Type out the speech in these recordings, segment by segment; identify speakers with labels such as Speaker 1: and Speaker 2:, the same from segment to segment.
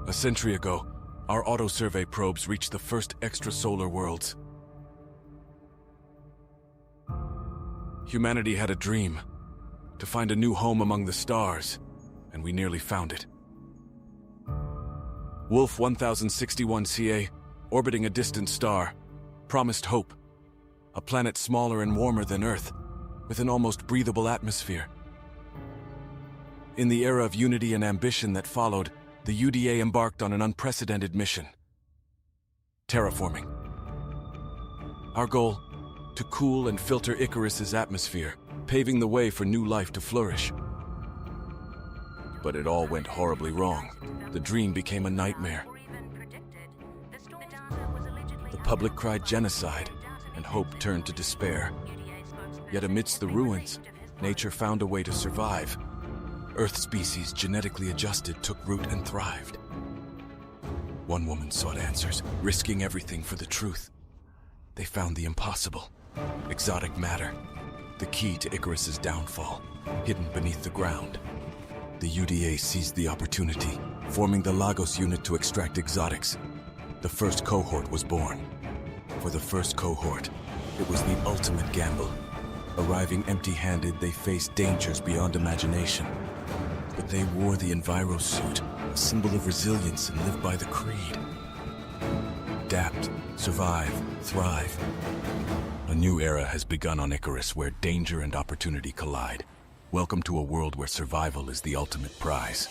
Speaker 1: A century ago, our auto-survey probes reached the first extrasolar worlds. Humanity had a dream, to find a new home among the stars, and we nearly found it. Wolf 1061 CA, orbiting a distant star, promised hope. A planet smaller and warmer than Earth, with an almost breathable atmosphere. In the era of unity and ambition that followed, the UDA embarked on an unprecedented mission. Terraforming. Our goal? To cool and filter Icarus's atmosphere, paving the way for new life to flourish. But it all went horribly wrong. The dream became a nightmare. The public cried genocide, and hope turned to despair. Yet amidst the ruins, nature found a way to survive. Earth species genetically adjusted took root and thrived. One woman sought answers, risking everything for the truth. They found the impossible. Exotic matter, the key to Icarus's downfall, hidden beneath the ground. The UDA seized the opportunity, forming the Lagos unit to extract exotics. The first cohort was born. For the first cohort, it was the ultimate gamble. Arriving empty-handed, they faced dangers beyond imagination. But they wore the Enviro suit, a symbol of resilience, and lived by the creed. Adapt, survive, thrive. A new era has begun on Icarus where danger and opportunity collide. Welcome to a world where survival is the ultimate prize.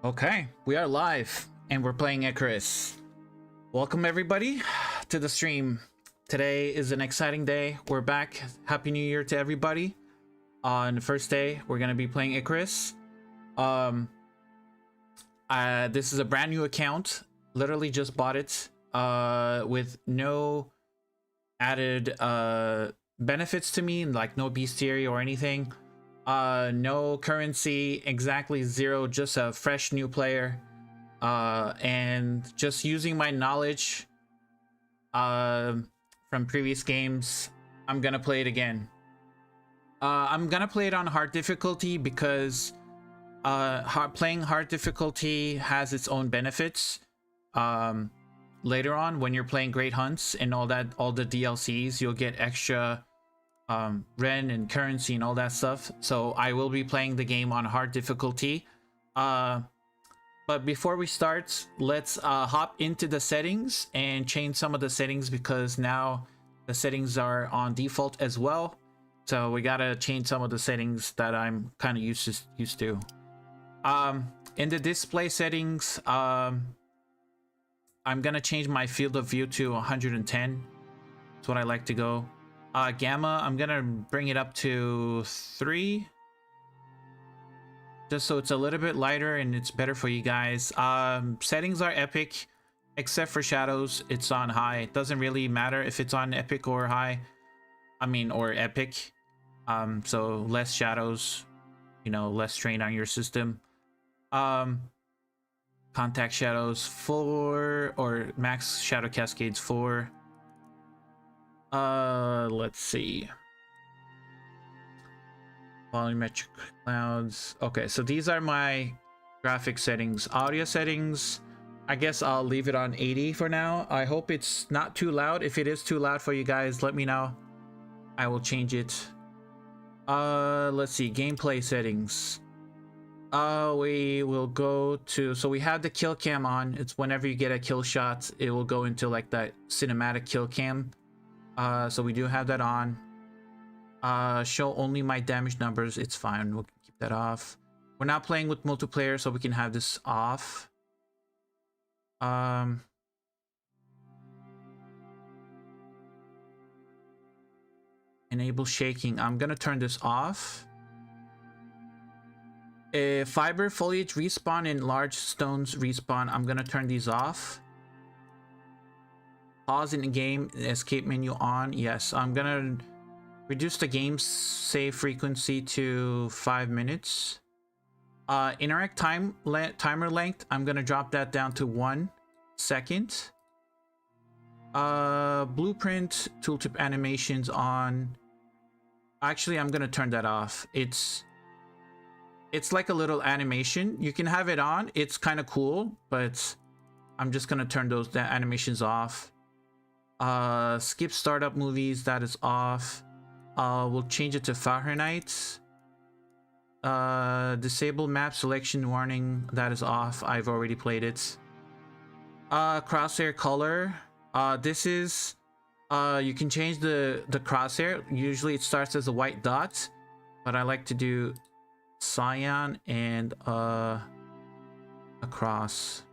Speaker 2: Okay, we are live and we're playing Icarus. Welcome everybody to the stream. Today is an exciting day. We're back. Happy New Year to everybody. On the first day, we're gonna be playing Icarus. This is a brand new account. Literally just bought it with no added benefits to me, like no bestiary or anything. No currency, exactly zero, just a fresh new player, and just using my knowledge from previous games. I'm gonna play it again. I'm gonna play it on hard difficulty because playing hard difficulty has its own benefits. Later on, when you're playing Great Hunts and all the DLCs, you'll get extra Ren and currency and all that stuff. So I will be playing the game on hard difficulty. But before we start, let's hop into the settings and change some of the settings because now the settings are on default as well. So we gotta change some of the settings that I'm kind of used to. In the display settings, I'm gonna change my field of view to 110. That's what I like to go. Gamma, I'm gonna bring it up to 3, just so it's a little bit lighter and it's better for you guys. Settings are epic, except for shadows. It's on high. It doesn't really matter if it's on epic or high, or epic. So less shadows, less strain on your system. Contact shadows 4, or max shadow cascades 4. Let's see. Volumetric clouds. Okay, so these are my graphic settings. Audio settings, I guess I'll leave it on 80 for now. I hope it's not too loud. If it is too loud for you guys, let me know. I will change it. Let's see, gameplay settings. We will go to, so we have the kill cam on. It's whenever you get a kill shot, it will go into like that cinematic kill cam. So we do have that on. Show only my damage numbers. It's fine. We'll keep that off. We're not playing with multiplayer, so we can have this off. Enable shaking. I'm gonna turn this off. Fiber foliage respawn and large stones respawn. I'm gonna turn these off. Pause in the game. Escape menu on. Yes, I'm gonna reduce the game save frequency to 5 minutes. Interact timer length. I'm gonna drop that down to 1 second. Blueprint tooltip animations on. Actually, I'm gonna turn that off. It's like a little animation. You can have it on. It's kind of cool, but I'm just gonna turn those animations off. Skip startup movies. That is off. We'll change it to Fahrenheit. Disable map selection warning. That is off. I've already played it. Crosshair color. This is you can change the crosshair. Usually it starts as a white dot, but I like to do cyan and a cross.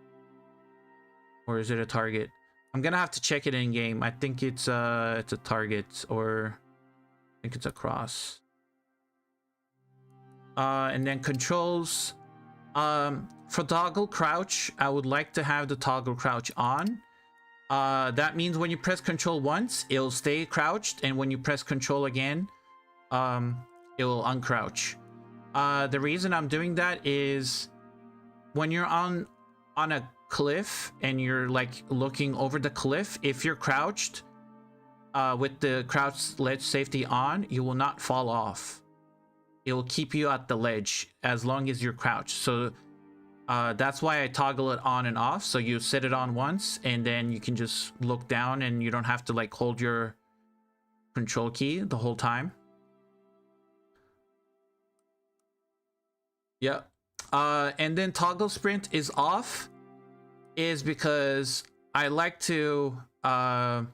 Speaker 2: Or is it a target? I'm gonna have to check it in game. I think it's a target, or I think it's a cross. And then controls. For toggle crouch, I would like to have the toggle crouch on. That means when you press control once, it'll stay crouched, and when you press control again, it will uncrouch. The reason I'm doing that is when you're on a cliff and you're like looking over the cliff, if you're crouched with the crouch ledge safety on, you will not fall off. It will keep you at the ledge as long as you're crouched. So that's why I toggle it on and off. So you set it on once and then you can just look down and you don't have to like hold your control key the whole time. Yeah. And then toggle sprint is off, is because I like to hold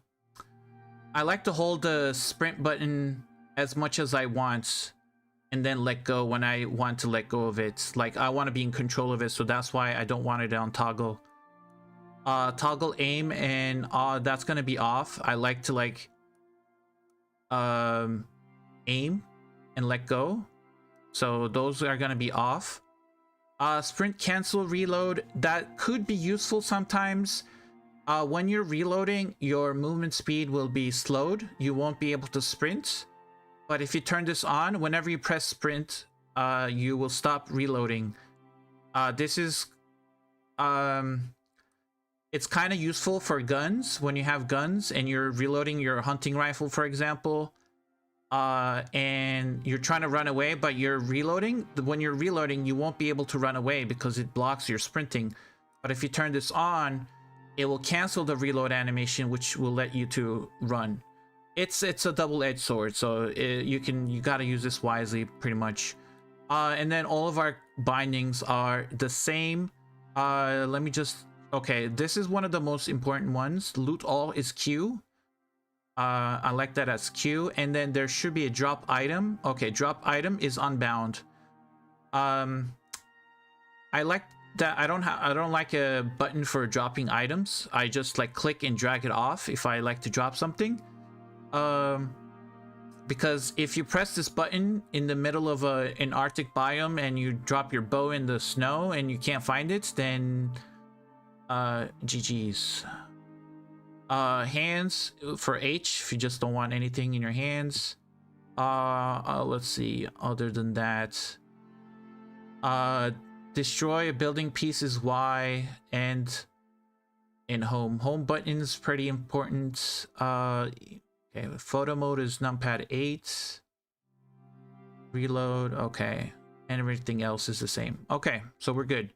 Speaker 2: the sprint button as much as I want and then let go when I want to let go of it. Like I want to be in control of it, so that's why I don't want it on toggle. Toggle aim, and that's gonna be off. I like to like aim and let go, so those are gonna be off. Sprint cancel reload, that could be useful sometimes. When you're reloading, your movement speed will be slowed. You won't be able to sprint. But if you turn this on, whenever you press sprint, you will stop reloading. This is it's kind of useful for guns. When you have guns and you're reloading your hunting rifle, for example, and you're trying to run away, but you're reloading. When you're reloading, you won't be able to run away because it blocks your sprinting. But if you turn this on, it will cancel the reload animation, which will let you to run. It's a double-edged sword, so you gotta use this wisely, pretty much. And then all of our bindings are the same. Let me just, okay, this is one of the most important ones. Loot all is Q. I like that as Q. And then there should be a drop item. Okay, drop item is unbound. I like that. I don't like a button for dropping items. I just like click and drag it off if I like to drop something. Because if you press this button in the middle of an Arctic biome and you drop your bow in the snow and you can't find it, then GG's. Hands for H if you just don't want anything in your hands. Let's see, other than that, destroy a building piece is Y, and in home button is pretty important. Okay, photo mode is numpad 8. Reload, okay. And everything else is the same. Okay, so we're good.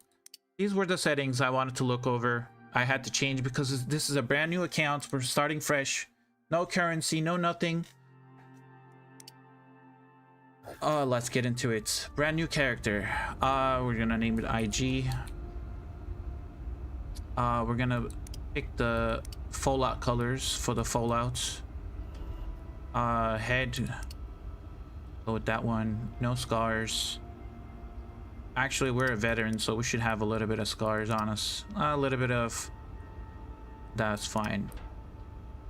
Speaker 2: These were the settings I wanted to look over. I had to change because this is a brand new account. We're starting fresh. No currency, no nothing. Let's get into it. Brand new character. We're gonna name it IG. We're gonna pick the fallout colors for the fallouts. Head, go with that one. No scars. Actually, we're a veteran, so we should have a little bit of scars on us. A little bit of... That's fine.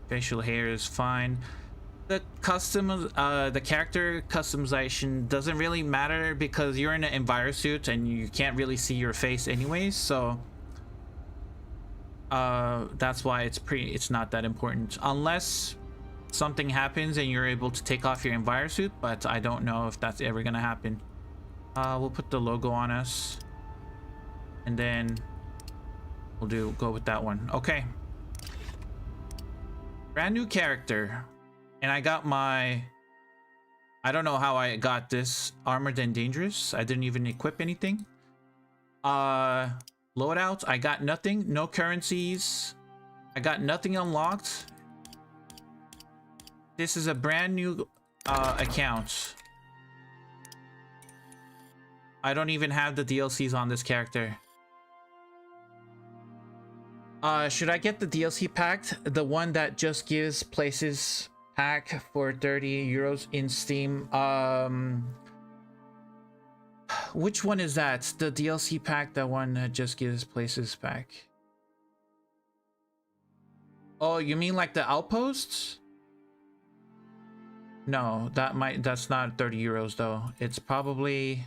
Speaker 2: Facial hair is fine. The the character customization doesn't really matter because you're in an envirosuit and you can't really see your face anyways, so that's why it's not that important unless something happens and you're able to take off your envirosuit, but I don't know if that's ever gonna happen. We'll put the logo on us and then we'll go with that one. Okay, brand new character. And I got my... I don't know how I got this. Armored and dangerous. I didn't even equip anything. Loadout. I got nothing. No currencies. I got nothing unlocked. This is a brand new account. I don't even have the DLCs on this character. Should I get the DLC pack? The one that just gives places... pack for 30 euros in Steam. Which one is that? The DLC pack, the one that just gives places pack. Oh, you mean like the outposts? No, that's not 30 euros though. It's probably...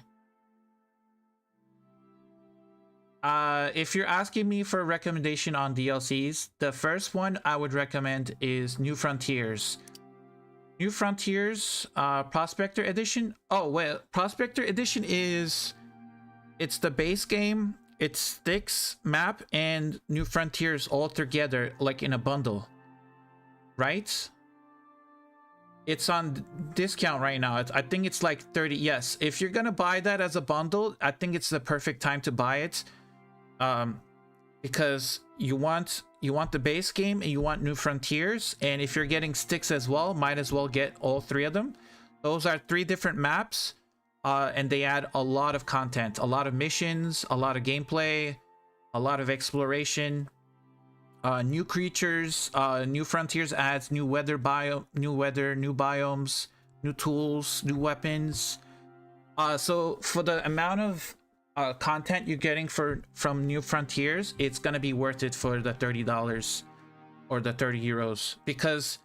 Speaker 2: if you're asking me for a recommendation on DLCs, the first one I would recommend is New Frontiers. New Frontiers, Prospector Edition. Oh, well, Prospector Edition is... It's the base game, it's Styx map, and New Frontiers all together, like in a bundle. Right? It's on discount right now. I think it's like 30. Yes, if you're gonna buy that as a bundle, I think it's the perfect time to buy it. Because you want the base game and you want New Frontiers, and if you're getting Styx as well, might as well get all three of them. Those are 3 different maps, and they add a lot of content, a lot of missions, a lot of gameplay, a lot of exploration, new creatures. New Frontiers adds new weather, new biomes, new tools, new weapons. So for the amount of content you're getting from New Frontiers, it's gonna be worth it for the $30 or the 30 euros, because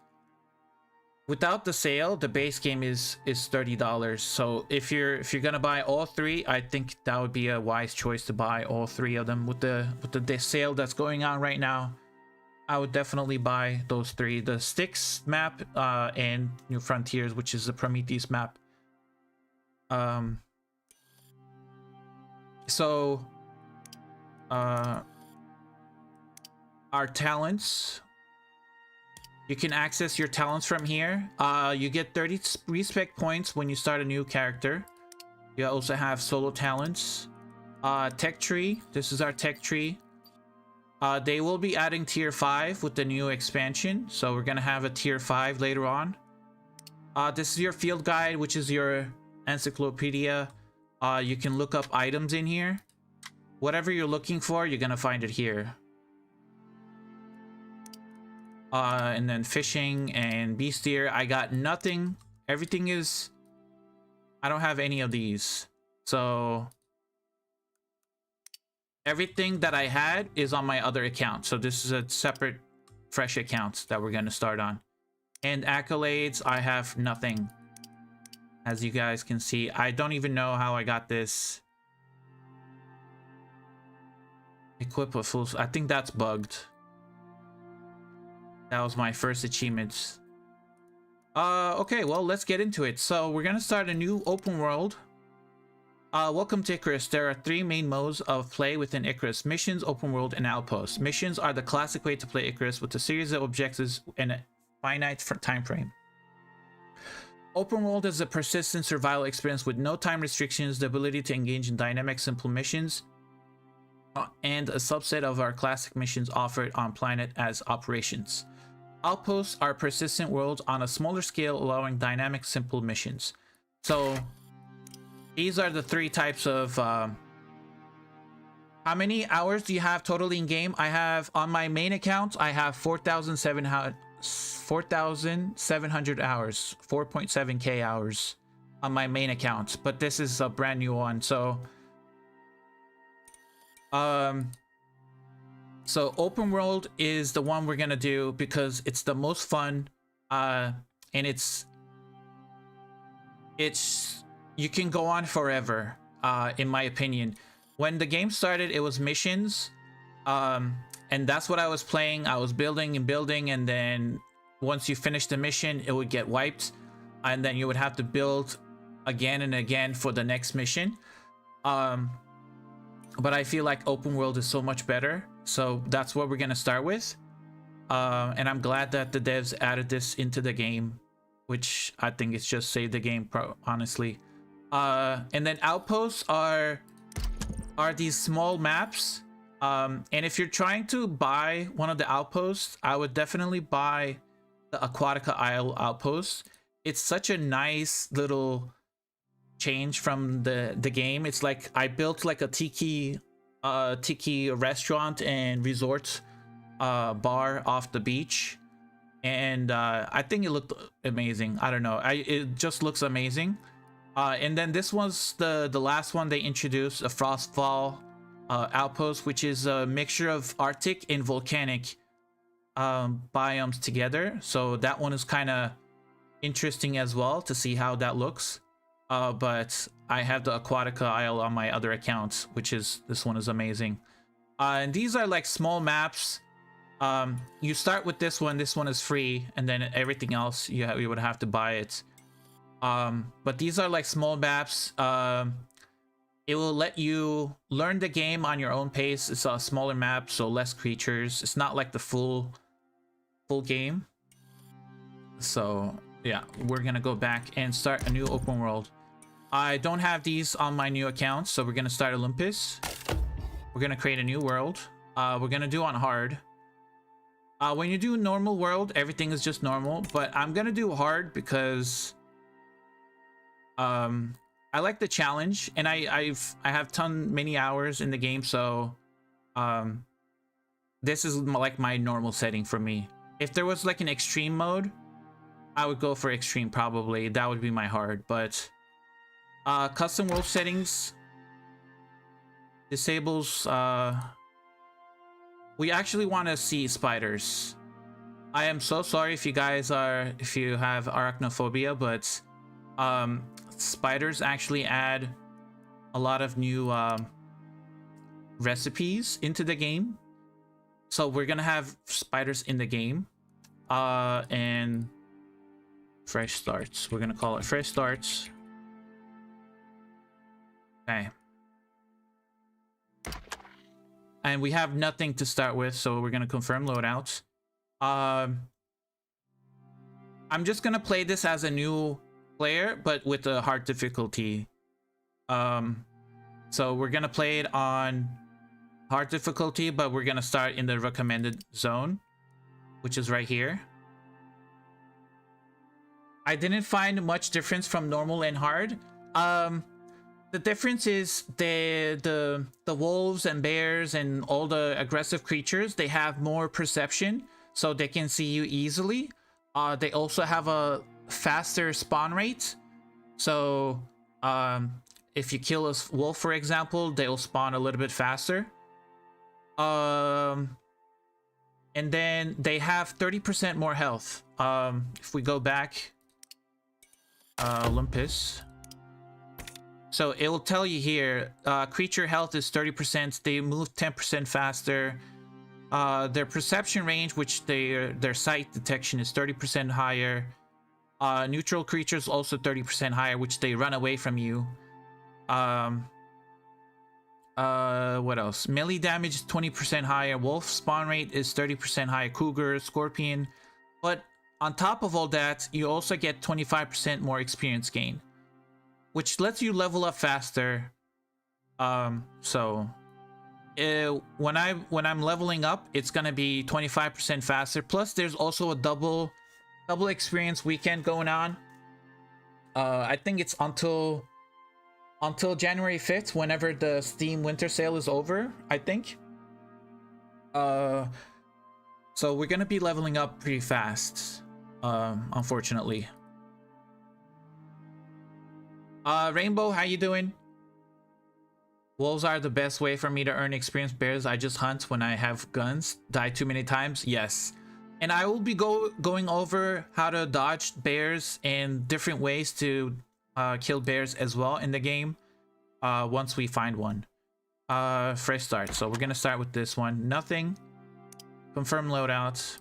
Speaker 2: without the sale the base game is $30. So if you're gonna buy all 3, I think that would be a wise choice to buy all 3 of them. With the sale that's going on right now, I would definitely buy those 3: the Styx map and New Frontiers, which is the Prometheus map. So our talents, you can access your talents from here. You get 30 respect points when you start a new character. You also have solo talents. Tech tree, this is our tech tree. They will be adding tier 5 with the new expansion, so we're gonna have a tier 5 later on. This is your field guide, which is your encyclopedia. You can look up items in here. Whatever you're looking for, you're gonna find it here. And then fishing and bestiary. I got nothing. Everything is... I don't have any of these. So everything that I had is on my other account. So this is a separate, fresh account that we're gonna start on. And accolades, I have nothing. As you guys can see, I don't even know how I got this. Equip a full... I think that's bugged. That was my first achievement. Okay, well, let's get into it. So we're gonna start a new open world. Welcome to Icarus. There are 3 main modes of play within Icarus: missions, open world, and outposts. Missions are the classic way to play Icarus, with a series of objectives and a finite time frame. Open world is a persistent survival experience with no time restrictions, the ability to engage in dynamic, simple missions, and a subset of our classic missions offered on planet as operations. Outposts are persistent worlds on a smaller scale, allowing dynamic, simple missions. So these are the 3 types of how many hours do you have totally in game? I have on my main account, I have 4,700 hours, 4.7k hours on my main account, but this is a brand new one. So open world is the one we're gonna do because it's the most fun, and it's you can go on forever, in my opinion. When the game started, it was missions, and that's what I was playing. I was building and building, and then once you finish the mission, it would get wiped, and then you would have to build again and again for the next mission. But I feel like open world is so much better, so that's what we're gonna start with. And I'm glad that the devs added this into the game, which I think it's just saved the game, honestly. And then outposts are these small maps, and if you're trying to buy one of the outposts, I would definitely buy the Aquatica Isle outpost. It's such a nice little change from the game. It's like I built like a tiki restaurant and resort bar off the beach, and I think it looked amazing. I don't know, it just looks amazing. And then this was the last one they introduced, a Frostfall outpost, which is a mixture of Arctic and volcanic biomes together. So that one is kind of interesting as well to see how that looks. But I have the Aquatica Isle on my other account, which is, this one is amazing. And these are like small maps. You start with this one is free, and then everything else you would have to buy it. But these are like small maps. It will let you learn the game on your own pace. It's a smaller map, so less creatures. It's not like the full game. So yeah, we're gonna go back and start a new open world. I don't have these on my new account, so we're gonna start Olympus. We're gonna create a new world. We're gonna do on hard. When you do normal world, everything is just normal, but I'm gonna do hard because I like the challenge, and I have many hours in the game, so this is like my normal setting for me. If there was like an extreme mode, I would go for extreme probably. That would be my hard. But custom world settings disables. We actually want to see spiders. I am so sorry if you guys if you have arachnophobia, but spiders actually add a lot of new recipes into the game, so we're gonna have spiders in the game. And fresh starts, we're gonna call it fresh starts. Okay, and we have nothing to start with, so we're gonna confirm loadouts. I'm just gonna play this as a new player, but with a hard difficulty. So we're gonna play it on hard difficulty, but we're gonna start in the recommended zone, which is right here. I didn't find much difference from normal and hard. The difference is the wolves and bears and all the aggressive creatures, they have more perception, so they can see you easily. They also have a faster spawn rate, so if you kill a wolf, for example, they'll spawn a little bit faster. And then they have 30% more health. If we go back, Olympus, so it will tell you here, creature health is 30%. They move 10% faster. Their perception range, which their sight detection, is 30% higher. Neutral creatures also 30% higher, which they run away from you. What else? Melee damage is 20% higher. Wolf spawn rate is 30% higher. Cougar, scorpion. But on top of all that, you also get 25% more experience gain, which lets you level up faster. So when I'm leveling up, it's gonna be 25% faster. Plus, there's also a double experience weekend going on. I think it's until until January 5th, whenever the Steam winter sale is over, I think. So we're gonna be leveling up pretty fast, unfortunately. Rainbow, how you doing? Wolves are the best way for me to earn experience. Bears, I just hunt when I have guns. Die too many times? Yes. And I will be going over how to dodge bears and different ways to kill bears as well in the game once we find one. Fresh start. So we're gonna start with this one. Nothing. Confirm loadout.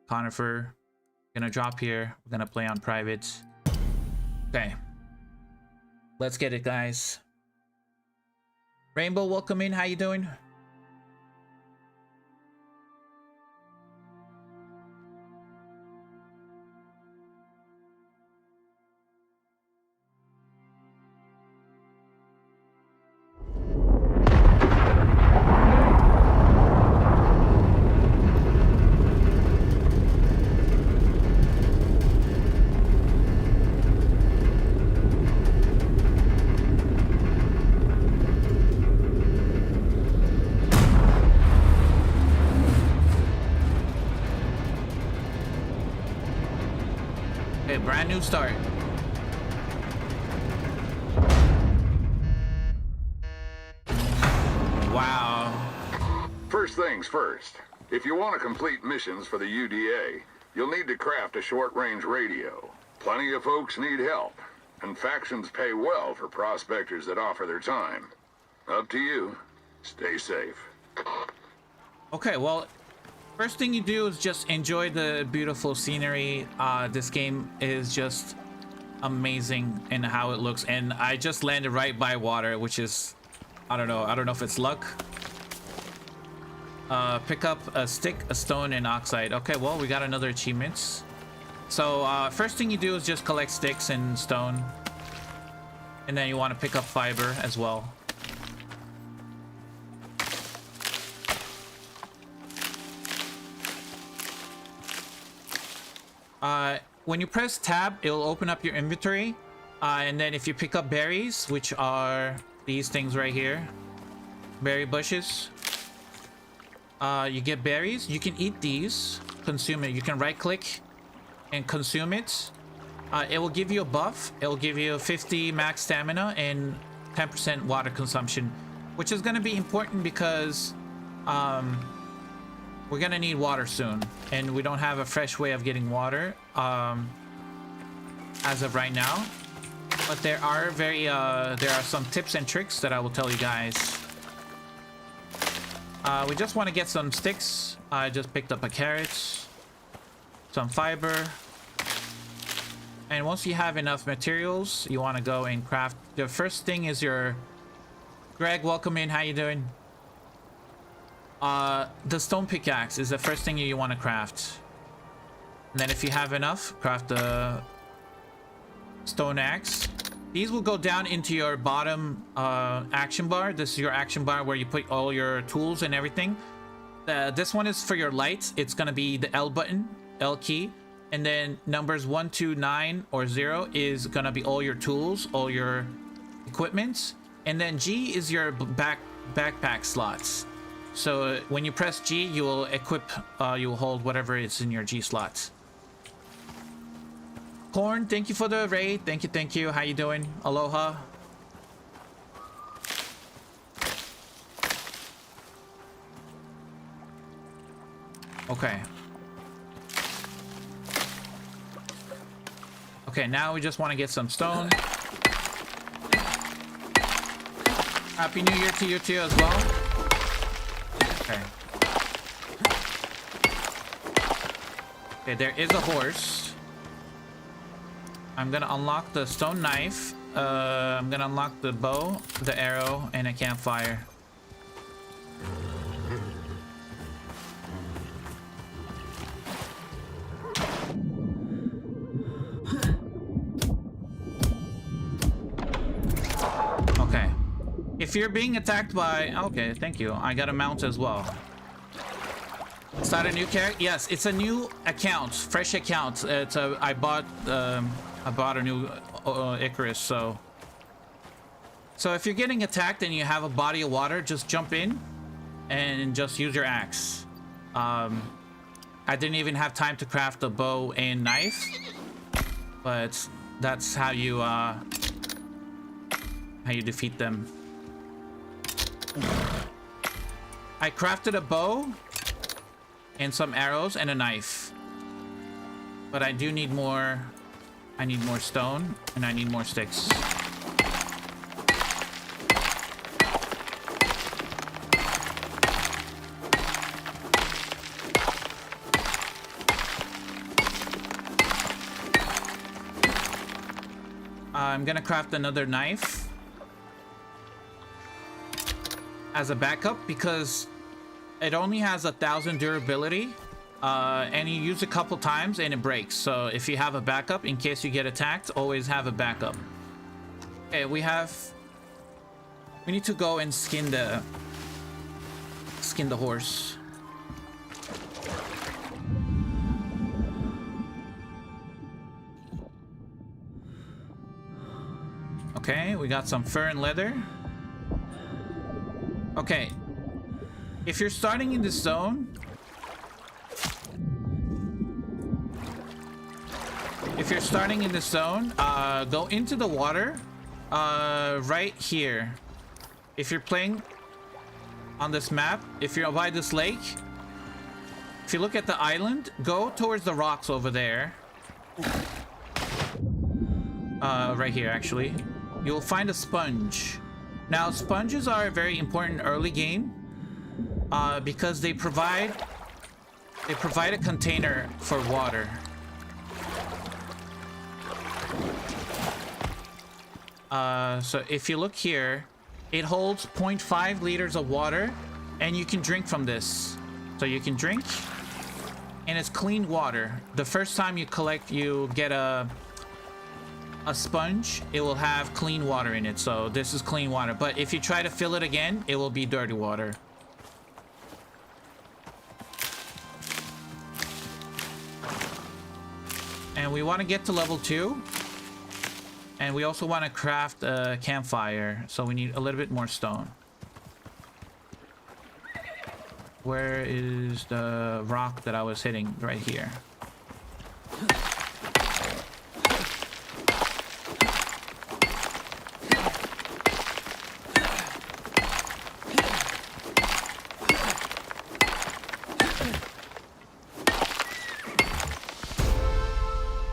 Speaker 2: Conifer. Gonna drop here. We're gonna play on private. Okay. Let's get it, guys. Rainbow, welcome in. How you doing? Brand new start. Wow.
Speaker 3: First things first. If you want to complete missions for the UDA, you'll need to craft a short-range radio. Plenty of folks need help, and factions pay well for prospectors that offer their time. Up to you. Stay safe.
Speaker 2: Okay, well, first thing you do is just enjoy the beautiful scenery. This game is just amazing in how it looks, and I just landed right by water, which is, I don't know if it's luck. Pick up a stick, a stone, and oxide. Okay, well, we got another achievement. So first thing you do is just collect sticks and stone, and then you want to pick up fiber as well. When you press tab, it'll open up your inventory, and then if you pick up berries, which are these things right here, berry bushes, you get berries. You can eat these, consume it. You can right click and consume it. It will give you a buff. It will give you 50 max stamina and 10% water consumption, which is going to be important because we're gonna need water soon, and we don't have a fresh way of getting water as of right now. But there are some tips and tricks that I will tell you guys. We just want to get some sticks. I just picked up a carrot, some fiber, and once you have enough materials, you want to go and craft. The first thing is your Greg. Welcome in. How you doing? The stone pickaxe is the first thing you want to craft. And then if you have enough, craft the stone axe. These will go down into your bottom action bar. This is your action bar where you put all your tools and everything. This one is for your lights. It's going to be the L button, L key. And then numbers 1, 2, 9, or 0 is going to be all your tools, all your equipment. And then G is your backpack slots. So when you press G, you will equip, you will hold whatever is in your G slots. Corn, thank you for the raid. Thank you. How you doing? Aloha. Okay. Okay, now we just want to get some stone. Happy New Year to you too as well. Okay. Okay, there is a horse. I'm gonna unlock the stone knife. I'm gonna unlock the bow, the arrow, and a campfire. Okay. If you're being attacked by... Okay, thank you. I got a mount as well. Is that a new character? Yes, it's a new account. Fresh account. It's a... I bought a new Icarus, so... So if you're getting attacked and you have a body of water, just jump in and just use your axe. I didn't even have time to craft a bow and knife, but that's how you defeat them. I crafted a bow and some arrows and a knife, but I do need more. I need more stone and I need more sticks. I'm gonna craft another knife as a backup because it only has 1,000 durability, and you use it a couple times and it breaks. So if you have a backup in case you get attacked, always have a backup. Okay, we need to go and skin the horse. Okay, we got some fur and leather. Okay, if you're starting in this zone, go into the water right here. If you're playing on this map, if you're by this lake, if you look at the island, go towards the rocks over there. Right here, actually. You'll find a sponge. Now, sponges are very important early game because they provide a container for water. So if you look here, it holds 0.5 liters of water, and you can drink from this. So you can drink, and it's clean water. The first time you collect, you get a sponge, it will have clean water in it. So this is clean water, but if you try to fill it again, it will be dirty water. And we want to get to level 2, and we also want to craft a campfire, so we need a little bit more stone. Where is the rock that I was hitting? Right here.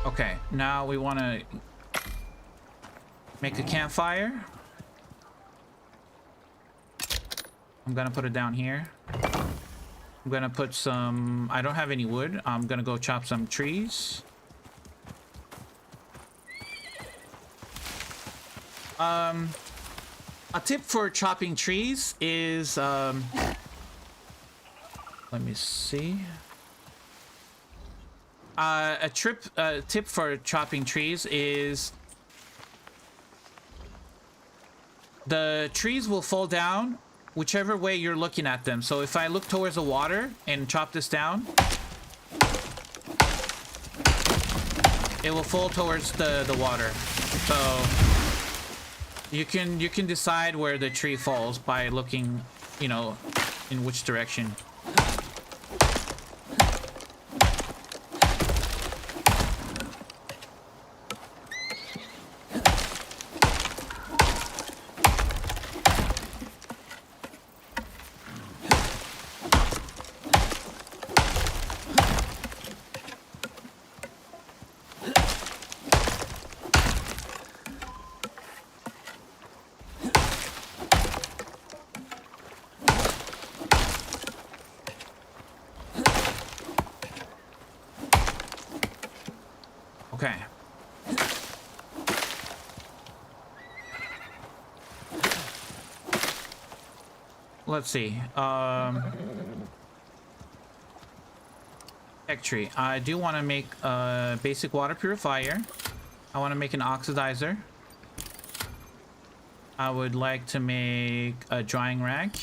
Speaker 2: Okay, now we want to make a campfire. I'm gonna put it down here. I'm gonna put some... I don't have any wood. I'm gonna go chop some trees. A tip for chopping trees is... let me see. A tip for chopping trees is the trees will fall down whichever way you're looking at them. So if I look towards the water and chop this down, it will fall towards the water. So you can decide where the tree falls by looking, you know, in which direction. Okay. Let's see. Tech tree. I do want to make a basic water purifier. I want to make an oxidizer. I would like to make a drying rack.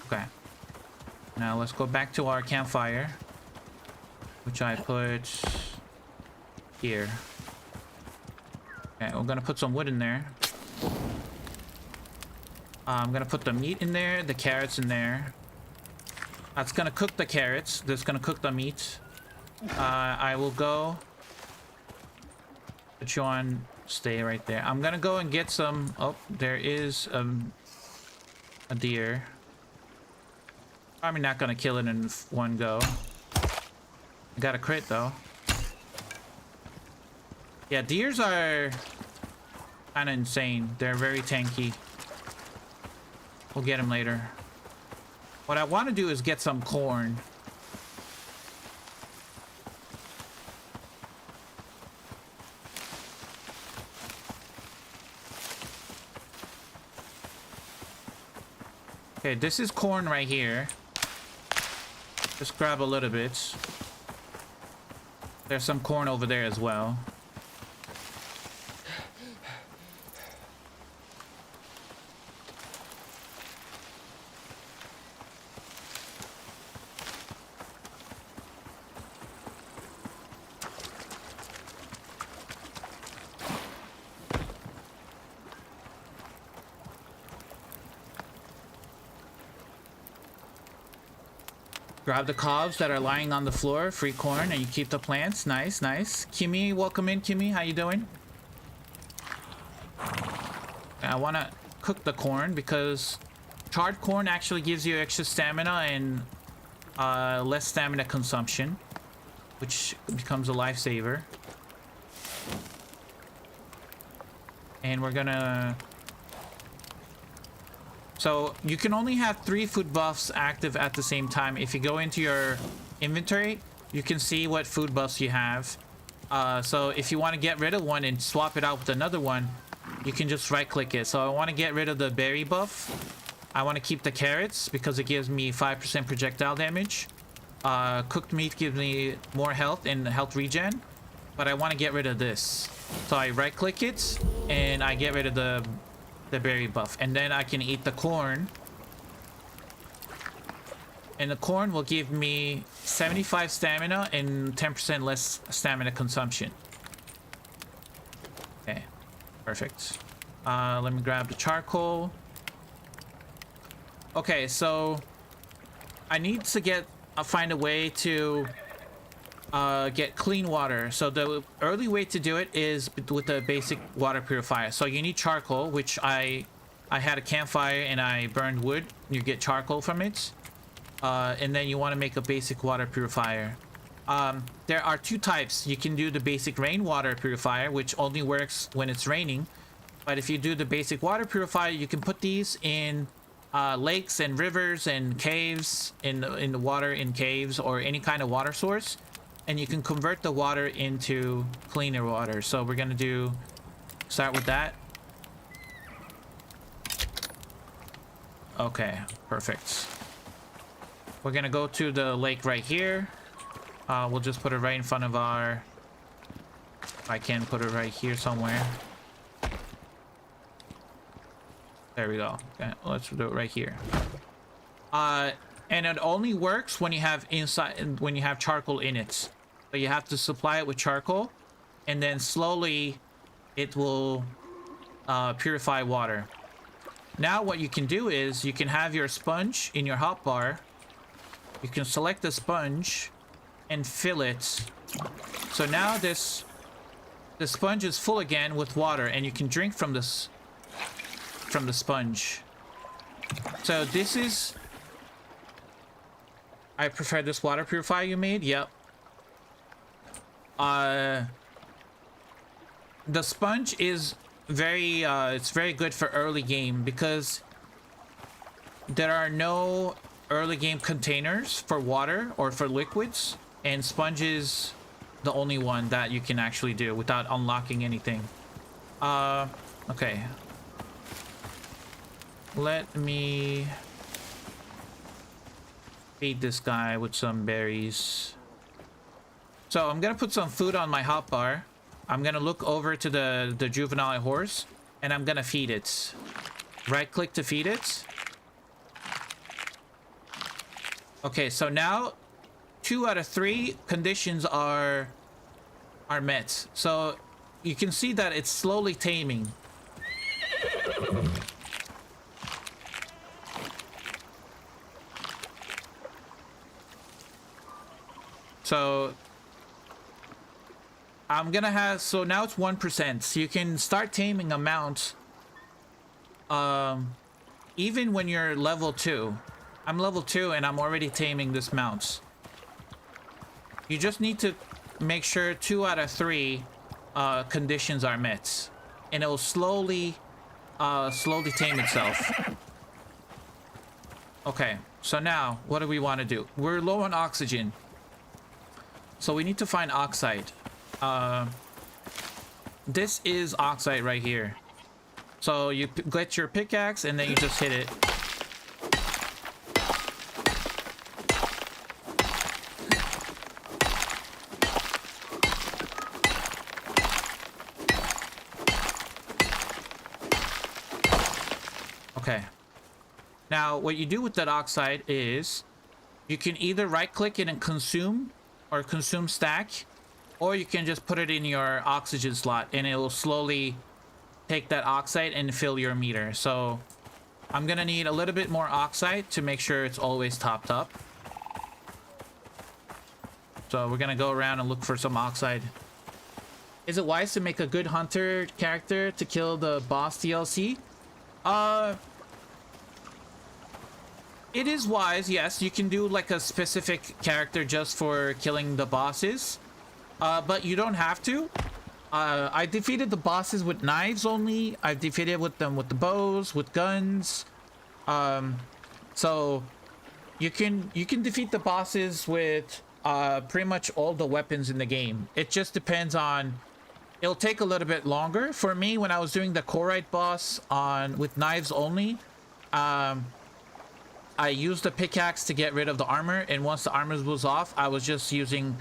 Speaker 2: Okay. Now let's go back to our campfire, which I put here. Okay, we're gonna put some wood in there. I'm gonna put the meat in there, the carrots in there. That's gonna cook the carrots. That's gonna cook the meat. I will go. Put you on. Stay right there. I'm gonna go and get some. Oh, there is a deer. I'm not gonna kill it in one go. Got a crit though. Yeah, deers are kind of insane. They're very tanky. We'll get them later. What I want to do is get some corn. Okay, this is corn right here. Just grab a little bit. There's some corn over there as well. Grab the cobs that are lying on the floor, free corn, and you keep the plants. Nice, nice. Kimmy, welcome in, Kimmy. How you doing? I want to cook the corn because charred corn actually gives you extra stamina and less stamina consumption, which becomes a lifesaver. And we're gonna... So you can only have 3 food buffs active at the same time. If you go into your inventory, you can see what food buffs you have. So if you want to get rid of one and swap it out with another one, you can just right click it. So I want to get rid of the berry buff. I want to keep the carrots because it gives me 5% projectile damage. Cooked meat gives me more health and health regen. But I want to get rid of this. So I right click it and I get rid of the berry buff, and then I can eat the corn, and the corn will give me 75 stamina and 10% less stamina consumption. Okay, perfect. Let me grab the charcoal. Okay, so I need to find a way to get clean water. So the early way to do it is with the basic water purifier. So you need charcoal, which I had a campfire and I burned wood. You get charcoal from it, and then you want to make a basic water purifier. There are 2 types. You can do the basic rainwater purifier, which only works when it's raining. But if you do the basic water purifier, you can put these in lakes and rivers and caves, in the water in caves or any kind of water source. And you can convert the water into cleaner water. So we're gonna start with that. Okay, perfect. We're gonna go to the lake right here. We'll just put it right in front of our... I can put it right here somewhere. There we go. Okay, let's do it right here. And it only works when you have charcoal in it. So you have to supply it with charcoal, and then slowly it will purify water. Now what you can do is you can have your sponge in your hotbar. You can select the sponge and fill it. So now the sponge is full again with water, and you can drink from the sponge. So this is... I prefer this water purifier you made. Yep. The sponge is very it's very good for early game because there are no early game containers for water or for liquids, and sponge is the only one that you can actually do without unlocking anything. Okay. Let me feed this guy with some berries. So I'm gonna put some food on my hotbar. I'm gonna look over to the juvenile horse, and I'm gonna feed it. Right click to feed it. Okay, so now 2 out of 3 conditions are met. So you can see that it's slowly taming. So I'm gonna have, so now it's 1%. So you can start taming a mount even when you're level 2. I'm level 2 and I'm already taming this mount. You just need to make sure 2 out of 3 conditions are met, and it will slowly tame itself. Okay, so now what do we want to do? We're low on oxygen, so we need to find oxide. This is oxide right here. So you get your pickaxe and then you just hit it. Okay. Now, what you do with that oxide is you can either right click it and consume, or consume stack, or you can just put it in your oxygen slot and it will slowly take that oxide and fill your meter. So I'm gonna need a little bit more oxide to make sure it's always topped up. So we're gonna go around and look for some oxide. Is it wise to make a good hunter character to kill the boss DLC? It is wise, yes. You can do like a specific character just for killing the bosses, but you don't have to. I defeated the bosses with knives only. I've defeated them with the bows, with guns. So you can defeat the bosses with pretty much all the weapons in the game. It just depends on. It'll take a little bit longer. For me, when I was doing the Korite boss with knives only, I used the pickaxe to get rid of the armor, and once the armor was off, I was just using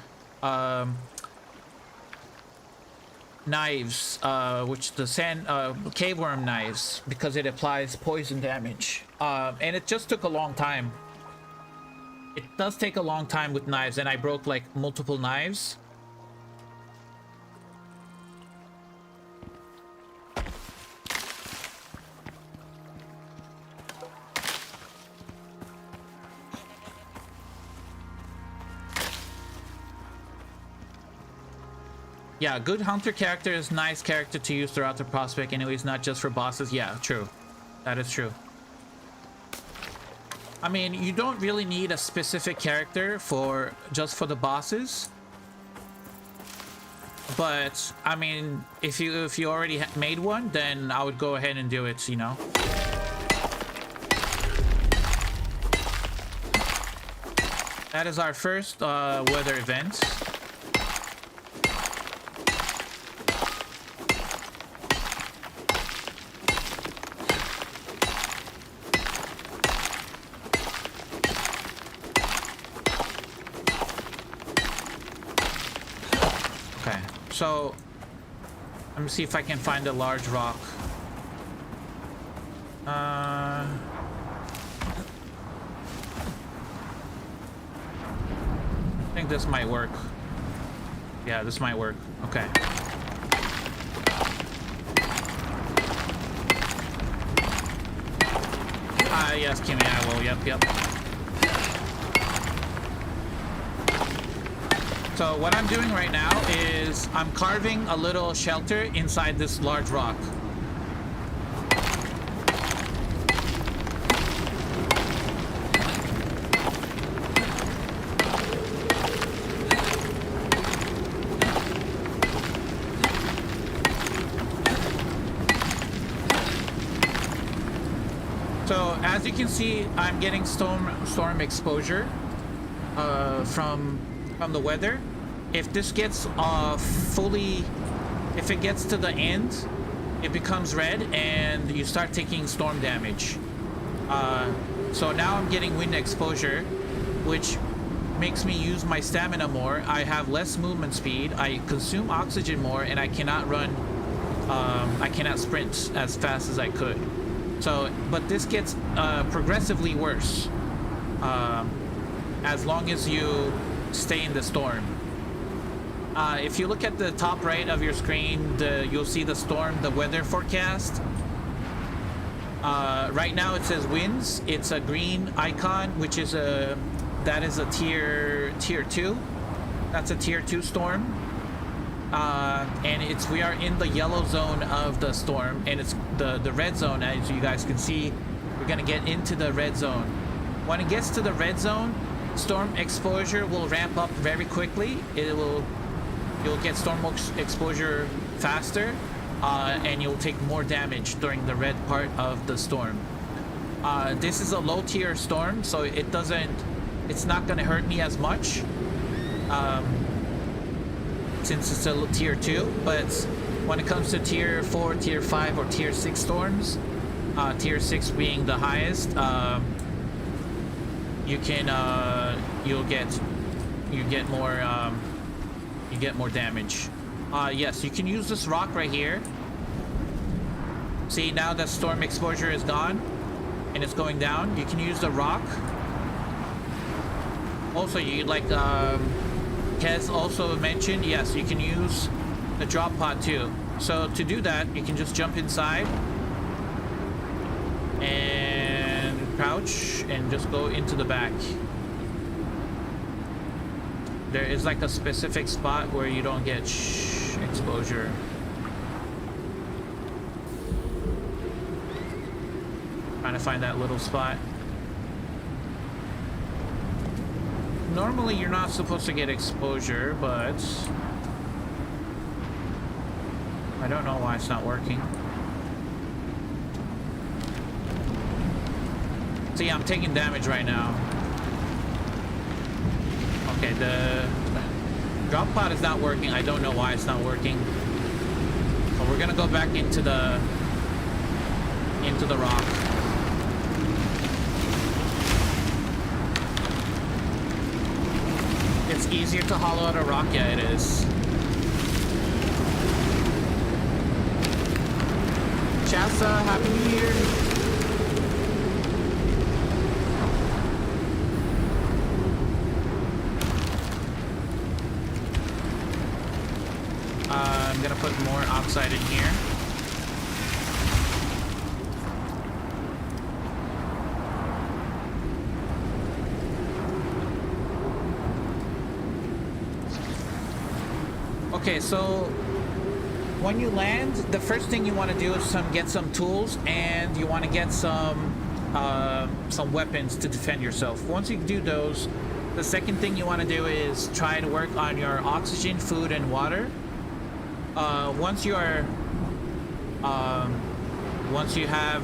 Speaker 2: knives, which the cave worm knives, because it applies poison damage. And it just took a long time. It does take a long time with knives, and I broke like multiple knives. Yeah, good hunter character is nice character to use throughout the prospect anyways, not just for bosses. Yeah, true. That is true. I mean, you don't really need a specific character just for the bosses. But I mean, if you already made one, then I would go ahead and do it, you know. That is our first weather event. So, let me see if I can find a large rock. I think this might work. Yeah, this might work. Okay. Yes, Kimmy, I will. Yep. So what I'm doing right now is I'm carving a little shelter inside this large rock. So as you can see, I'm getting storm exposure from the weather. If this gets if it gets to the end, it becomes red and you start taking storm damage. So now I'm getting wind exposure, which makes me use my stamina more. I have less movement speed, I consume oxygen more, and I cannot run, I cannot sprint as fast as I could. So, but this gets progressively worse as long as you stay in the storm. If you look at the top right of your screen, you'll see the storm, the weather forecast. Right now it says winds. It's a green icon, which is that is a tier 2. That's a tier 2 storm. And we are in the yellow zone of the storm, and it's the red zone. As you guys can see, we're gonna get into the red zone. When it gets to the red zone, storm exposure will ramp up very quickly. You'll get storm exposure faster, and you'll take more damage during the red part of the storm. This is a low tier storm, so it's not gonna hurt me as much. Since it's a tier 2, but when it comes to tier 4, tier 5, or tier 6 storms, tier 6 being the highest, you get more damage. Yes, you can use this rock right here. See, now that storm exposure is gone and it's going down, you can use the rock. Also, Kez also mentioned, yes, you can use the drop pod too. So to do that, you can just jump inside and crouch and just go into the back. There is like a specific spot where you don't get exposure. Trying to find that little spot. Normally you're not supposed to get exposure, but I don't know why it's not working. See, I'm taking damage right now. Okay, the drop pod is not working. I don't know why it's not working. But we're gonna go back into the rock. It's easier to hollow out a rock. Yeah, it is. Shasta, Happy New Year. I'm gonna put more oxide in here. Okay, so when you land, the first thing you want to do is get some tools, and you want to get some weapons to defend yourself. Once you do those, the second thing you want to do is try to work on your oxygen, food, and water. Once you have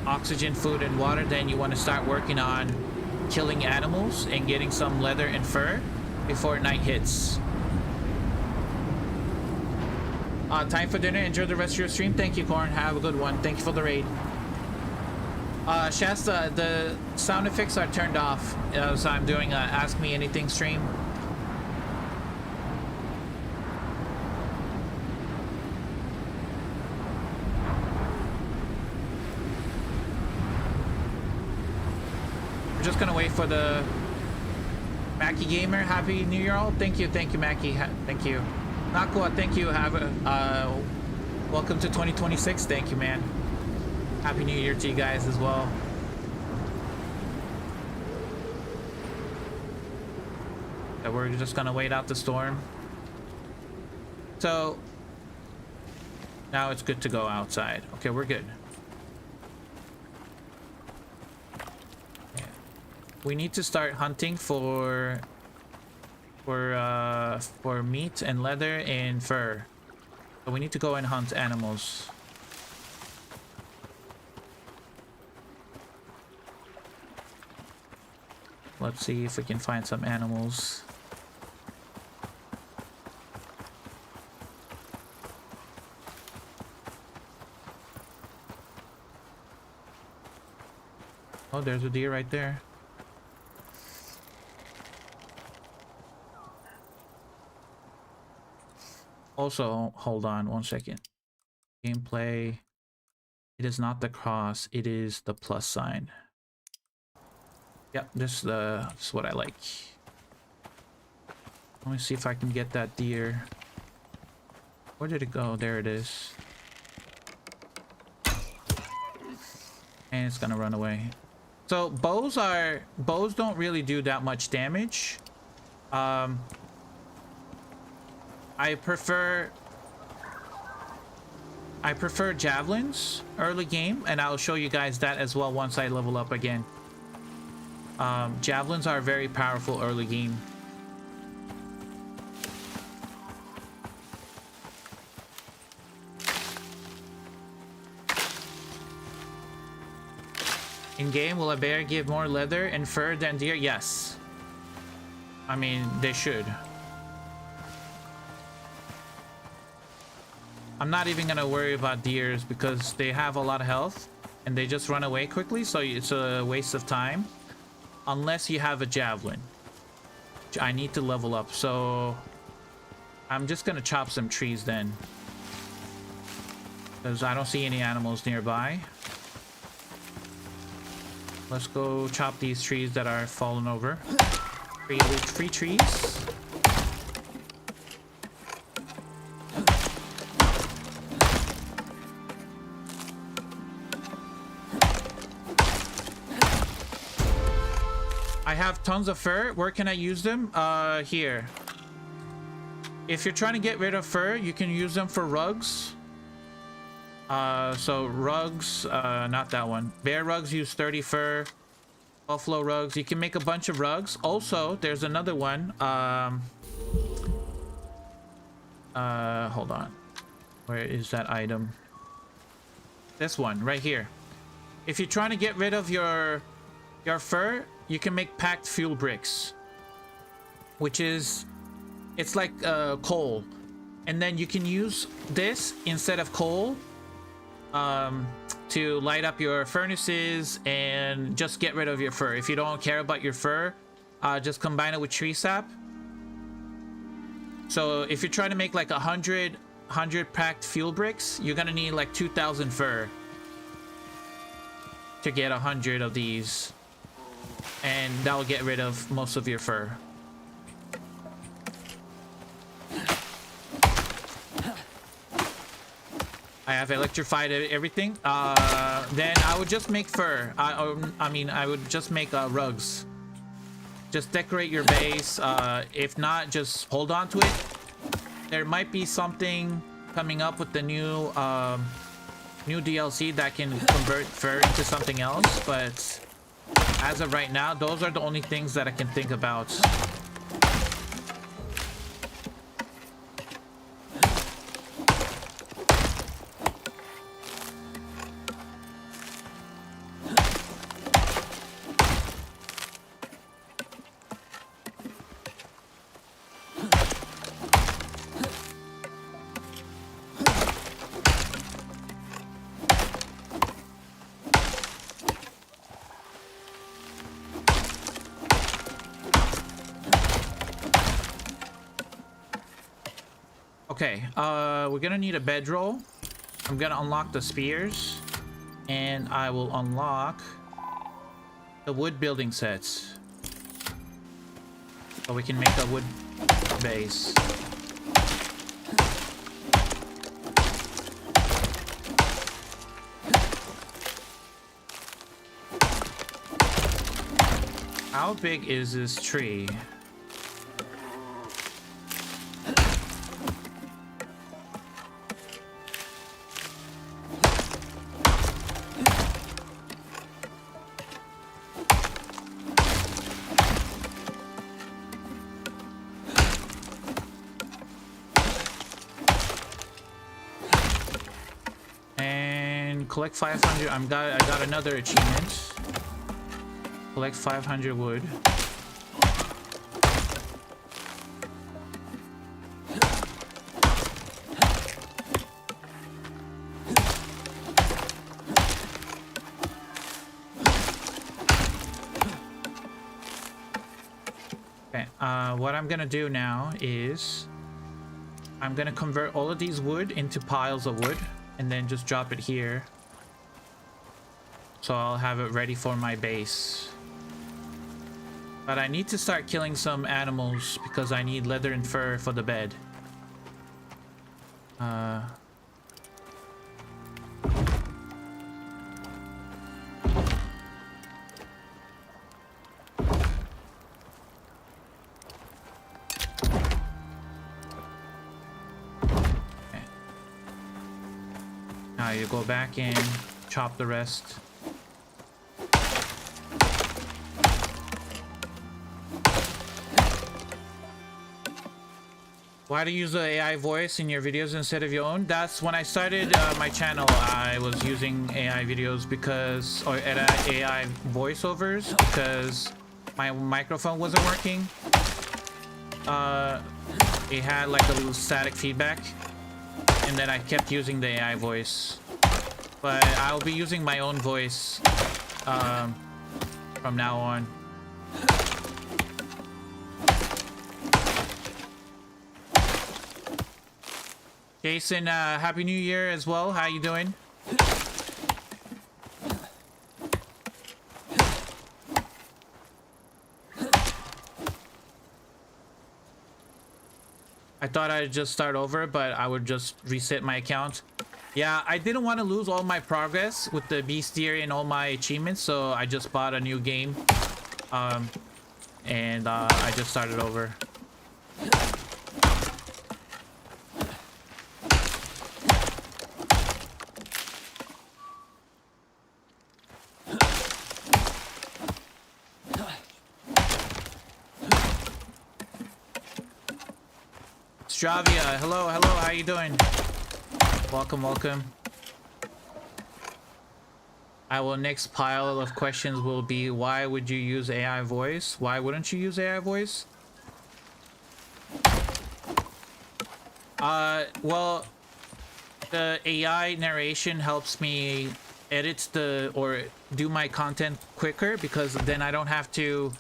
Speaker 2: oxygen, food, and water, then you want to start working on killing animals and getting some leather and fur before night hits. Time for dinner. Enjoy the rest of your stream. Thank you, Corn. Have a good one. Thank you for the raid. Shasta, the sound effects are turned off, so I'm doing a Ask Me Anything stream. We're just gonna wait for the Mackie Gamer. Happy New Year all. Thank you, Mackie. Thank you. Nakua, thank you. Have a welcome to 2026. Thank you, man. Happy New Year to you guys as well. So we're just gonna wait out the storm. So now it's good to go outside. Okay, we're good. Yeah. We need to start hunting for meat and leather and fur. So we need to go and hunt animals. Let's see if we can find some animals. Oh, there's a deer right there. Also, hold on one second. Gameplay. It is not the cross, it is the plus sign. Yep, this is what I like. Let me see if I can get that deer. Where did it go? There it is. And it's gonna run away. So bows don't really do that much damage. I prefer javelins early game, and I'll show you guys that as well once I level up again. Javelins are very powerful early game. In game, will a bear give more leather and fur than deer? Yes. I mean, they should. I'm not even gonna worry about deers because they have a lot of health and they just run away quickly, so it's a waste of time. Unless you have a javelin. I need to level up, so I'm just gonna chop some trees then. Because I don't see any animals nearby. Let's go chop these trees that are fallen over. Free trees. I have tons of fur. Where can I use them? Here. If you're trying to get rid of fur, you can use them for rugs. So rugs, not that one. Bear rugs use 30 fur. Buffalo rugs. You can make a bunch of rugs. Also, there's another one. Hold on. Where is that item? This one right here. If you're trying to get rid of your fur, you can make packed fuel bricks, which is, it's like coal, and then you can use this instead of coal to light up your furnaces and just get rid of your fur. If you don't care about your fur, just combine it with tree sap. So if you're trying to make like 100 packed fuel bricks, you're gonna need like 2,000 fur to get 100 of these, and that will get rid of most of your fur. I have electrified everything. Then I would just make fur. I mean, I would just make rugs. Just decorate your base. If not, just hold on to it. There might be something coming up with the new DLC that can convert fur into something else, but as of right now, those are the only things that I can think about. Okay, we're gonna need a bedroll. I'm gonna unlock the spears, and I will unlock the wood building sets, so we can make a wood base. How big is this tree? Collect 500. I got another achievement. Collect 500 wood. Okay, what I'm gonna do now is I'm gonna convert all of these wood into piles of wood and then just drop it here. So I'll have it ready for my base. But I need to start killing some animals because I need leather and fur for the bed. You go back in, chop the rest. Why do you use the AI voice in your videos instead of your own? That's when I started my channel. I was using AI videos because, or AI voiceovers because my microphone wasn't working. It had like a little static feedback, and then I kept using the AI voice. But I'll be using my own voice from now on. Jason, Happy New Year as well. How you doing? I thought I'd just start over, but I would just reset my account. Yeah, I didn't want to lose all my progress with the bestiary and all my achievements, so I just bought a new game. And I just started over. Stravia, hello, how you doing? Welcome. Our next pile of questions will be, why would you use AI voice? Why wouldn't you use AI voice? Well, the AI narration helps me edit or do my content quicker, because then I don't have to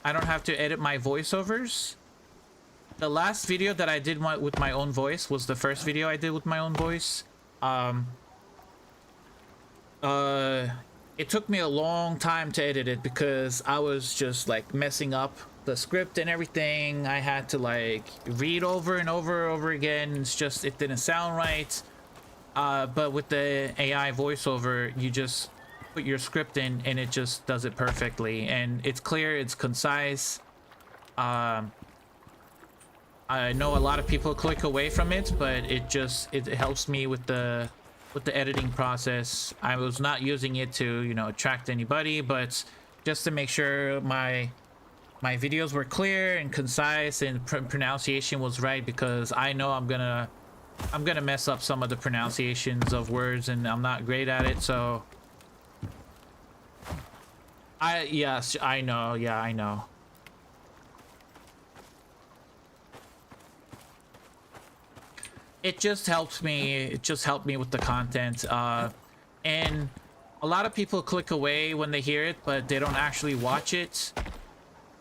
Speaker 2: edit my voiceovers. The last video that I did with my own voice was the first video I did with my own voice. It took me a long time to edit it because I was just like messing up the script and everything. I had to like read over and over again. It's just, it didn't sound right. But with the AI voiceover, you just put your script in and it just does it perfectly. And it's clear, it's concise. I know a lot of people click away from it, but it helps me with the editing process. I was not using it to, you know, attract anybody, but just to make sure my videos were clear and concise and pronunciation was right, because I know I'm gonna mess up some of the pronunciations of words and I'm not great at it. So yes, I know. Yeah, I know. It just helped me with the content, and a lot of people click away when they hear it, but they don't actually watch it.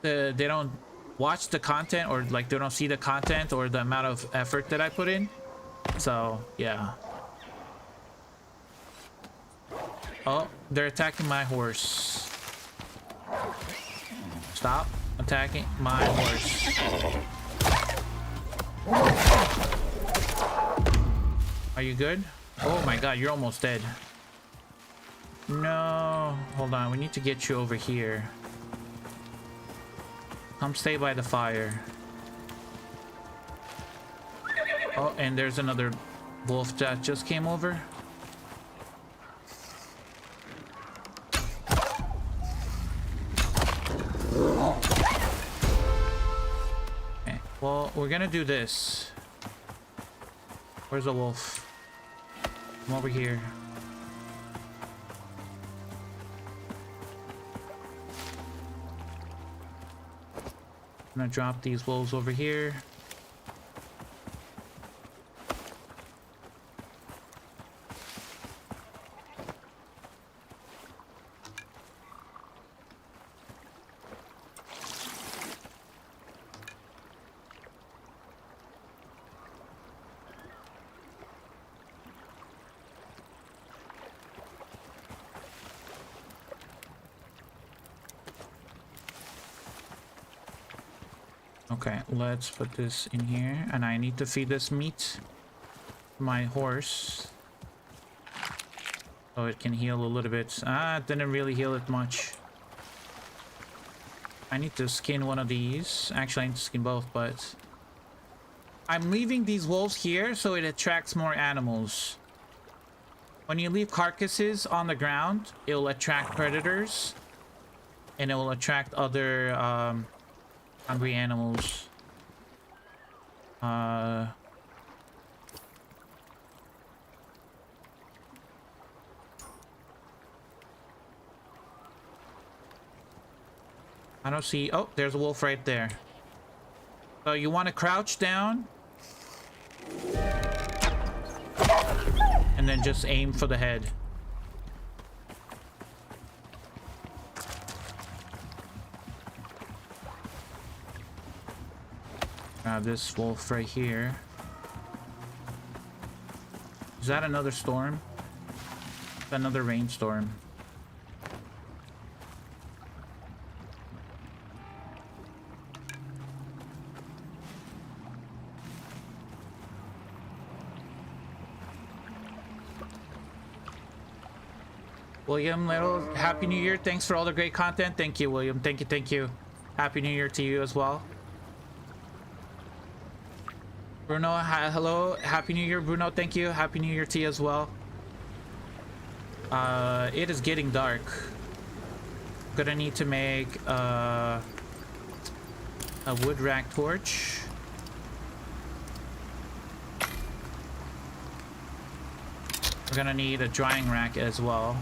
Speaker 2: They don't watch the content, or like they don't see the content or the amount of effort that I put in. So yeah. Oh, they're attacking my horse. Stop attacking my horse. Are you good? Oh my god, you're almost dead. No, hold on, we need to get you over here. Come stay by the fire. Oh, and there's another wolf that just came over. Okay, well, we're gonna do this. Where's the wolf? Come over here. I'm gonna drop these wolves over here. Okay, let's put this in here, and I need to feed this meat to my horse so it can heal a little bit. It didn't really heal it much. I need to skin one of these. Actually, I need to skin both, but I'm leaving these wolves here so it attracts more animals. When you leave carcasses on the ground, it will attract predators, and it will attract other hungry animals. I don't see. Oh, there's a wolf right there. So you want to crouch down and then just aim for the head. Grab this wolf right here. Is that another storm? It's another rainstorm. William Little, Happy New Year. Thanks for all the great content. Thank you, William. Thank you, thank you. Happy New Year to you as well. Bruno, hi, hello. Happy New Year, Bruno. Thank you. Happy New Year to you as well. It is getting dark. Gonna need to make a wood rack torch. We're gonna need a drying rack as well.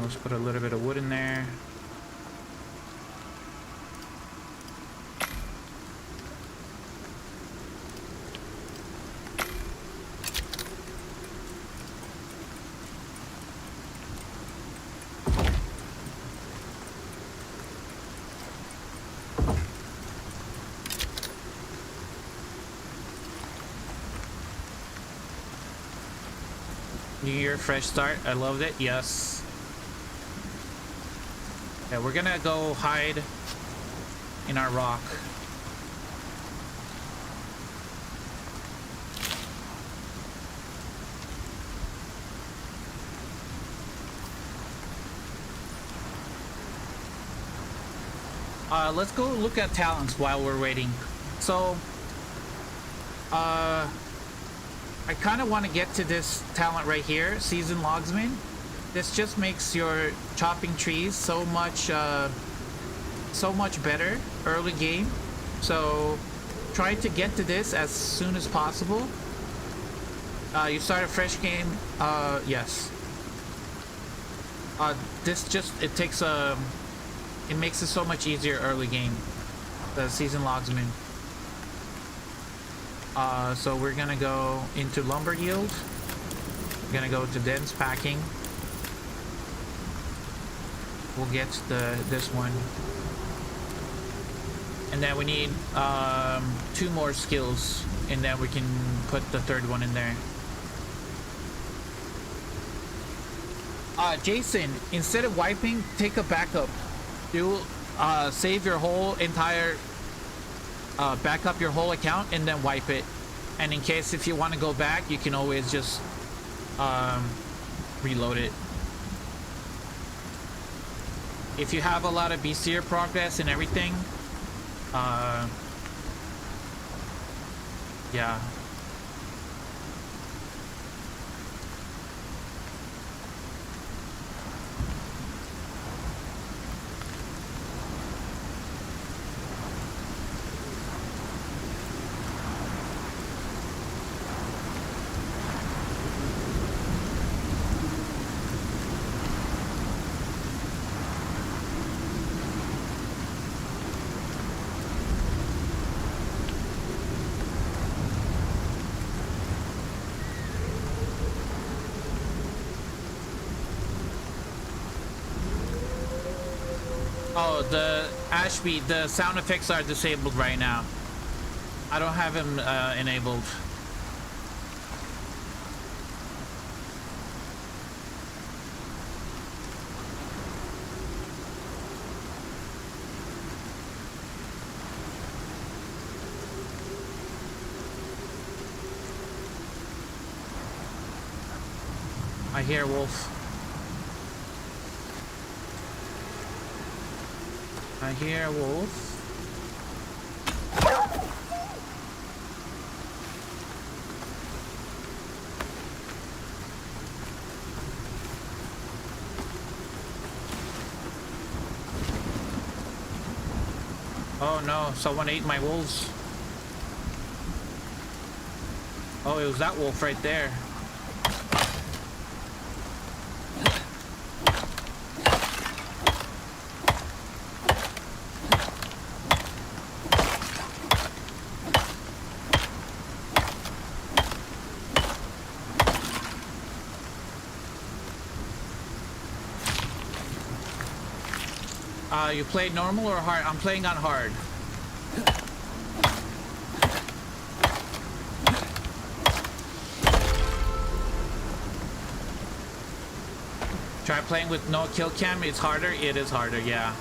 Speaker 2: Let's put a little bit of wood in there. New Year, fresh start. I loved it. Yes. Yeah, we're gonna go hide in our rock. Let's go look at talents while we're waiting. So, I kind of want to get to this talent right here, Seasoned Logsman. This just makes your chopping trees so much better early game. So try to get to this as soon as possible. You start a fresh game. Yes. This just it makes it so much easier early game. The Seasoned Logsman. So we're gonna go into lumber yield. We're gonna go to dense packing. We'll get this one, and then we need 2 more skills, and then we can put the 3rd one in there. Jason, instead of wiping, take a backup. You save your whole entire back up your whole account and then wipe it, and in case if you want to go back, you can always just reload it. If you have a lot of bestiary progress and everything, yeah. Oh, the Ashby, the sound effects are disabled right now. I don't have him enabled. I hear wolf. I hear a wolf. Oh no, someone ate my wolves. Oh, it was that wolf right there. You played normal or hard? I'm playing on hard. Try playing with no kill cam. It's harder. It is harder, yeah.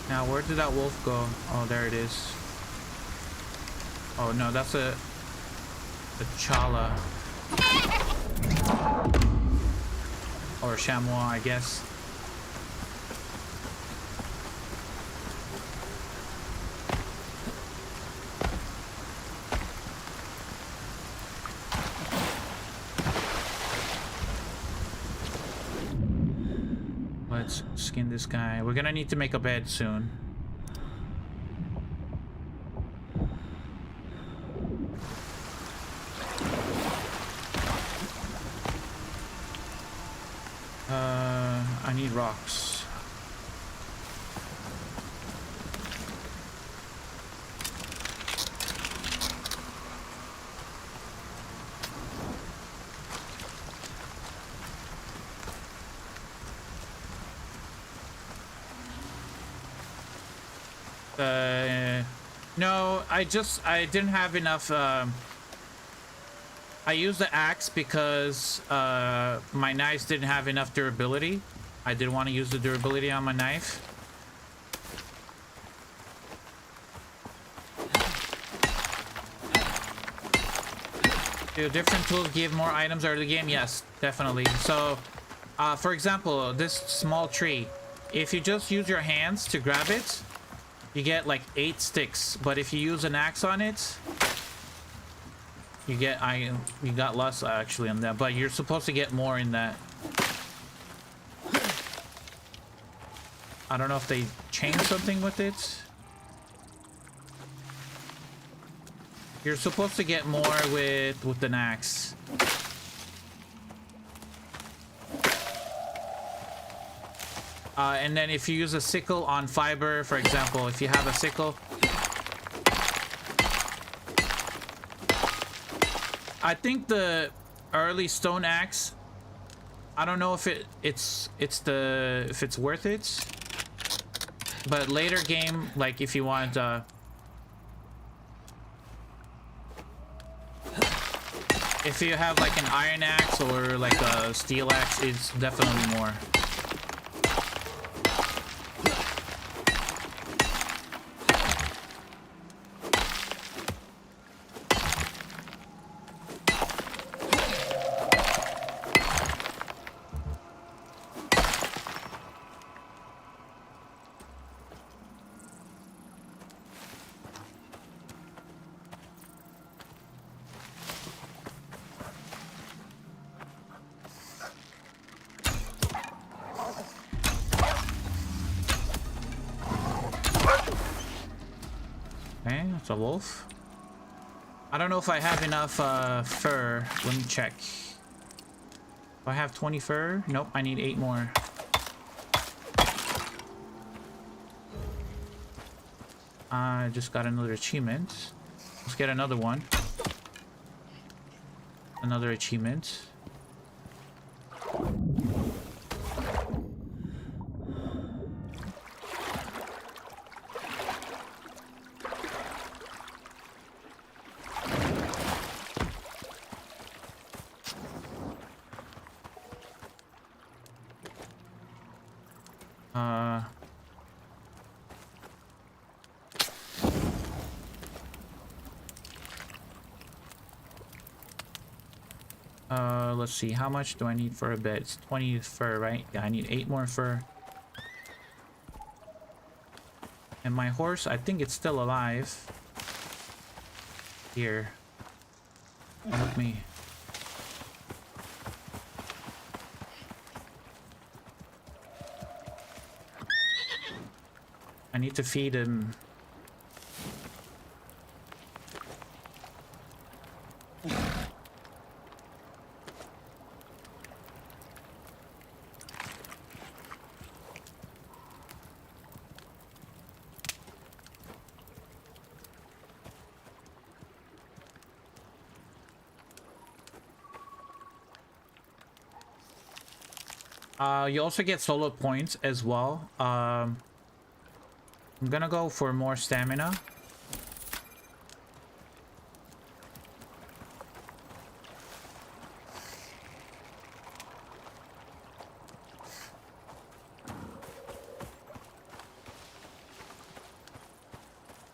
Speaker 2: Now, where did that wolf go? Oh, there it is. Oh no, that's a chala. Or chamois, I guess. Let's skin this guy. We're gonna need to make a bed soon. I need rocks. No, I didn't have enough. I used the axe because my knives didn't have enough durability. I didn't want to use the durability on my knife. Do different tools give more items early game? Yes, definitely. So, for example, this small tree, if you just use your hands to grab it, you get like 8 sticks. But if you use an axe on it, you got less actually on that. But you're supposed to get more in that. I don't know if they changed something with it. You're supposed to get more with an axe. And then if you use a sickle on fiber, for example, if you have a sickle, I think the early stone axe, I don't know if it's worth it. But later game, like if you want if you have like an iron axe or like a steel axe, it's definitely more. It's a wolf. I don't know if I have enough fur. Let me check. Do I have 20 fur? Nope, I need 8 more. I just got another achievement. Let's get another one. Another achievement. Let's see. How much do I need for a bed? It's 20 fur, right? Yeah, I need 8 more fur. And my horse, I think it's still alive. Here. Come with me. I need to feed him. You also get solo points as well. I'm gonna go for more stamina.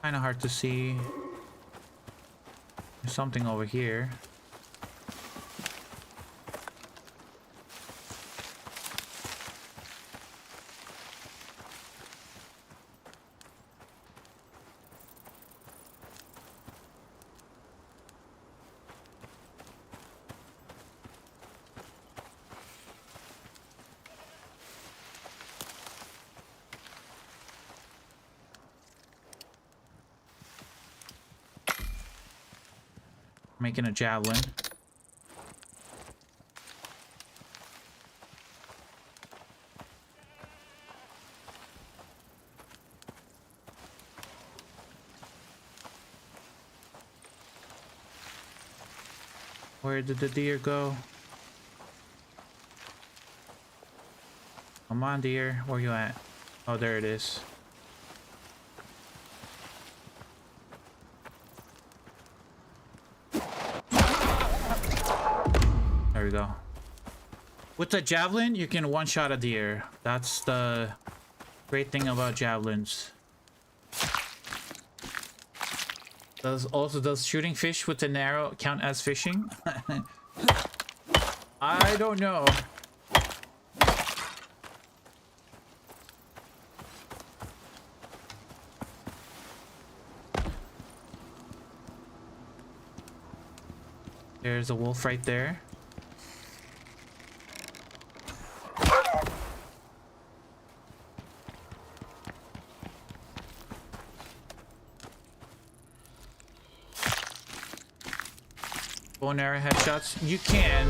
Speaker 2: Kind of hard to see. There's something over here. Making a javelin. Where did the deer go? Come on, deer. Where you at? Oh, there it is. There we go. With the javelin, you can one-shot a deer. That's the great thing about javelins. Does shooting fish with an arrow count as fishing? I don't know. There's a wolf right there. Bone arrow headshots. You can.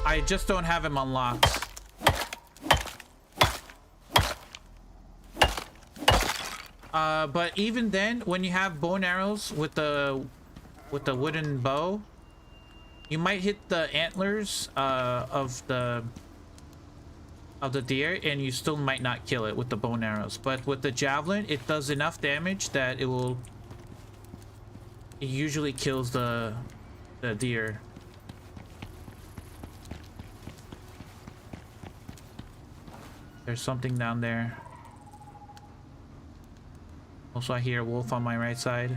Speaker 2: I just don't have him unlocked. But even then, when you have bone arrows with the wooden bow, you might hit the antlers of the deer, and you still might not kill it with the bone arrows. But with the javelin, it does enough damage that it usually kills the deer. There's something down there. Also, I hear a wolf on my right side.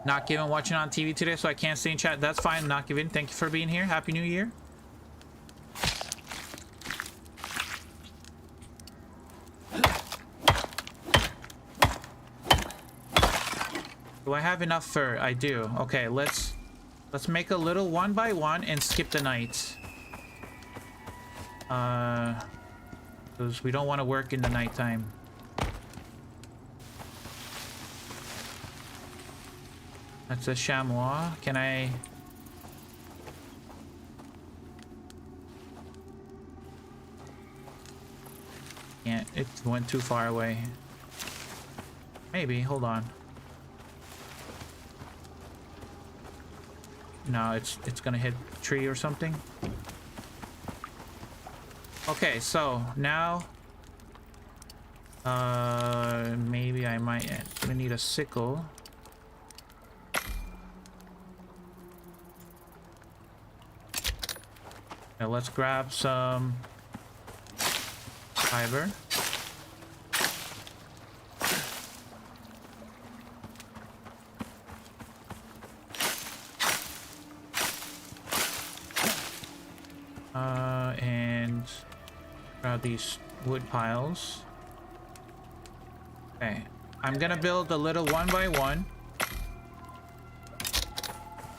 Speaker 2: Not given watching on TV today, so I can't stay in chat. That's fine. Not given. Thank you for being here. Happy New Year. Do I have enough fur? I do. Okay, let's make a little 1 by 1 and skip the night. Because we don't want to work in the nighttime. That's a chamois. Can I... Can't. It went too far away. Maybe. Hold on. No, it's gonna hit a tree or something. Okay, so now maybe I might gonna need a sickle. Now let's grab some fiber. out these wood piles. Okay, I'm gonna build a little 1x1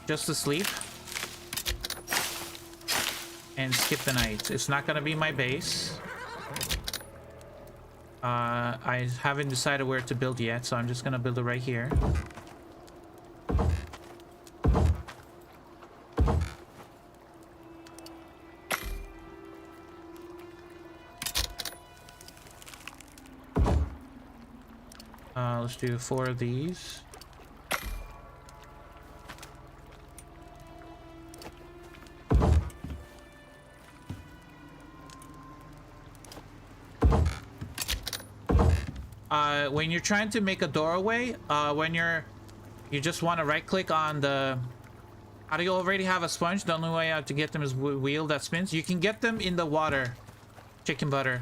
Speaker 2: just to sleep and skip the night. It's not gonna be my base. I haven't decided where to build yet, so I'm just gonna build it right here. Let's do 4 of these. When you're trying to make a doorway, you just want to right click on the... How do you already have a sponge? The only way out to get them is wheel that spins. You can get them in the water. Chicken butter.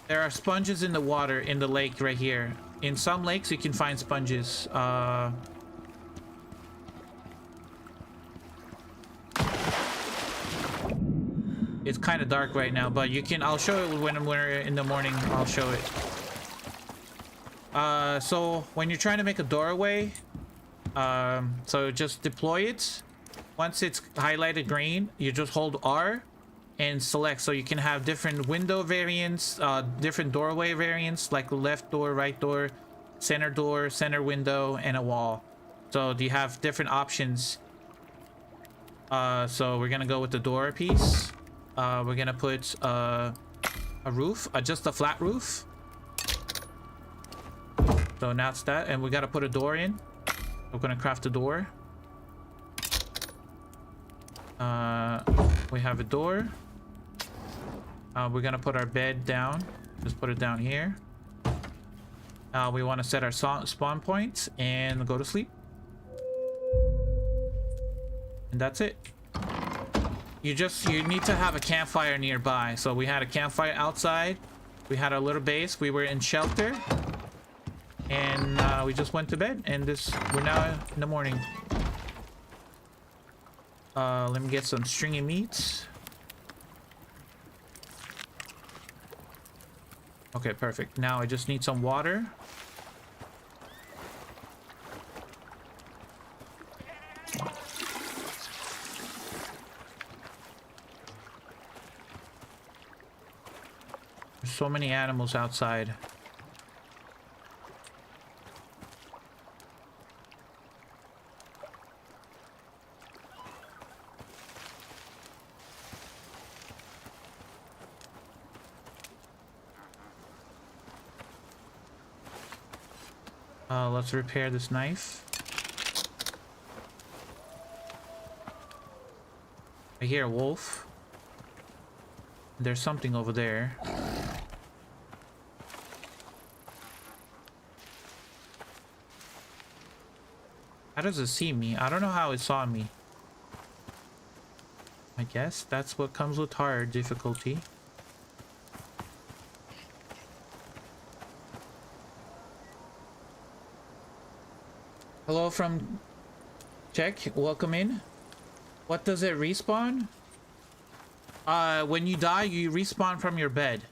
Speaker 2: There are sponges in the water in the lake right here. In some lakes you can find sponges. It's kind of dark right now, but you can... I'll show it when we're in the morning. I'll show it. So when you're trying to make a doorway, so just deploy it. Once it's highlighted green, you just hold R and select, so you can have different window variants, different doorway variants, like left door, right door, center window, and a wall. So you have different options. So we're gonna go with the door piece. We're gonna put a roof, just a flat roof. So now it's that, and we gotta put a door in. We're gonna craft a door. We have a door. We're gonna put our bed down. Just put it down here. We want to set our spawn points and go to sleep. And that's it. You need to have a campfire nearby. So we had a campfire outside. We had our little base. We were in shelter. And we just went to bed. And we're now in the morning. Let me get some stringy meats. Okay, perfect. Now I just need some water. There's so many animals outside. Let's repair this knife. I hear a wolf. There's something over there. How does it see me? I don't know how it saw me. I guess that's what comes with hard difficulty. Hello from Czech, welcome in. What does it respawn? When you die, you respawn from your bed.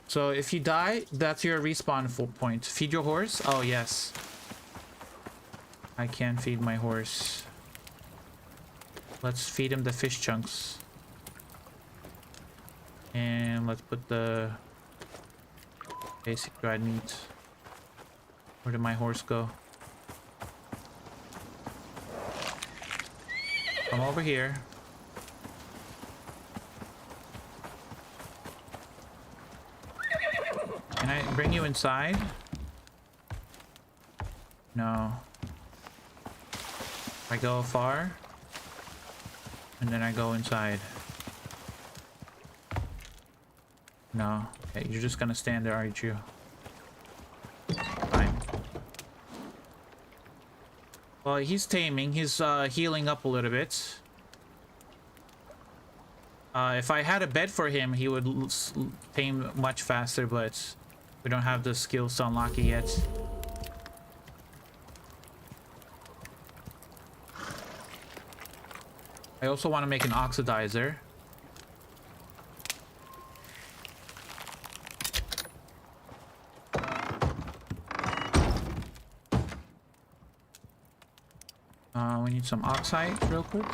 Speaker 2: So if you die, that's your respawn point. Feed your horse? Oh, yes. I can feed my horse. Let's feed him the fish chunks. And let's put the basic dried meat. Where did my horse go? Come over here. Can I bring you inside? No. I go far, and then I go inside. No. Okay, you're just gonna stand there, aren't you? Fine. Well, he's taming. He's healing up a little bit. If I had a bed for him, he would tame much faster, but we don't have the skills to unlock it yet. I also want to make an oxidizer. We need some oxide real quick.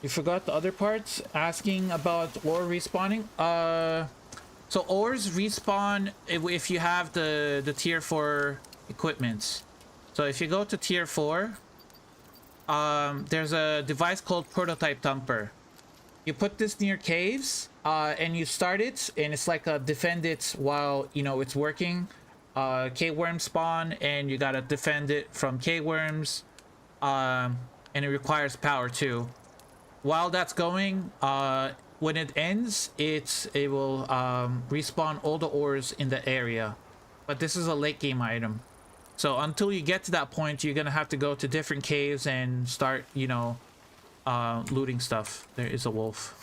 Speaker 2: You forgot the other parts, asking about ore respawning. So ores respawn if you have the tier 4 equipments. So if you go to tier 4, there's a device called prototype dumper. You put this near caves, and you start it, and it's like a defend it while it's working. Cave worms spawn, and you gotta defend it from cave worms, and it requires power too. While that's going, when it ends, it will respawn all the ores in the area. But this is a late game item, so until you get to that point, you're gonna have to go to different caves and start looting stuff. There is a wolf.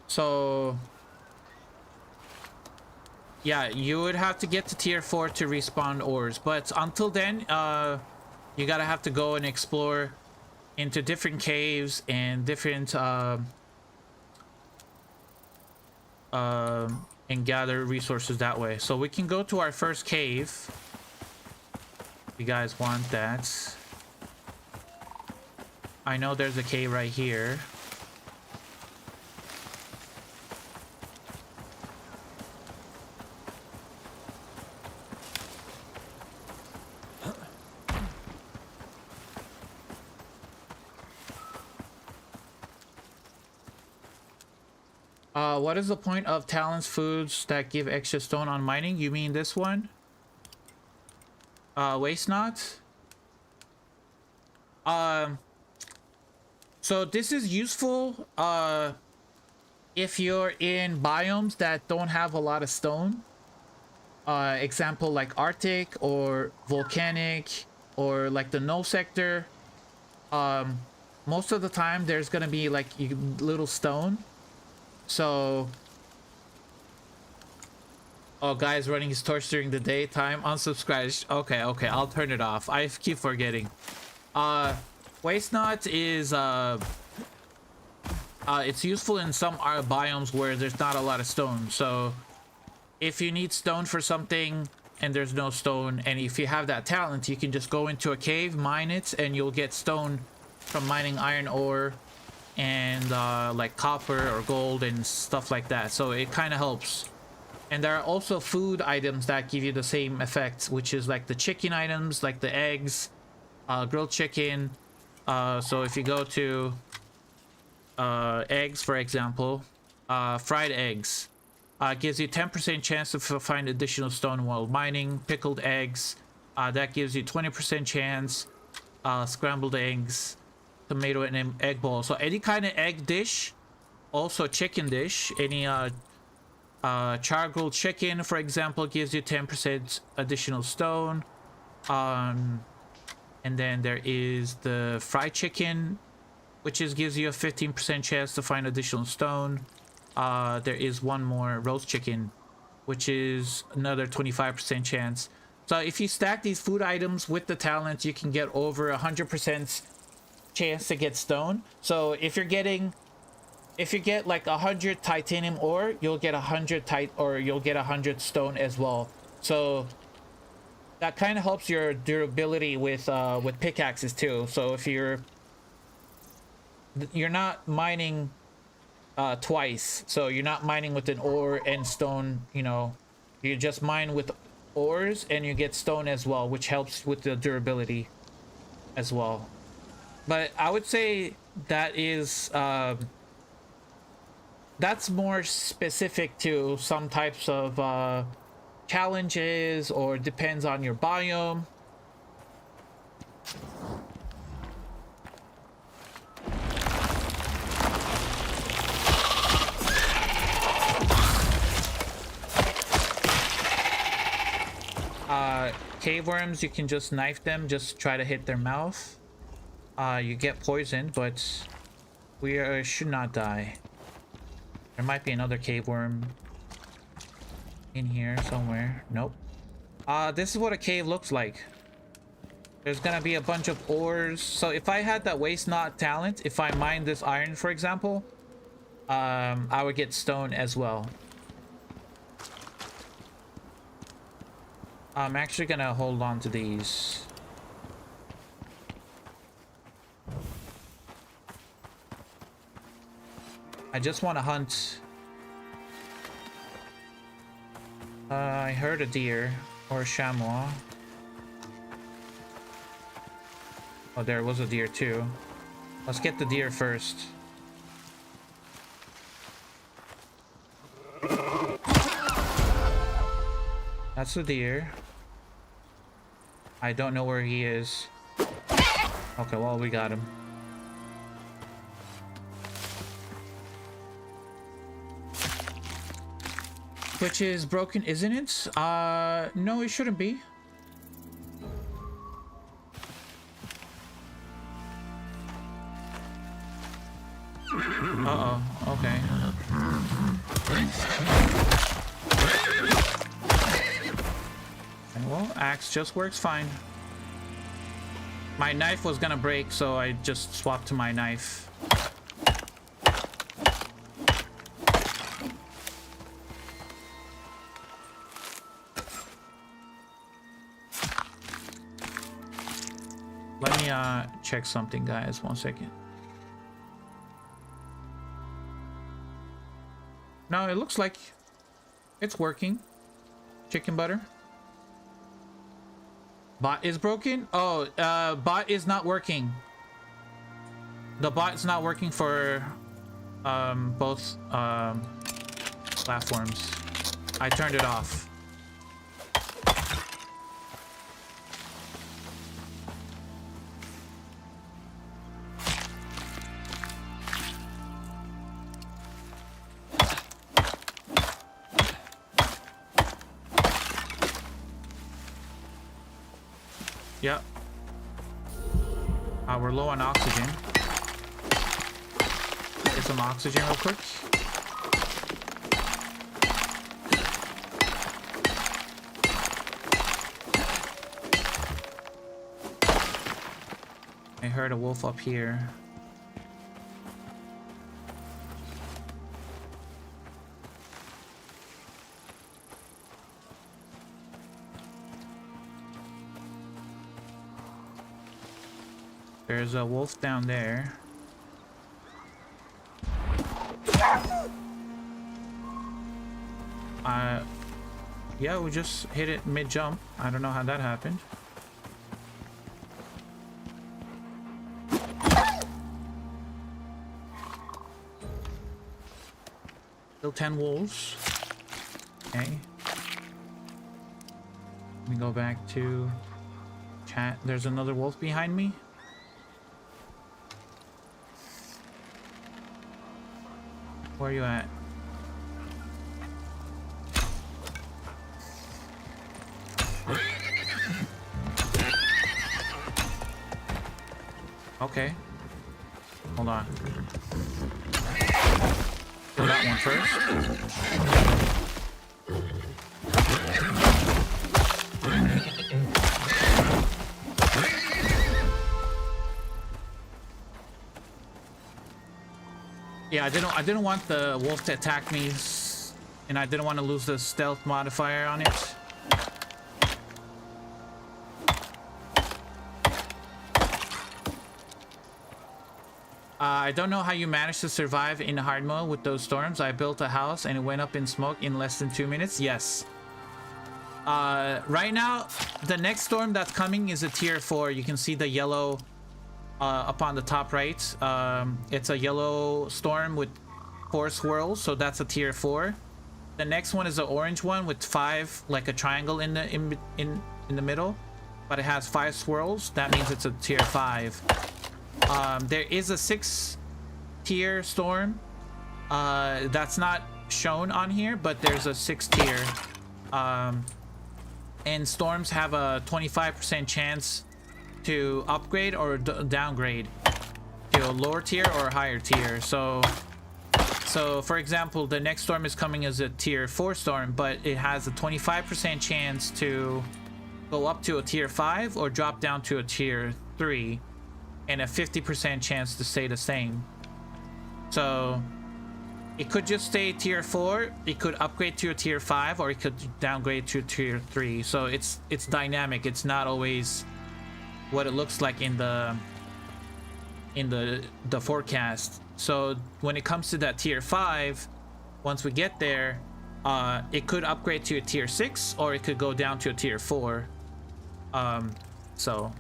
Speaker 2: So yeah, you would have to get to tier 4 to respawn ores, but until then you gotta have to go and explore into different caves and different and gather resources that way. So we can go to our first cave if you guys want that. I know there's a cave right here. What is the point of talents foods that give extra stone on mining? You mean this one? Waste not? So this is useful if you're in biomes that don't have a lot of stone. Example like Arctic or volcanic or like the null sector. Most of the time there's gonna be like little stone. So, oh, guy's running his torch during the daytime. Unsubscribe. Okay, I'll turn it off. I keep forgetting. Waste knot is it's useful in some biomes where there's not a lot of stone. So, if you need stone for something and there's no stone, and if you have that talent, you can just go into a cave, mine it, and you'll get stone from mining iron ore and like copper or gold and stuff like that. So it kind of helps. And there are also food items that give you the same effect, which is like the chicken items, like the eggs, grilled chicken. So if you go to eggs, for example, fried eggs gives you 10% chance to find additional stone while mining. Pickled eggs, that gives you 20% chance. Scrambled eggs, tomato and egg bowl. So any kind of egg dish, also chicken dish, any char-grilled chicken, for example, gives you 10% additional stone. And then there is the fried chicken, which gives you a 15% chance to find additional stone. There is one more, roast chicken, which is another 25% chance. So if you stack these food items with the talent, you can get over 100% chance to get stone. So if you get like 100 titanium ore, you'll get 100 stone as well. So that kind of helps your durability with pickaxes too. So if you're not mining twice, so you're not mining with an ore and stone, you just mine with ores and you get stone as well, which helps with the durability as well. But I would say that is that's more specific to some types of challenges, or depends on your biome. Cave worms, you can just knife them, just try to hit their mouth. You get poisoned, but we should not die. There might be another cave worm. In here somewhere. Nope. This is what a cave looks like. There's gonna be a bunch of ores. So if I had that waste not talent, if I mined this iron, for example, I would get stone as well. I'm actually gonna hold on to these. I just want to hunt. I heard a deer or a chamois. Oh, there was a deer too. Let's get the deer first. That's the deer. I don't know where he is. Okay, well, we got him. Which is broken, isn't it? No, it shouldn't be. Uh-oh, okay. Well, axe just works fine. My knife was gonna break, so I just swapped to my knife. Let me check something, guys. 1 second. No, it looks like it's working. Chicken butter. Bot is broken? Oh, bot is not working. The bot's not working for both platforms. I turned it off. Yep. We're low on oxygen. Get some oxygen real quick. I heard a wolf up here. There's a wolf down there. Yeah, we just hit it mid-jump. I don't know how that happened. Still 10 wolves. Okay. Let me go back to chat. There's another wolf behind me. Where are you at? Okay. Hold on. Kill that one first. Yeah, I didn't want the wolf to attack me, and I didn't want to lose the stealth modifier on it. I don't know how you managed to survive in hard mode with those storms. I built a house and it went up in smoke in less than 2 minutes. Yes. Right now, the next storm that's coming is a tier 4. You can see the yellow up on the top right. It's a yellow storm with 4 swirls, so that's a tier 4. The next one is an orange one with 5, like a triangle in the middle, but it has 5 swirls. That means it's a tier 5. There is a 6 tier storm that's not shown on here, but there's a 6 tier, and storms have a 25% chance to upgrade or downgrade to a lower tier or a higher tier. So So for example, the next storm is coming as a tier 4 storm, but it has a 25% chance to go up to a tier 5 or drop down to a tier 3, and a 50% chance to stay the same. So it could just stay tier 4, it could upgrade to a tier 5, or it could downgrade to tier 3. So it's dynamic. It's not always what it looks like in the forecast. So when it comes to that tier 5, once we get there, it could upgrade to a tier 6, or it could go down to a tier 4. So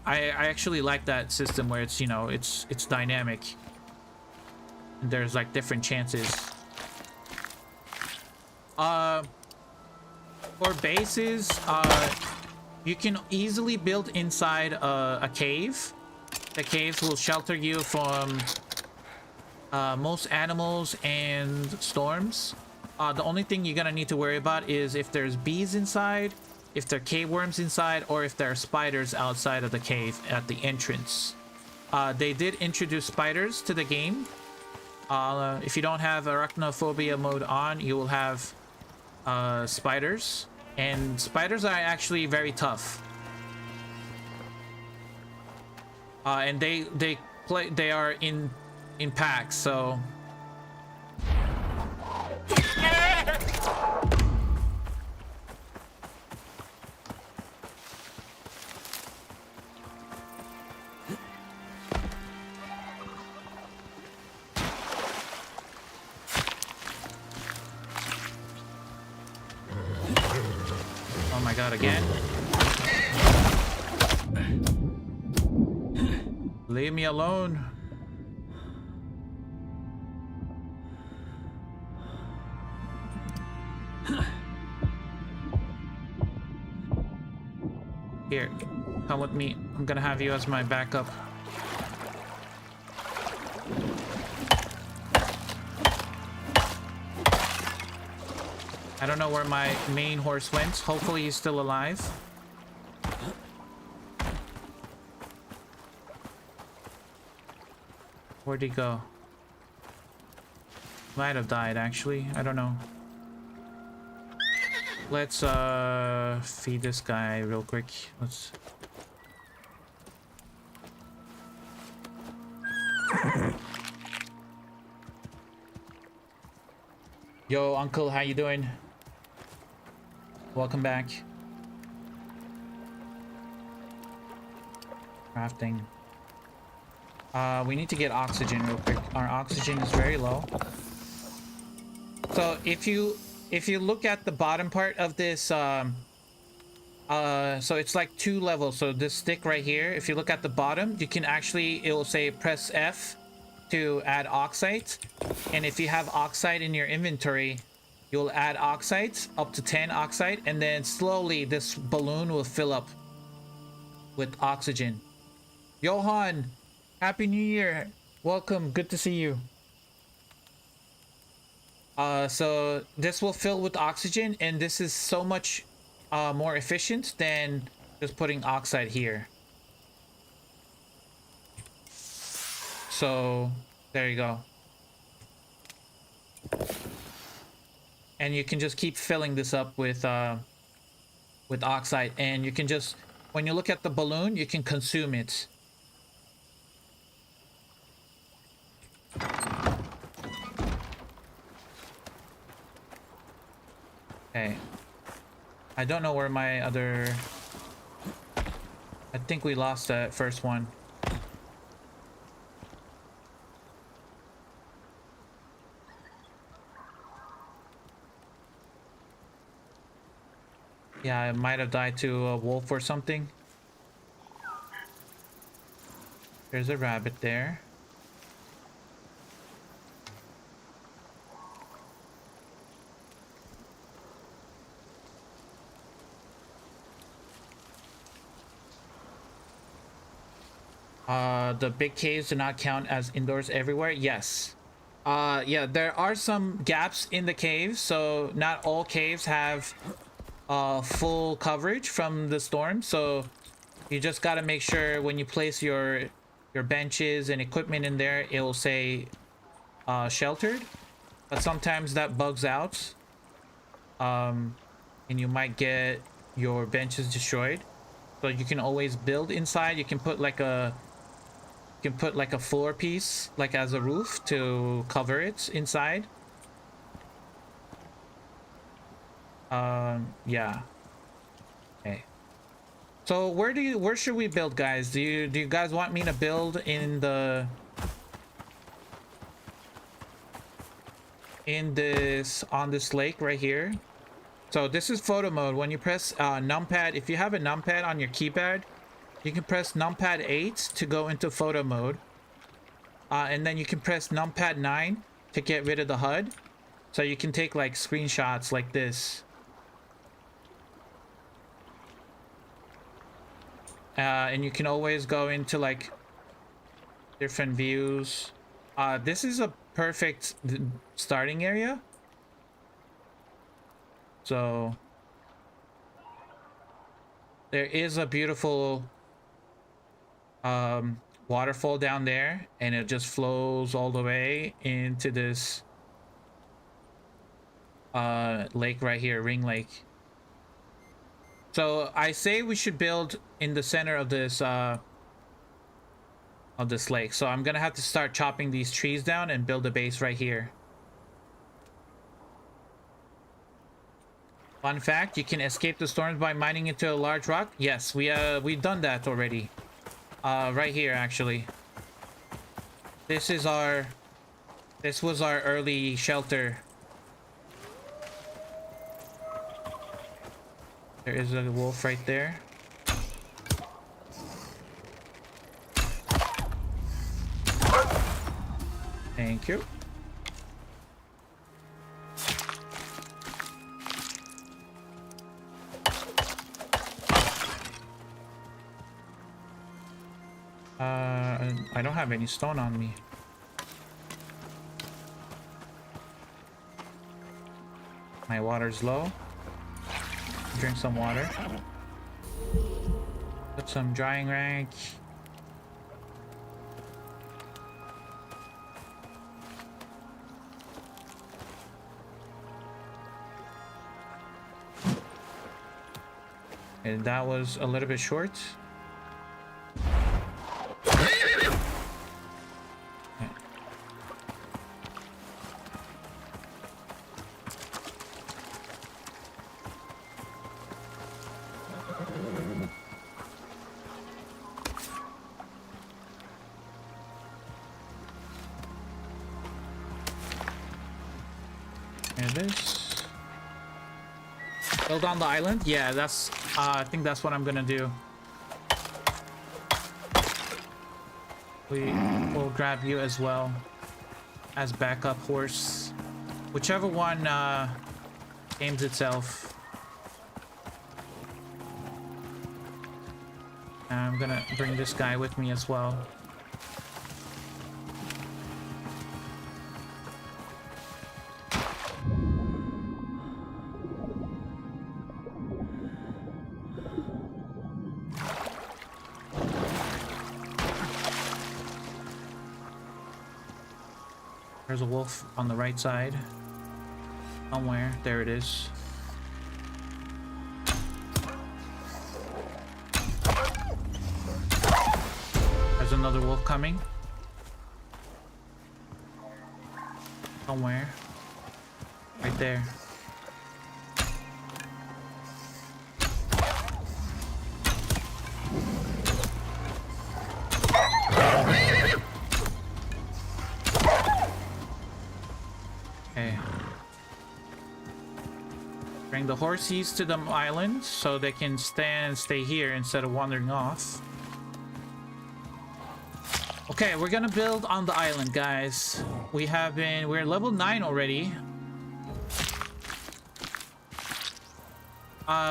Speaker 2: I actually like that system where it's, you know, it's dynamic. There's like different chances. For bases, you can easily build inside a cave. The caves will shelter you from most animals and storms. The only thing you're gonna need to worry about is if there's bees inside, if there are cave worms inside, or if there are spiders outside of the cave at the entrance. They did introduce spiders to the game. If you don't have arachnophobia mode on, you will have spiders, and spiders are actually very tough. And they are in packs, so oh my god, again. Leave me alone. Here, come with me. I'm gonna have you as my backup. I don't know where my main horse went. Hopefully he's still alive. Where'd he go? Might have died, actually. I don't know. Let's feed this guy real quick. Let's. Yo, uncle, how you doing? Welcome back. Crafting. We need to get oxygen real quick. Our oxygen is very low. So if you look at the bottom part of this, so it's like 2 levels. So this stick right here, if you look at the bottom, you can actually, it will say press F to add oxide. And if you have oxide in your inventory, you'll add oxides up to 10 oxide, and then slowly this balloon will fill up with oxygen. Johan, Happy New Year. Welcome. Good to see you. So this will fill with oxygen, and this is so much more efficient than just putting oxide here. So there you go. And you can just keep filling this up with oxide, and you can just, when you look at the balloon, you can consume it. Okay. I don't know where my other... I think we lost that first one. Yeah, I might have died to a wolf or something. There's a rabbit there. The big caves do not count as indoors everywhere. Yes. Yeah, there are some gaps in the caves, so not all caves have full coverage from the storm. So you just got to make sure when you place your benches and equipment in there, it will say sheltered. but sometimes that bugs out, and you might get your benches destroyed. So you can always build inside. You can put like a floor piece like as a roof to cover it inside. Yeah. Okay. So where should we build, guys? Do you guys want me to build in the on this lake right here? So this is photo mode. When you press numpad, if you have a numpad on your keypad, you can press numpad 8 to go into photo mode, and then you can press numpad 9 to get rid of the HUD, so you can take like screenshots like this. And you can always go into like different views. This is a perfect starting area. So there is a beautiful waterfall down there, and it just flows all the way into this lake right here, Ring Lake. So I say we should build in the center of this lake. So I'm gonna have to start chopping these trees down and build a base right here. Fun fact, you can escape the storms by mining into a large rock. Yes, we've done that already. Right here, actually. This was our early shelter. There is a wolf right there. Thank you. I don't have any stone on me. My water's low. Drink some water. Put some drying rag. And that was a little bit short. Build on the island? Yeah, that's I think that's what I'm gonna do. We will grab you as well as backup horse, whichever one aims itself. I'm gonna bring this guy with me as well. There's a wolf on the right side. Somewhere. There it is. There's another wolf coming. Somewhere. Right there. Bring the horsies to the island so they can stay here instead of wandering off. Okay, we're gonna build on the island, guys. We're level 9 already.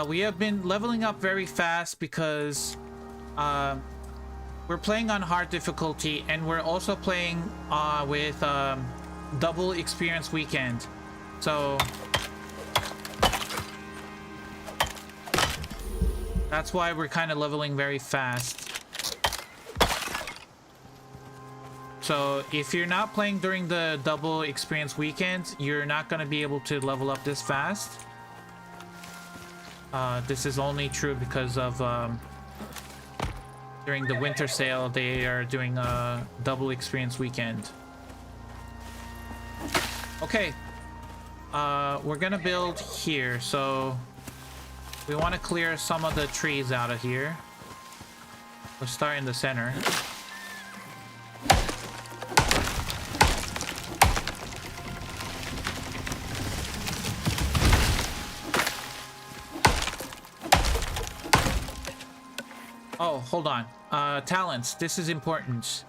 Speaker 2: We have been leveling up very fast because we're playing on hard difficulty, and we're also playing with double experience weekend. So that's why we're kind of leveling very fast. So if you're not playing during the double experience weekends, you're not going to be able to level up this fast. This is only true because of during the winter sale, they are doing a double experience weekend. Okay. We're gonna build here, so we want to clear some of the trees out of here. Let's start in the center. Oh, hold on. Talents. This is important.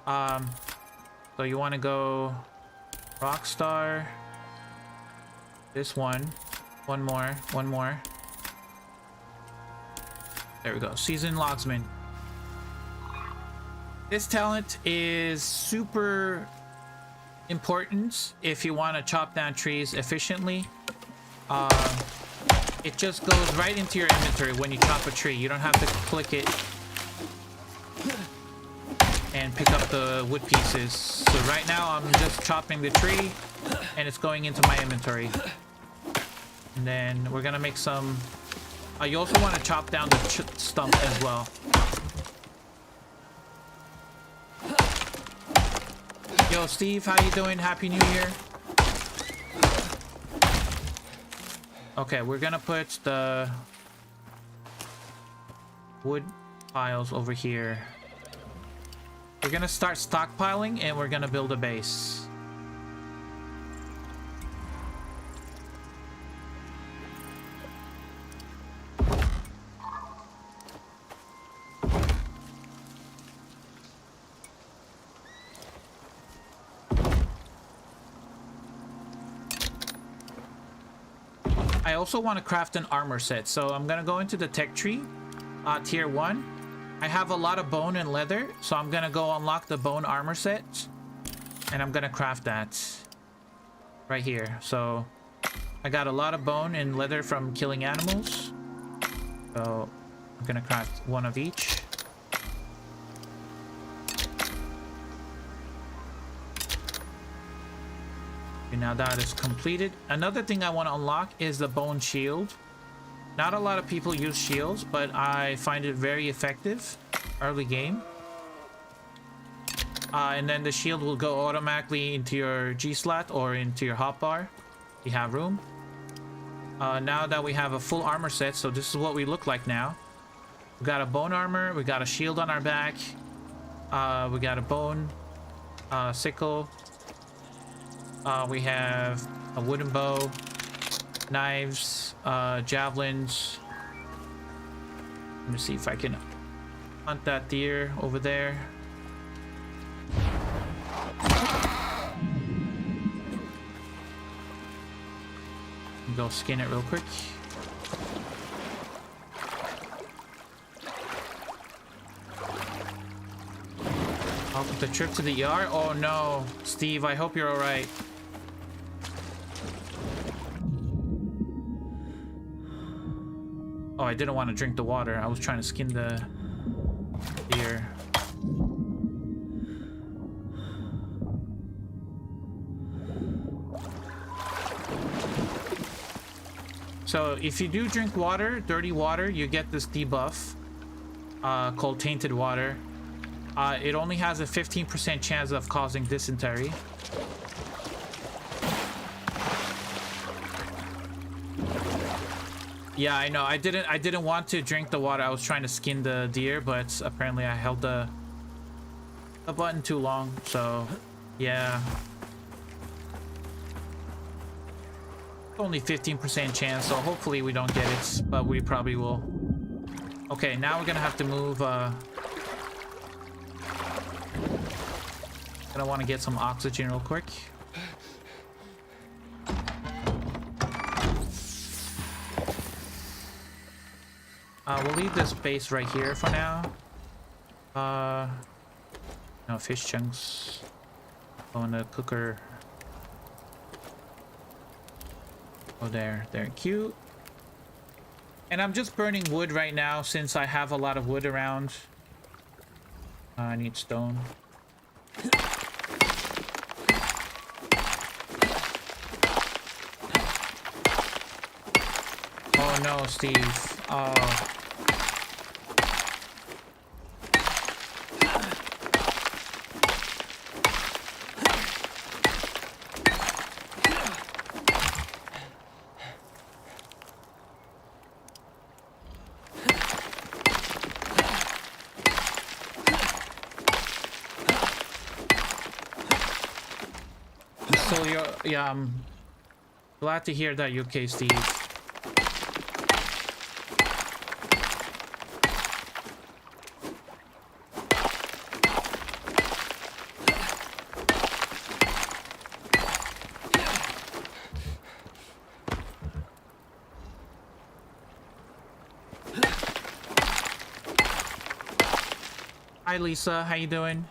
Speaker 2: So you want to go Rockstar. This one. One more. One more. There we go. Seasoned Logsman. This talent is super important if you want to chop down trees efficiently. It just goes right into your inventory when you chop a tree. You don't have to click it and pick up the wood pieces. So right now I'm just chopping the tree and it's going into my inventory. And then we're gonna make some... you also want to chop down the stump as well. Yo, Steve, how you doing? Happy New Year. Okay, we're gonna put the wood piles over here. We're gonna start stockpiling and we're gonna build a base. I also want to craft an armor set, so I'm gonna go into the tech tree, tier 1. I have a lot of bone and leather, so I'm gonna go unlock the bone armor set, and I'm gonna craft that right here. So I got a lot of bone and leather from killing animals, so I'm gonna craft one of each. Now that is completed. Another thing I want to unlock is the bone shield. Not a lot of people use shields, but I find it very effective early game. And then the shield will go automatically into your G slot or into your hotbar if you have room. Now that we have a full armor set, so this is what we look like now. We got a bone armor, we got a shield on our back, we got a bone sickle. We have a wooden bow, knives, javelins. Let me see if I can hunt that deer over there. Go skin it real quick. Off with the trip to the ER. Oh no, Steve, I hope you're all right. Oh, I didn't want to drink the water. I was trying to skin the deer. So if you do drink water, dirty water, you get this debuff called tainted water. It only has a 15% chance of causing dysentery. Yeah, I know. I didn't want to drink the water. I was trying to skin the deer, but apparently I held the button too long. So, yeah. Only 15% chance, so hopefully we don't get it, but we probably will. Okay, now we're gonna have to move. Gonna want to get some oxygen real quick. We'll leave this base right here for now. No fish chunks. Go in the cooker. Oh, there, cute. And I'm just burning wood right now since I have a lot of wood around. I need stone. Oh no, Steve. Oh. So yeah, I'm glad to hear that you're okay, Steve. Hi Lisa, how you doing?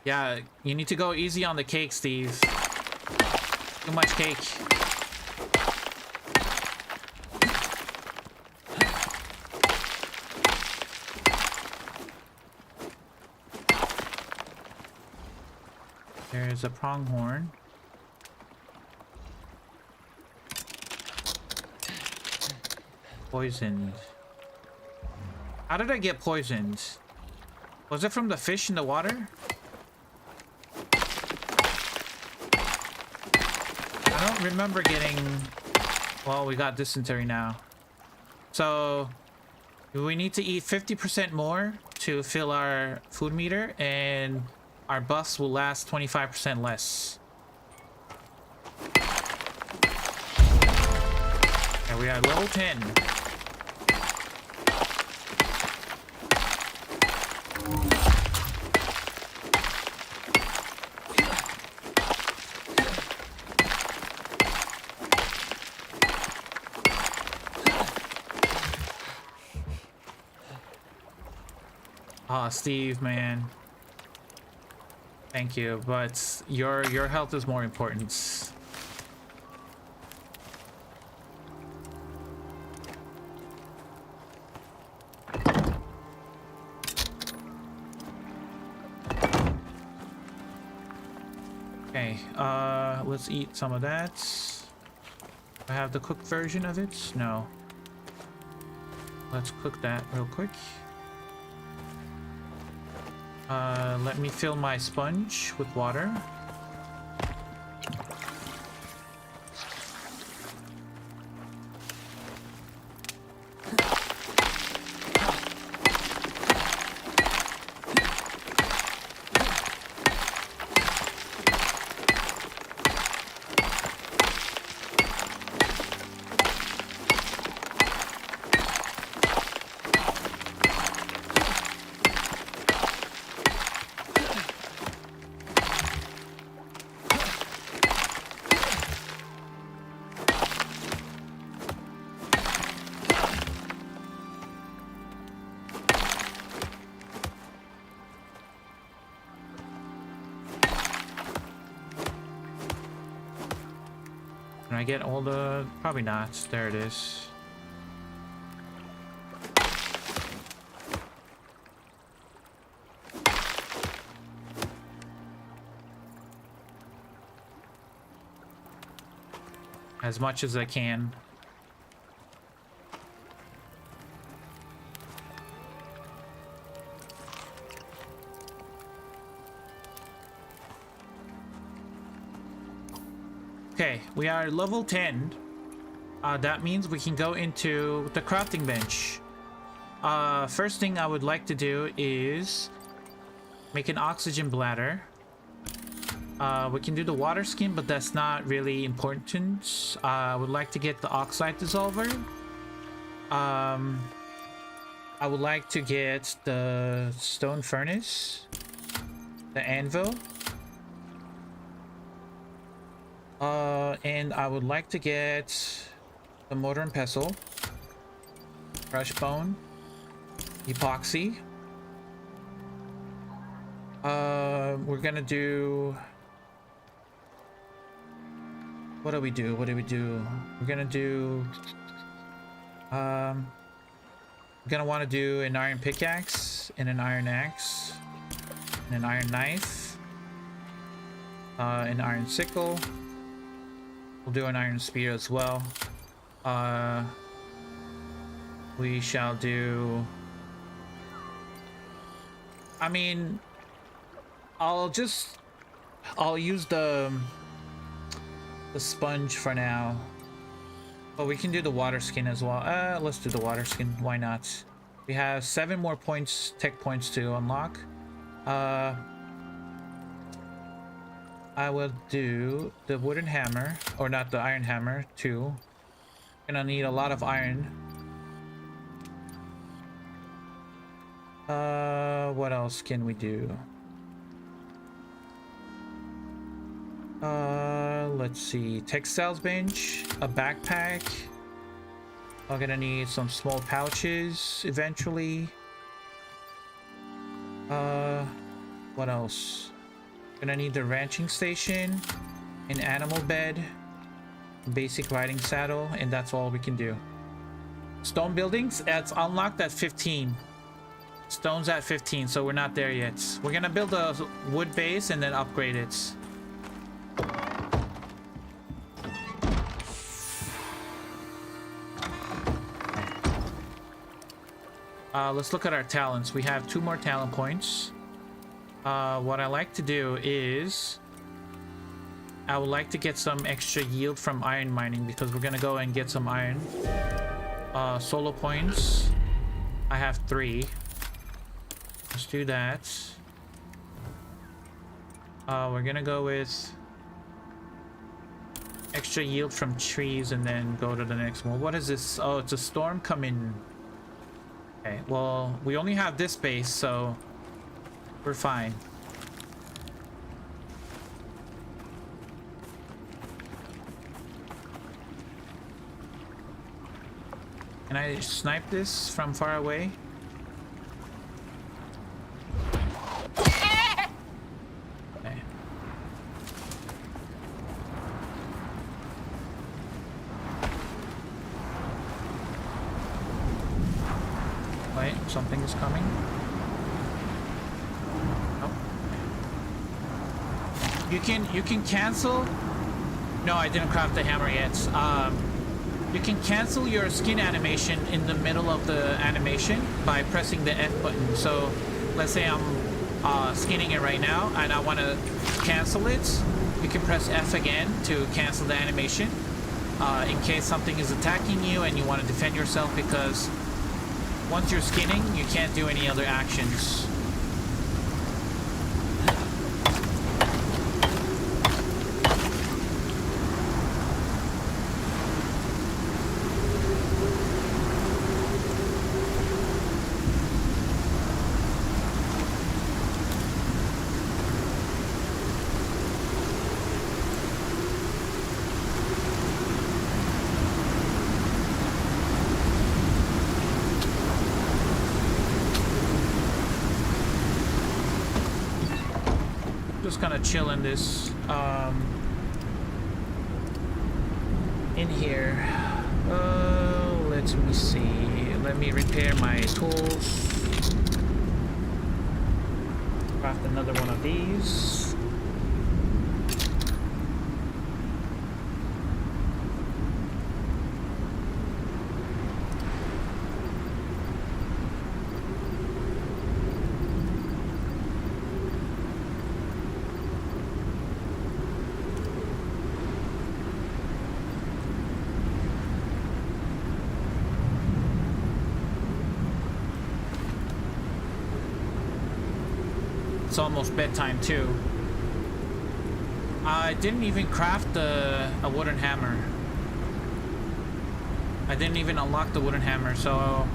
Speaker 2: Yeah, you need to go easy on the cake, Steve. Too much cake. There's a pronghorn. Poisoned. How did I get poisoned? Was it from the fish in the water? I don't remember getting... Well, we got dysentery now. So, we need to eat 50% more to fill our food meter, and our buffs will last 25% less. And we are level 10. Ah, Steve, man. Thank you, but your health is more important. Okay, let's eat some of that. I have the cooked version of it? No. Let's cook that real quick. Let me fill my sponge with water. Can I get all the... Probably not. There it is. As much as I can. Okay, we are level 10. That means we can go into the crafting bench. First thing I would like to do is make an oxygen bladder. We can do the water skin, but that's not really important. I would like to get the oxide dissolver. I would like to get the stone furnace, the anvil. And I would like to get the mortar and pestle, fresh bone, epoxy. We're gonna do... What do we do? What do we do? We're gonna do... we're gonna want to do an iron pickaxe. and an iron axe, and an iron knife, an iron sickle. We'll do an iron spear as well. We shall do... I mean, I'll use the sponge for now. But we can do the water skin as well. Let's do the water skin. Why not? We have 7 more points, tech points to unlock. I will do the wooden hammer, or not, the iron hammer too. Gonna need a lot of iron. What else can we do? Let's see. Textiles bench, a backpack. I'm gonna need some small pouches eventually. What else? Gonna need the ranching station, an animal bed, basic riding saddle, and that's all we can do. Stone buildings, it's unlocked at 15. Stone's at 15, so we're not there yet. We're gonna build a wood base and then upgrade it. Let's look at our talents. We have 2 more talent points. What I like to do is I would like to get some extra yield from iron mining, because we're gonna go and get some iron. Solo points, I have 3. Let's do that. We're gonna go with extra yield from trees and then go to the next one. What is this? Oh, it's a storm coming. Okay, well, we only have this base, so we're fine. Can I snipe this from far away? Okay. Wait, something is coming. Oh. You can cancel. No, I didn't craft the hammer yet. You can cancel your skin animation in the middle of the animation by pressing the F button. So let's say I'm skinning it right now and I want to cancel it. You can press F again to cancel the animation in case something is attacking you and you want to defend yourself, because once you're skinning, you can't do any other actions. Just gonna chill in this in here. Let me see. Let me repair my tools. Craft another one of these. It's almost bedtime too. I didn't even craft a wooden hammer. I didn't even unlock the wooden hammer, so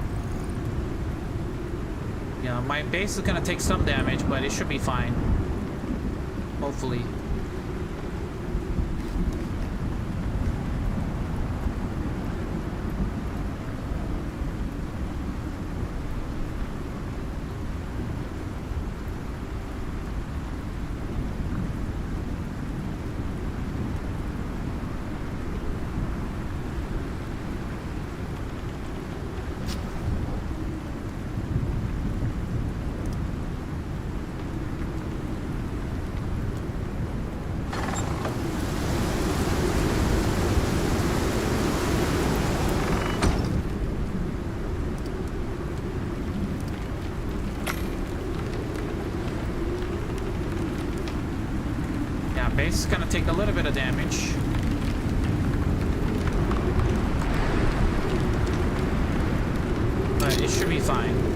Speaker 2: yeah, my base is gonna take some damage, but it should be fine. Hopefully. base is gonna take a little bit of damage. But it should be fine.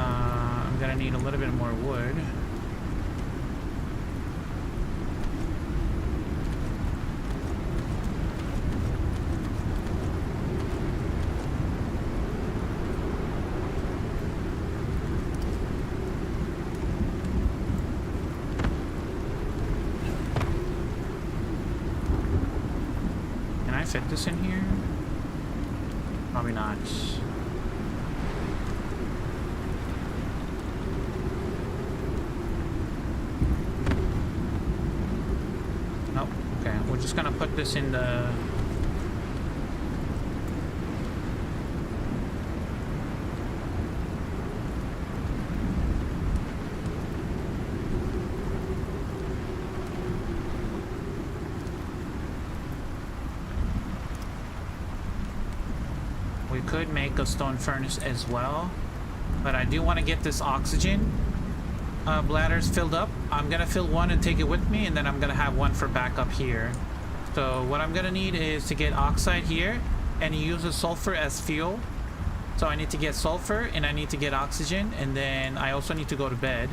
Speaker 2: I'm gonna need a little bit more wood. Can I fit this in here? Probably not. Nope. Okay, we're just gonna put this in the... We could make a stone furnace as well, but I do want to get this oxygen bladders filled up. I'm gonna fill one and take it with me, and then I'm gonna have one for backup here. So what I'm gonna need is to get oxide here, and he uses sulfur as fuel. So I need to get sulfur and I need to get oxygen, and then I also need to go to bed.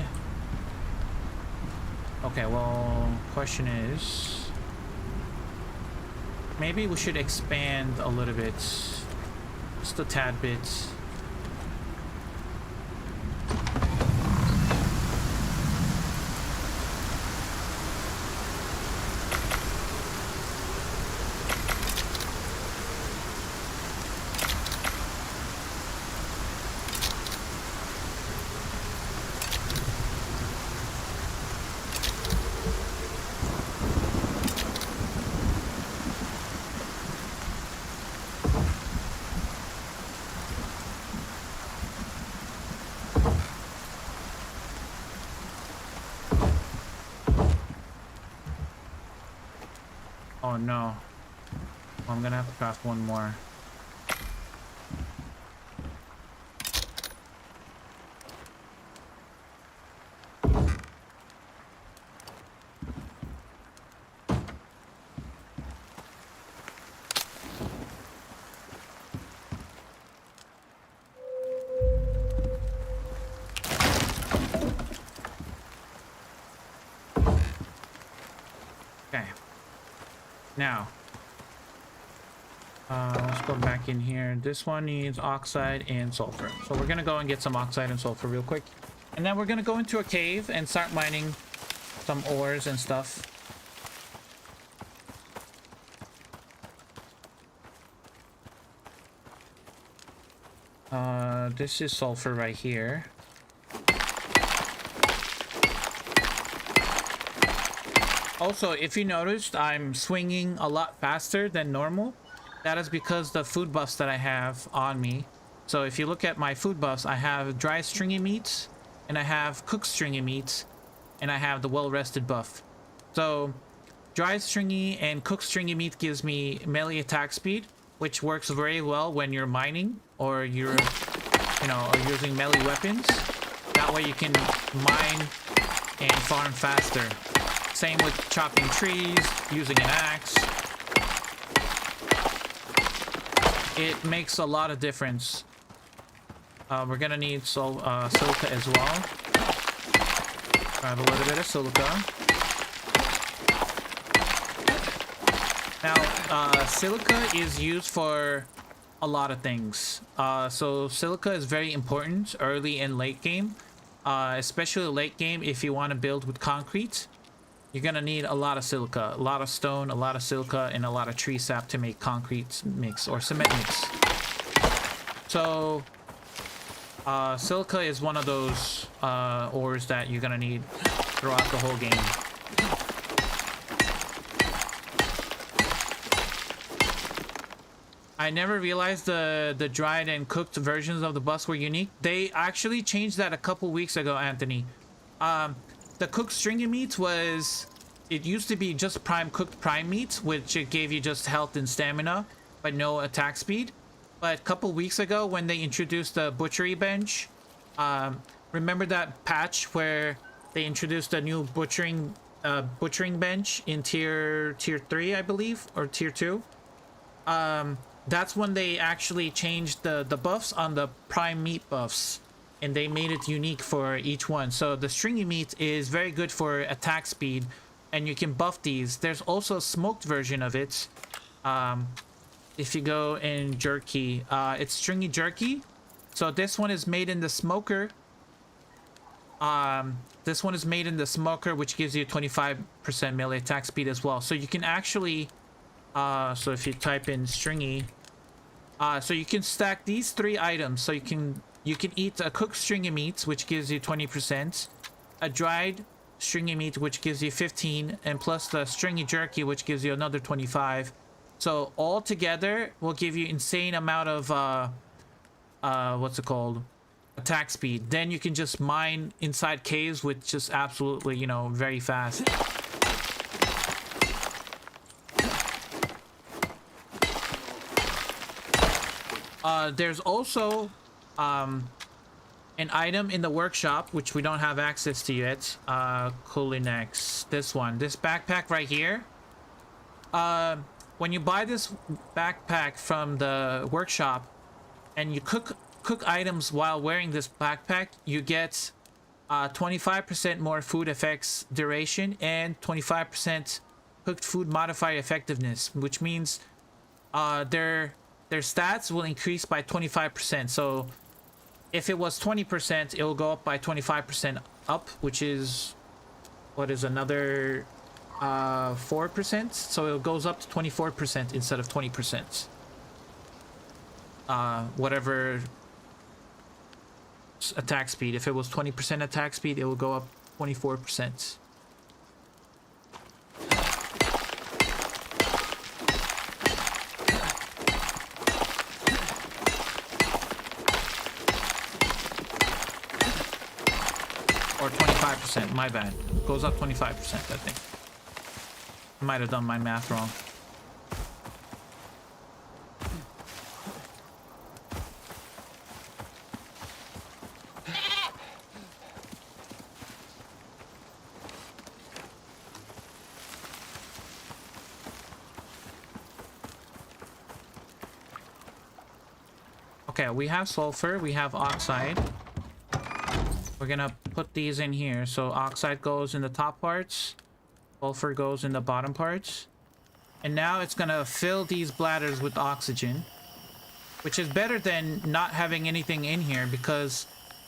Speaker 2: Okay, well, question is, maybe we should expand a little bit. Just a tad bit. Oh no. I'm gonna have to craft one more. Okay. Now, let's go back in here. This one needs oxide and sulfur. So we're gonna go and get some oxide and sulfur real quick. And then we're gonna go into a cave and start mining some ores and stuff. This is sulfur right here. Also, if you noticed, I'm swinging a lot faster than normal. That is because the food buffs that I have on me. So if you look at my food buffs, I have dry stringy meats, and I have cooked stringy meats, and I have the well-rested buff. So dry stringy and cooked stringy meat gives me melee attack speed, which works very well when you're mining or you're, or using melee weapons. That way you can mine and farm faster. Same with chopping trees, using an axe. It makes a lot of difference. We're gonna need silica as well. Grab a little bit of silica. Now, silica is used for a lot of things. So silica is very important early and late game, especially late game. If you want to build with concrete, you're gonna need a lot of silica, a lot of stone, a lot of silica, and a lot of tree sap to make concrete mix or cement mix. So silica is one of those ores that you're gonna need throughout the whole game. I never realized the dried and cooked versions of the buffs were unique. They actually changed that a couple weeks ago, Anthony. The cooked stringy meat was... It used to be just cooked prime meat, which it gave you just health and stamina, but no attack speed. But a couple weeks ago, when they introduced the butchery bench, remember that patch where they introduced a new butchering bench in tier 3, I believe, or tier 2? That's when they actually changed the buffs on the prime meat buffs, and they made it unique for each one. So the stringy meat is very good for attack speed, and you can buff these. There's also a smoked version of it. If you go in jerky, it's stringy jerky. So this one is made in the smoker. This one is made in the smoker, which gives you 25% melee attack speed as well. So you can actually... so if you type in stringy, so you can stack these 3 items. So you can eat a cooked stringy meat, which gives you 20%, a dried stringy meat, which gives you 15, and plus the stringy jerky, which gives you another 25. So all together will give you insane amount of what's it called, attack speed. Then you can just mine inside caves with just absolutely, you know, very fast. There's also an item in the workshop which we don't have access to yet. Kulinex, this backpack right here. When you buy this backpack from the workshop and you cook items while wearing this backpack, you get 25% more food effects duration and 25% cooked food modifier effectiveness, which means their stats will increase by 25%. So if it was 20%, it will go up by 25% up, which is what is another 4%. So it goes up to 24% instead of 20%. Whatever attack speed. If it was 20% attack speed, it will go up 24%. Or 25%, my bad. Goes up 25%, I think. I might have done my math wrong. Okay, we have sulfur, we have oxide. We're gonna put these in here. So oxide goes in the top parts, sulfur goes in the bottom parts, and now it's gonna fill these bladders with oxygen, which is better than not having anything in here, because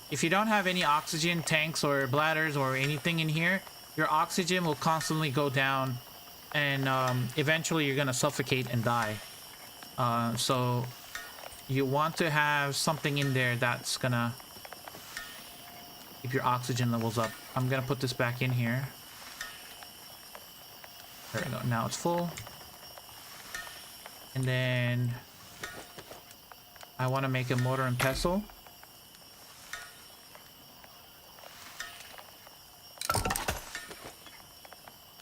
Speaker 2: if you don't have any oxygen tanks or bladders or anything in here, your oxygen will constantly go down, and eventually you're gonna suffocate and die. So you want to have something in there that's gonna keep your oxygen levels up. I'm gonna put this back in here. There we go. Now it's full. And then I want to make a mortar and pestle.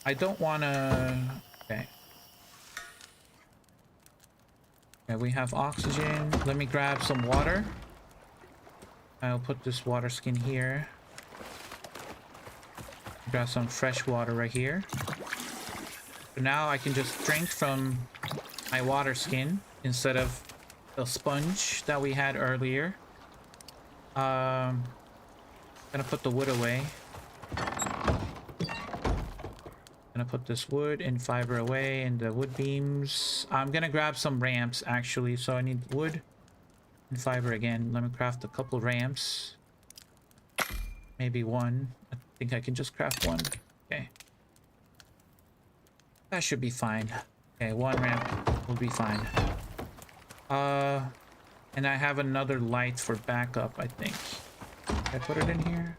Speaker 2: I don't want to... Okay. Okay, we have oxygen. Let me grab some water. I'll put this water skin here. Grab some fresh water right here. So now I can just drink from my water skin instead of the sponge that we had earlier. Gonna put the wood away. Gonna put this wood and fiber away and the wood beams. I'm gonna grab some ramps actually, so I need wood and fiber again. Let me craft a couple ramps. Maybe one. I think I can just craft one. Okay. That should be fine. Okay, one ramp will be fine. And I have another light for backup, I think. Can I put it in here?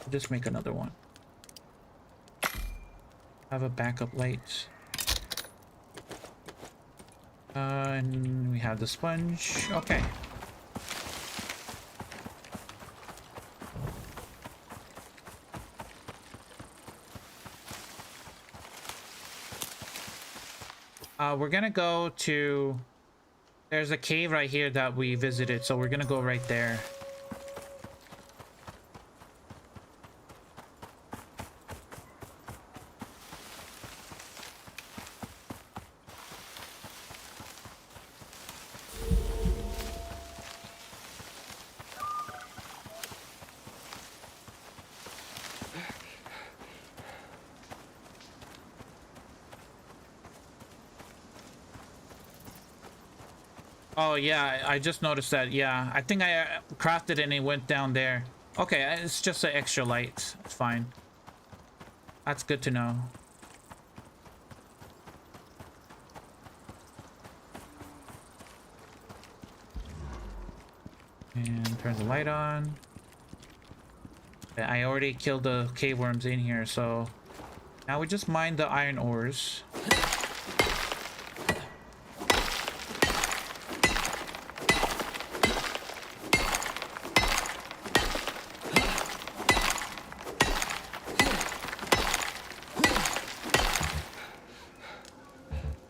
Speaker 2: I'll just make another one. Have a backup light. And we have the sponge. Okay. We're gonna go to... There's a cave right here that we visited, so we're gonna go right there. Oh yeah, I just noticed that. Yeah, I think I crafted and it went down there. Okay, it's just an extra light. It's fine. That's good to know. And turn the light on. I already killed the cave worms in here, so now we just mine the iron ores.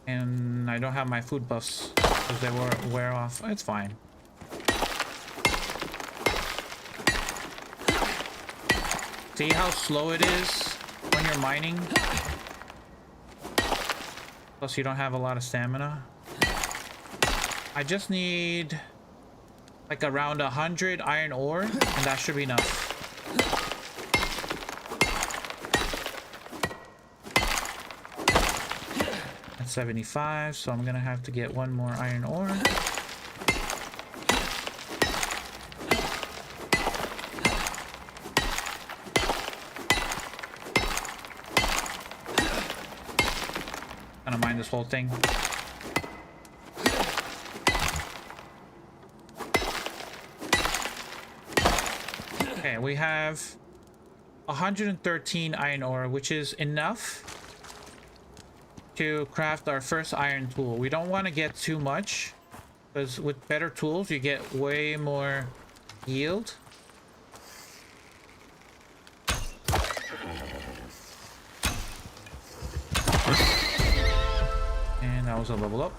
Speaker 2: And I don't have my food buffs because they wear off. It's fine. See how slow it is when you're mining? Plus you don't have a lot of stamina. I just need like around 100 iron ore and that should be enough. At 75, so I'm gonna have to get one more iron ore. Gonna mine this whole thing. Okay, we have 113 iron ore, which is enough to craft our first iron tool. We don't want to get too much because with better tools you get way more yield. And that was a level up.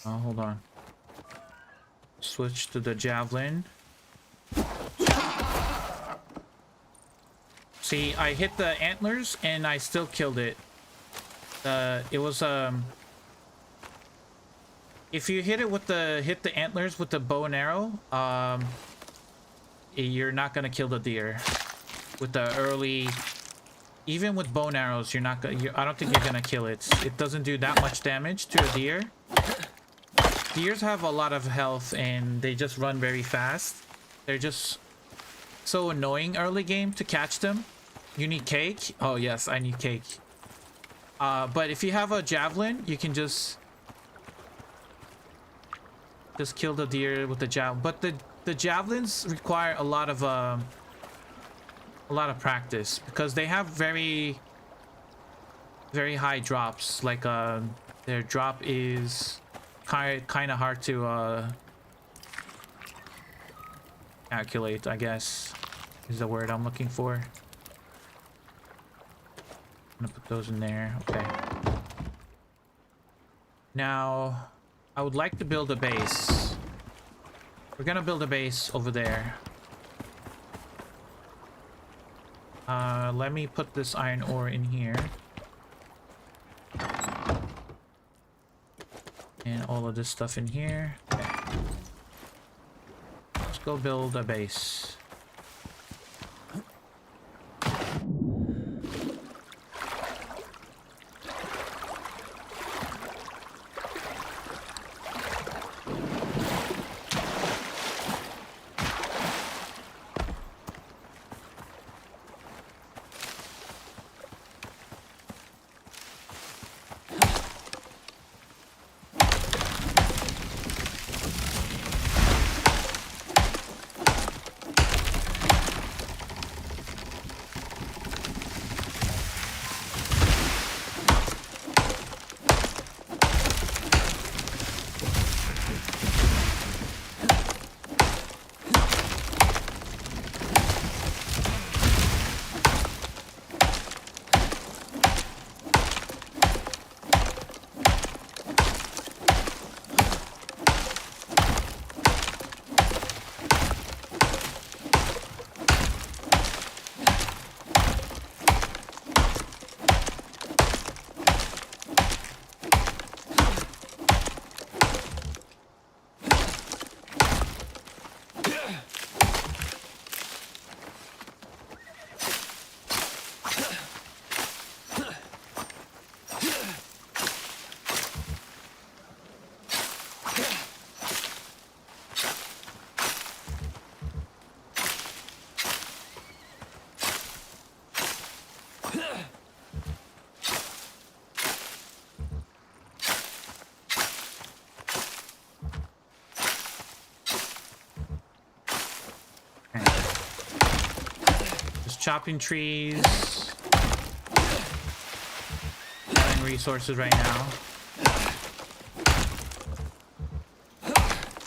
Speaker 2: Oh, hold on. Switch to the javelin. See, I hit the antlers and I still killed it. It was if you hit it with the antlers with the bow and arrow, you're not gonna kill the deer. With the early, even with bow and arrows, you're not gonna. I don't think you're gonna kill it. It doesn't do that much damage to a deer. Deers have a lot of health and they just run very fast. They're just so annoying early game to catch them. You need cake? Oh yes, I need cake. But if you have a javelin, you can just kill the deer with the javelin. But the javelins require a lot of practice because they have very high drops. Like their drop is kind of hard to calculate, I guess is the word I'm looking for. I'm gonna put those in there. Okay. Now I would like to build a base. We're gonna build a base over there. Let me put this iron ore in here. And all of this stuff in here. Okay. Let's go build a base. Chopping trees, selling resources right now.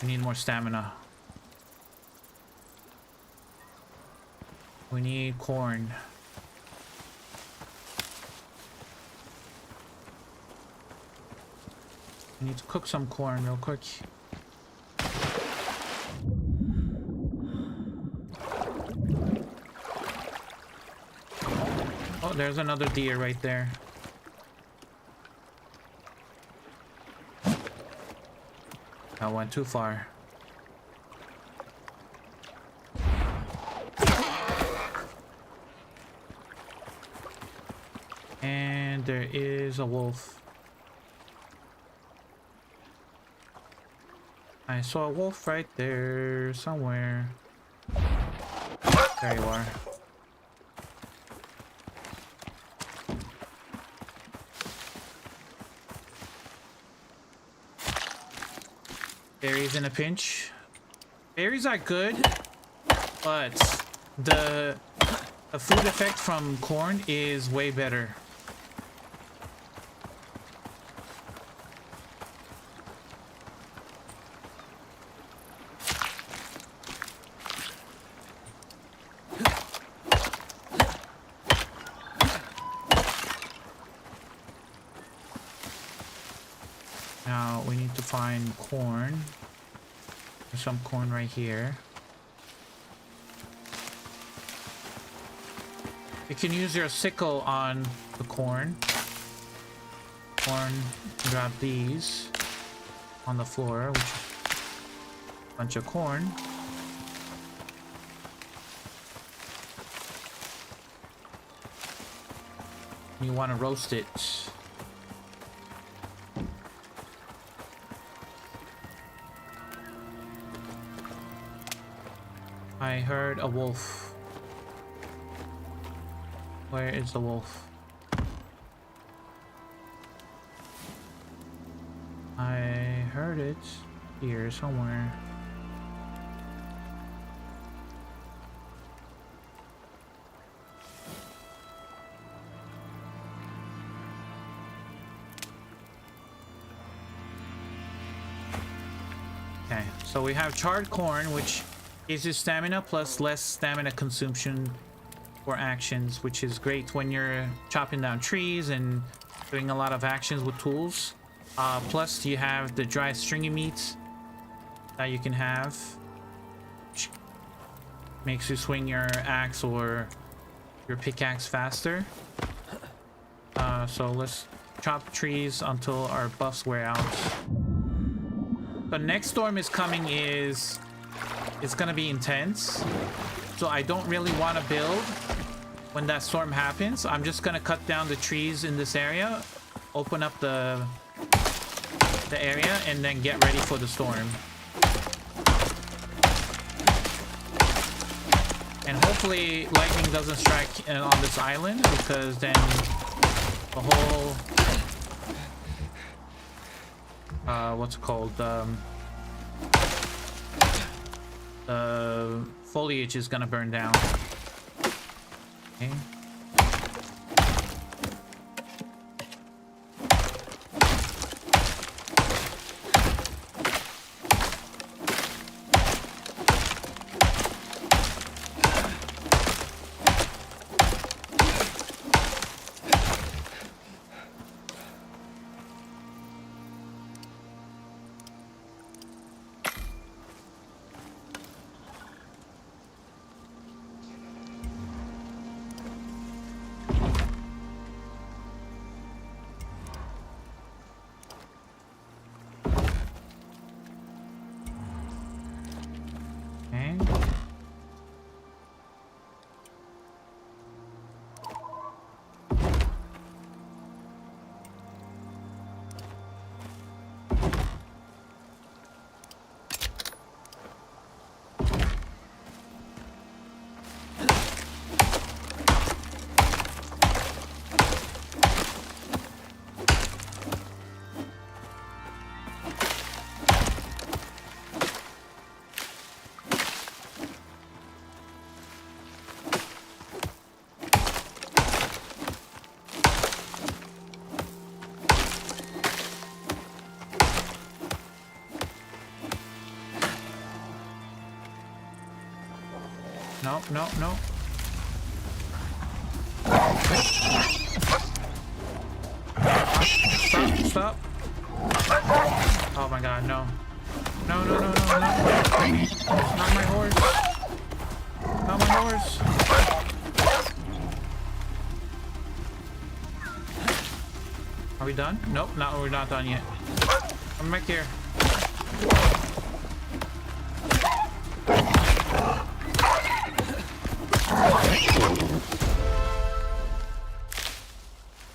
Speaker 2: We need more stamina. We need corn. We need to cook some corn real quick. Oh, there's another deer right there. I went too far. And there is a wolf. I saw a wolf right there somewhere. There you are. Berries in a pinch. Berries are good, but the food effect from corn is way better. Now we need to find corn. There's some corn right here. You can use your sickle on the corn. Grab these on the floor, which is a bunch of corn. You want to roast it. I heard a wolf. Where is the wolf? I heard it here somewhere. Okay, so we have charred corn, which gives you stamina plus less stamina consumption for actions, which is great when you're chopping down trees and doing a lot of actions with tools. Plus you have the dry stringy meat that you can have, which makes you swing your axe or your pickaxe faster. So let's chop trees until our buffs wear out. The next storm is coming. It's gonna be intense, so I don't really want to build when that storm happens. I'm just gonna cut down the trees in this area, open up the area, and then get ready for the storm. And hopefully lightning doesn't strike on this island, because then the whole what's it called, foliage is gonna burn down. Okay. No, no, no. Stop. Oh my god, no. No, no, no, no, no. Not my horse. Not my horse. Are we done? Nope, we're not done yet. Come back here.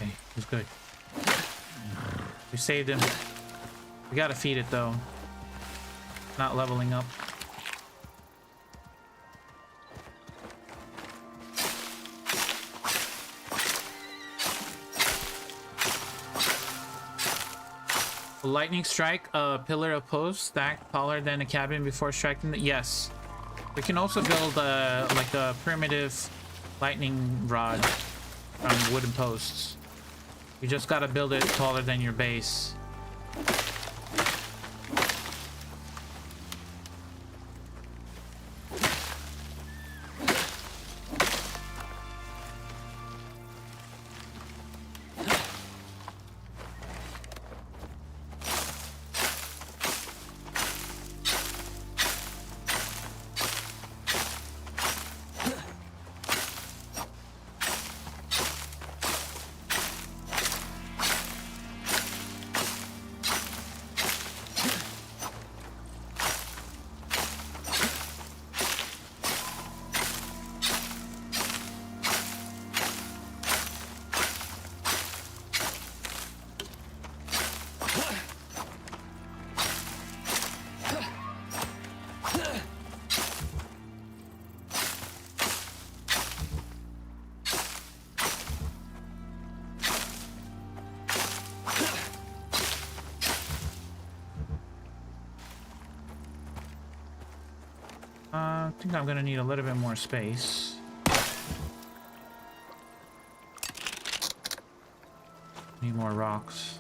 Speaker 2: Okay, he's good. We saved him. We gotta feed it though. Not leveling up. Will lightning strike a pillar of posts stacked taller than a cabin before striking the... Yes. We can also build like a primitive lightning rod from wooden posts. You just gotta build it taller than your base. I think I'm gonna need a little bit more space. Need more rocks.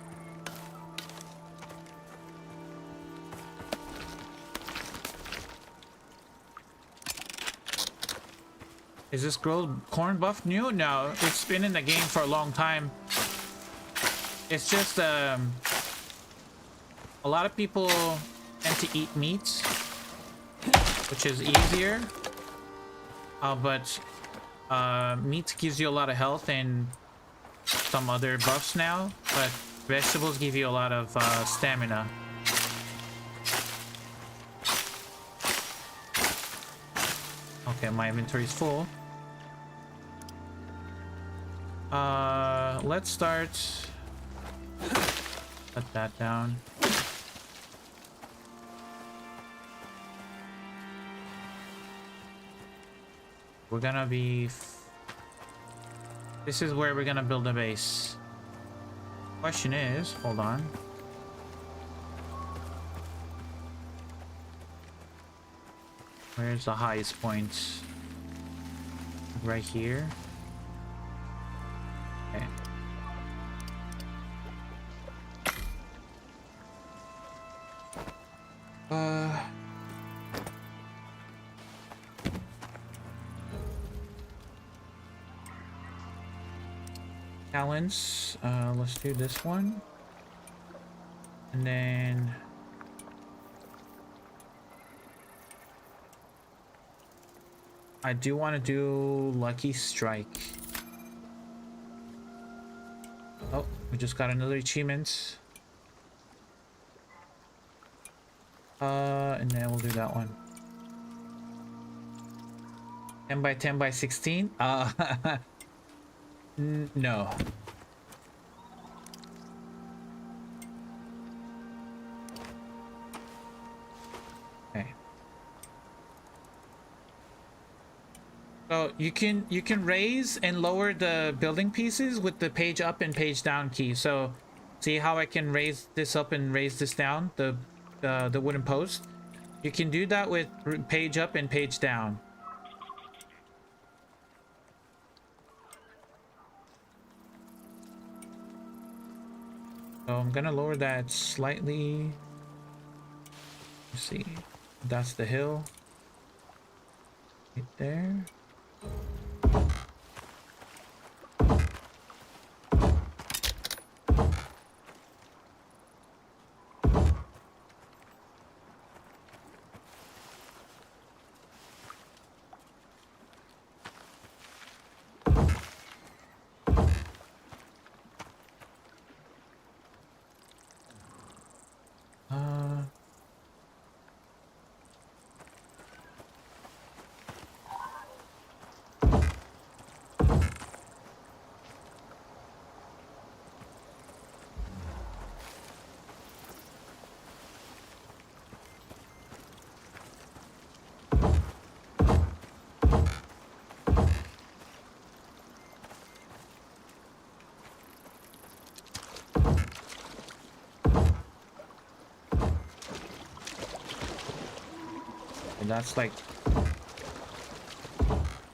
Speaker 2: Is this corn buff new? No, it's been in the game for a long time. It's just a lot of people tend to eat meat, which is easier. But meat gives you a lot of health and some other buffs now, but vegetables give you a lot of stamina. Okay, my inventory's full. Let's start. Put that down. We're gonna be... This is where we're gonna build a base. Question is, hold on. Where's the highest point? Right here. Okay. Talents. Let's do this one. And then I do want to do Lucky Strike. Oh, we just got another achievement. And then we'll do that one. 10 by 10 by 16? No. Okay. So you can raise and lower the building pieces with the page up and page down key. So see how I can raise this up and raise this down, the wooden post? You can do that with page up and page down. So I'm gonna lower that slightly. Let's see. That's the hill. Right there. And that's like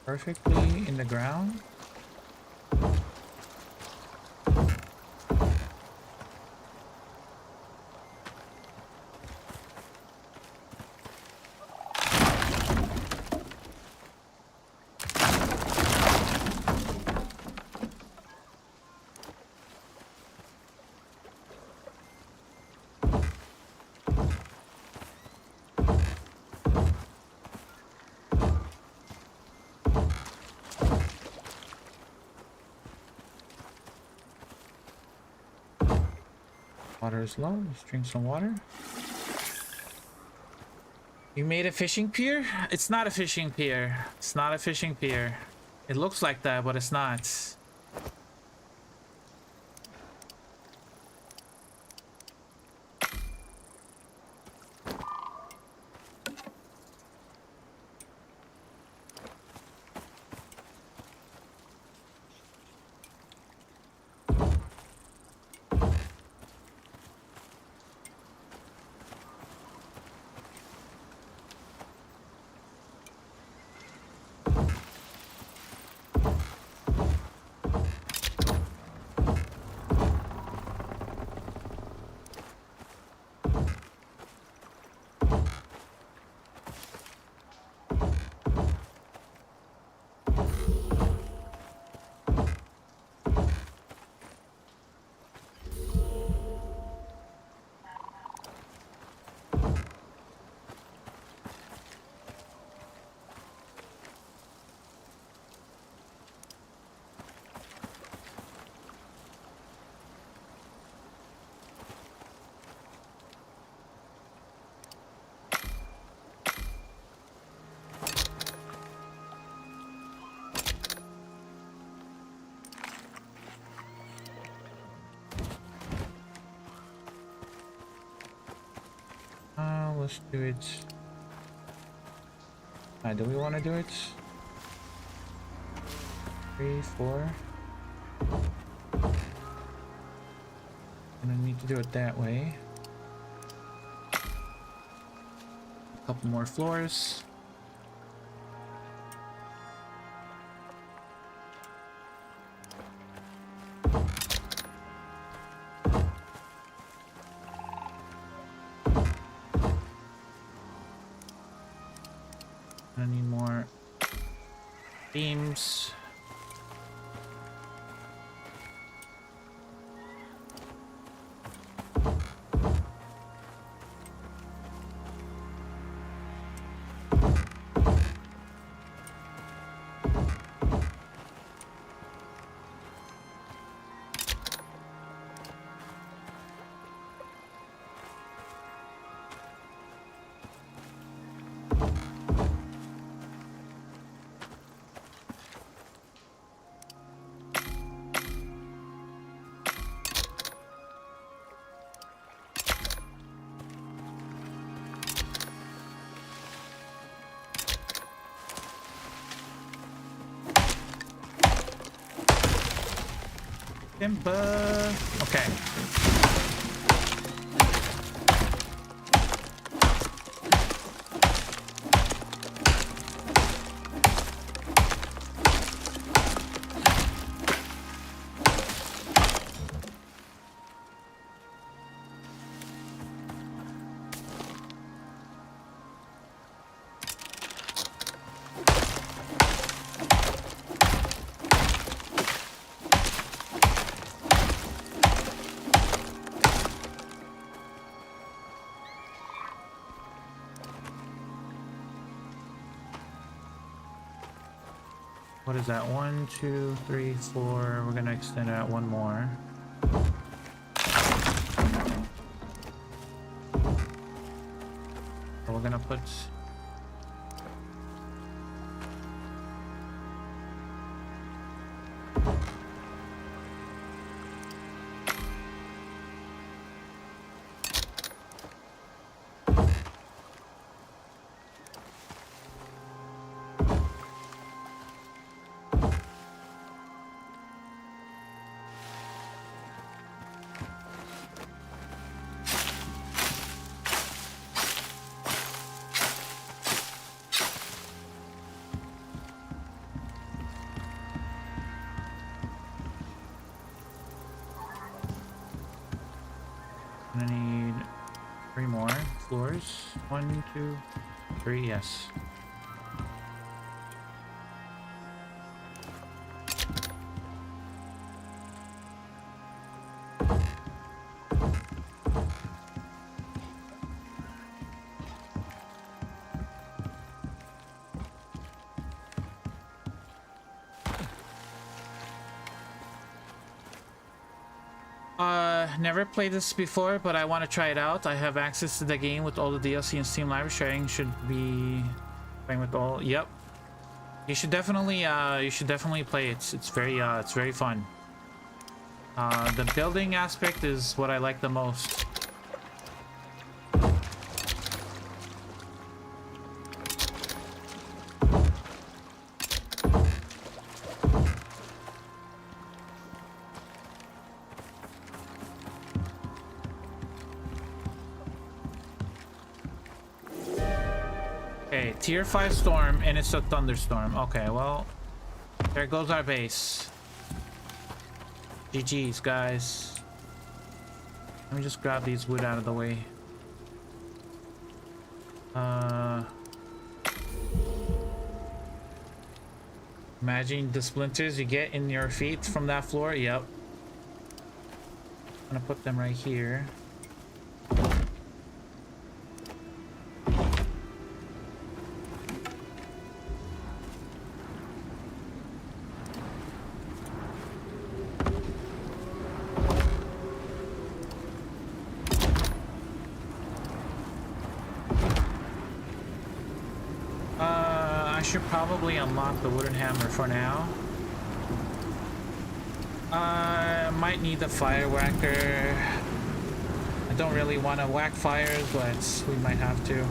Speaker 2: perfectly in the ground. Water is low. Let's drink some water. You made a fishing pier? It's not a fishing pier. It's not a fishing pier. It looks like that, but it's not. let's do it. Do we want to do it? 3, 4. Gonna need to do it that way. A couple more floors. I need more beams. Timber. Okay. What is that? 1, 2, 3, 4. We're gonna extend out one more. So we're gonna put I need 3 more floors. 1, 2, 3, yes. Never played this before, but I want to try it out. I have access to the game with all the DLC and Steam Library sharing. Should be playing with all. Yep, you should definitely play it. It's very fun. The building aspect is what I like the most. Tier 5 storm, and it's a thunderstorm. Okay, well, there goes our base. GG's, guys. Let me just grab these wood out of the way. Imagine the splinters you get in your feet from that floor. Yep. I'm gonna put them right here. Should probably unlock the wooden hammer for now. Might need the fire whacker don't really want to whack fires, but we might have to.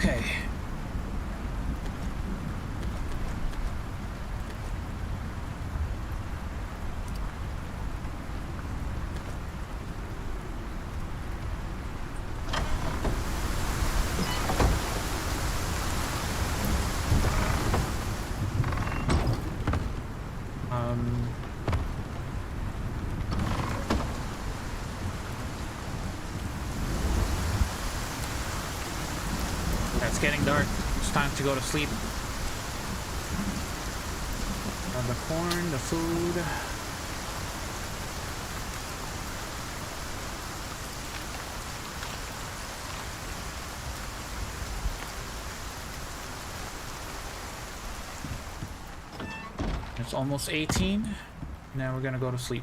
Speaker 2: Okay. It's getting dark. It's time to go to sleep. The corn, the food. It's almost 18. Now we're gonna go to sleep.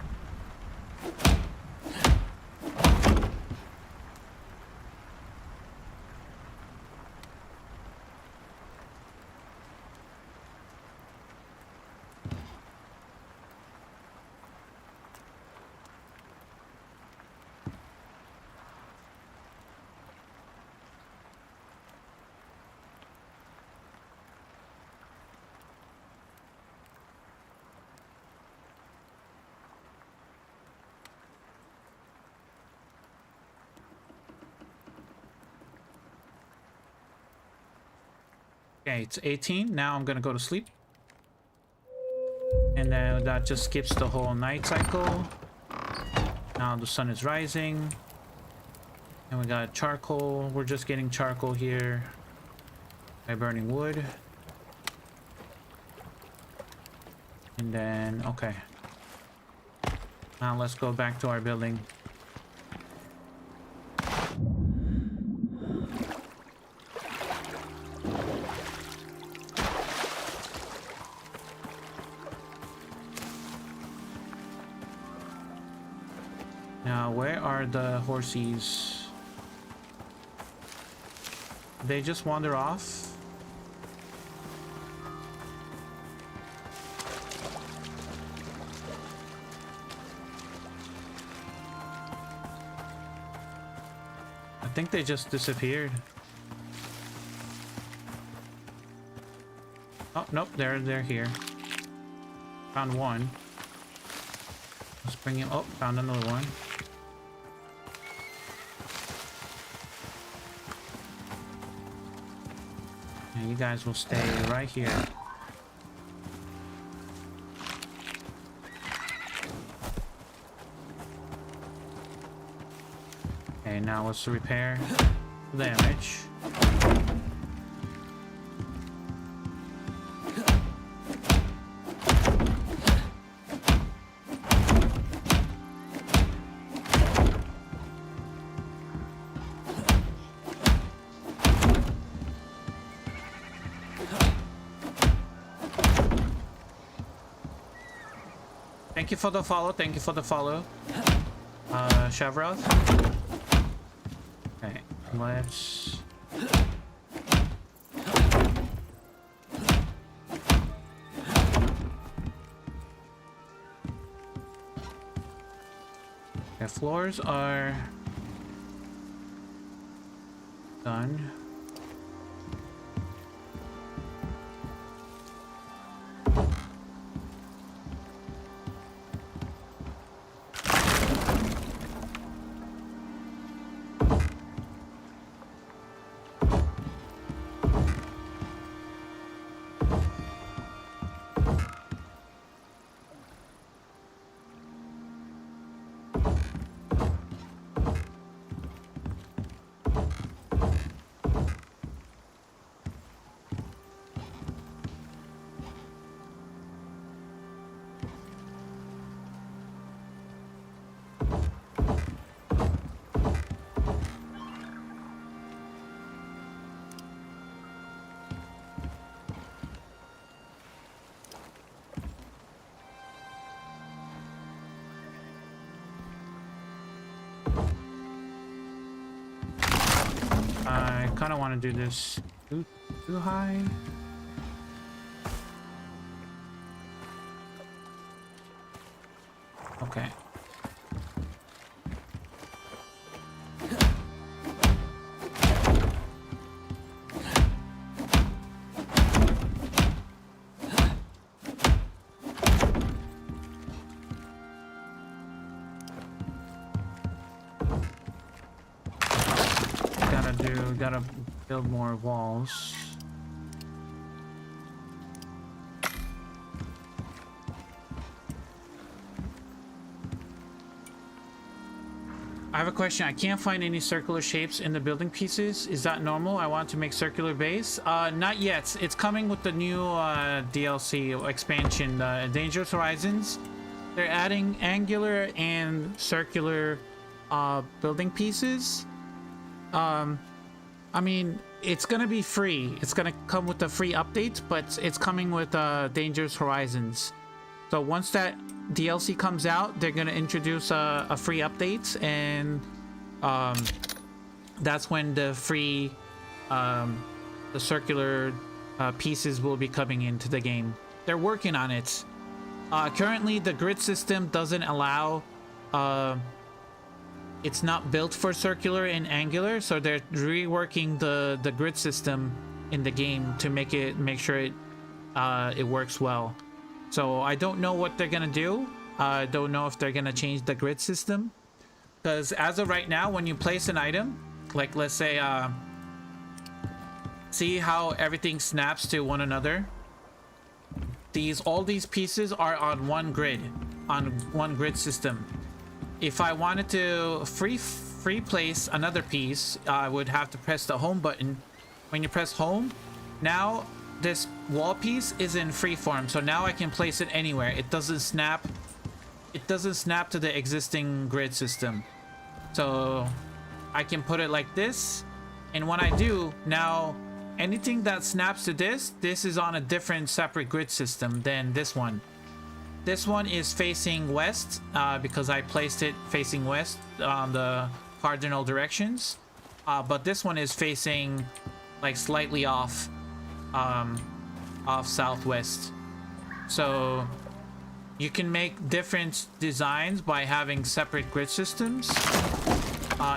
Speaker 2: Okay, it's 18. Now I'm gonna go to sleep. And then that just skips the whole night cycle. Now the sun is rising. And we got charcoal. We're just getting charcoal here by burning wood. And then, okay. Now let's go back to our building. Now, where are the horsies? They just wander off? I think they just disappeared. Oh, nope, they're here. Found one. Let's bring him. Oh, found another one. And you guys will stay right here. Okay, now let's repair the damage. Thank you for the follow. Thank you for the follow. Shavroth. Okay, let's. The floors are done. I kind of want to do this too high. Okay. to gotta build more walls. I have a question. I can't find any circular shapes in the building pieces. Is that normal? I want to make circular base. Not yet. It's coming with the new DLC expansion, Dangerous Horizons. They're adding angular and circular building pieces. I mean, it's gonna be free. It's gonna come with a free update, but it's coming with Dangerous Horizons. So once that DLC comes out, they're gonna introduce a free update, and that's when the free the circular pieces will be coming into the game. They're working on it. Currently the grid system doesn't allow it's not built for circular and angular, so they're reworking the grid system in the game to make sure it works well. So I don't know what they're gonna do. I don't know if they're gonna change the grid system, because as of right now, when you place an item, like let's say see how everything snaps to one another. All these pieces are on one grid system. If I wanted to free place another piece, I would have to press the home button. When you press home, now this wall piece is in free form, so now I can place it anywhere. It doesn't snap to the existing grid system, so I can put it like this, and when I do, now anything that snaps to this is on a different separate grid system than this one. This one is facing west because I placed it facing west on the cardinal directions, but this one is facing like slightly off southwest. So you can make different designs by having separate grid systems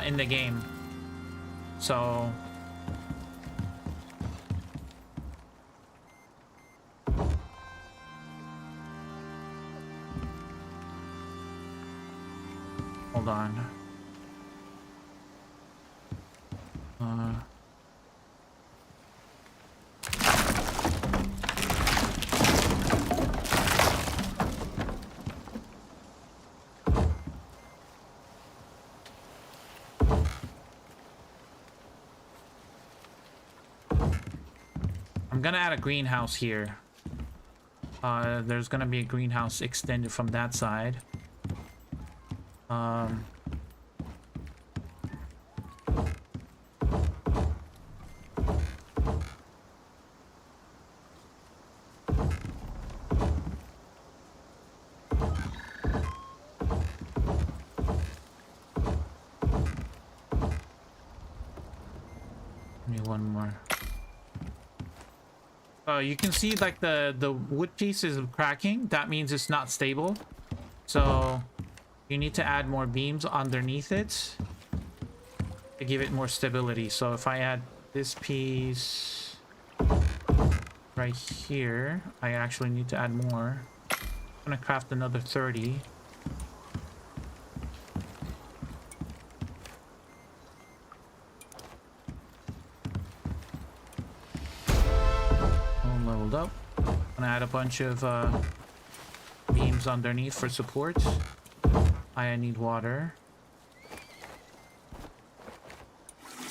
Speaker 2: in the game. So hold on. I'm gonna add a greenhouse here. There's gonna be a greenhouse extended from that side. Need one more. You can see like the wood piece is cracking. That means it's not stable. So you need to add more beams underneath it to give it more stability. So if I add this piece right here, I actually need to add more. I'm gonna craft another 30. Leveled up. I'm gonna add a bunch of beams underneath for support. I need water.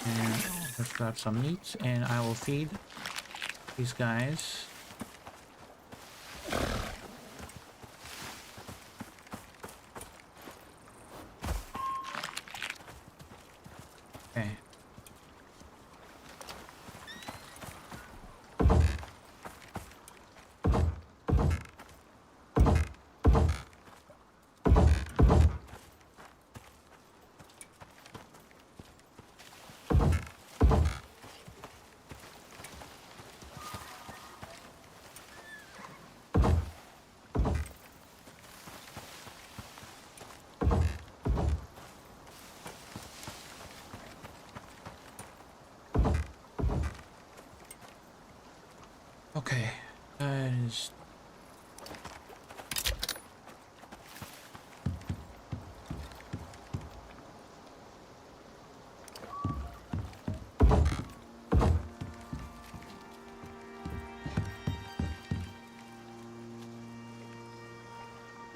Speaker 2: And let's grab some meat, and I will feed these guys. Okay. Okay, that is...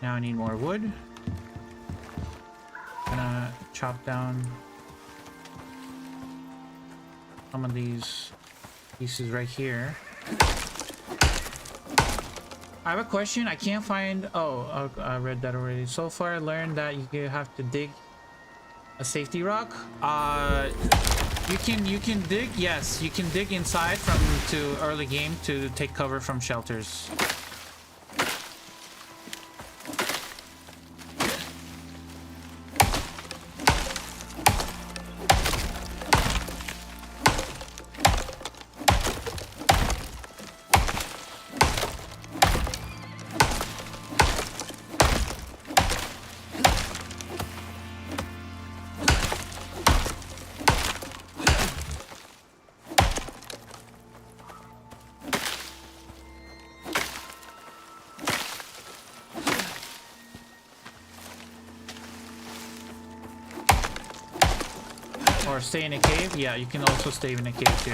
Speaker 2: Now I need more wood. Gonna chop down some of these pieces right here. I have a question. I can't find. Oh, I read that already. So far, I learned that you have to dig a safety rock. You can dig. Yes, you can dig inside from to early game to take cover from shelters. Or stay in a cave? Yeah, you can also stay in a cave too.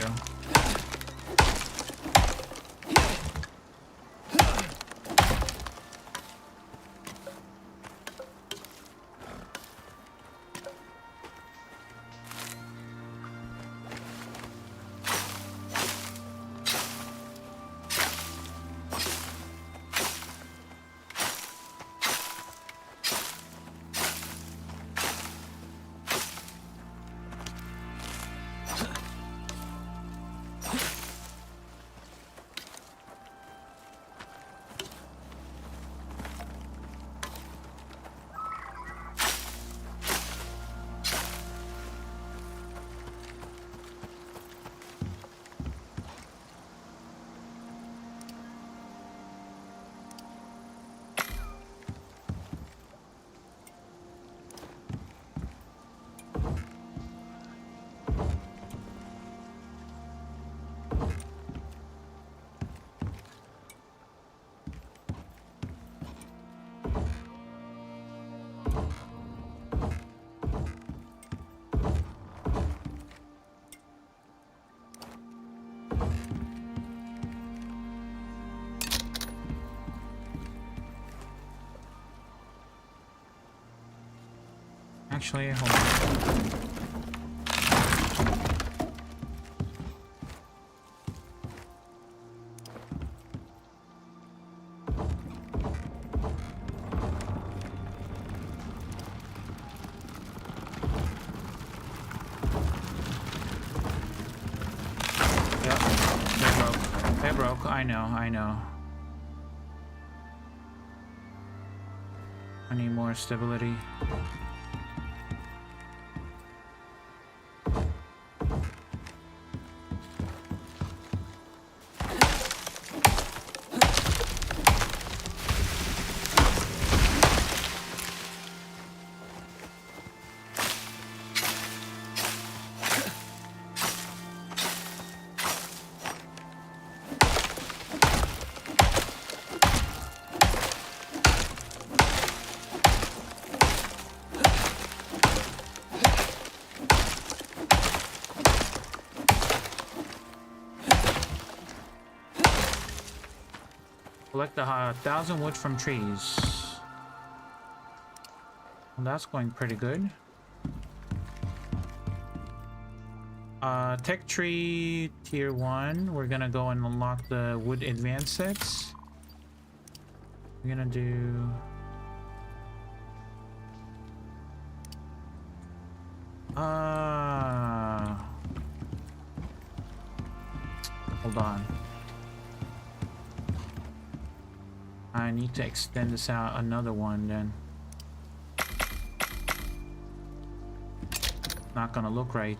Speaker 2: Actually, hold on. Yep, they broke. They broke. I know, I know. I need more stability. Collect 1,000 wood from trees. Well, that's going pretty good. Tech tree tier 1. We're gonna go and unlock the wood advanced sets. We're gonna do... hold on. I need to extend this out another one then. Not gonna look right.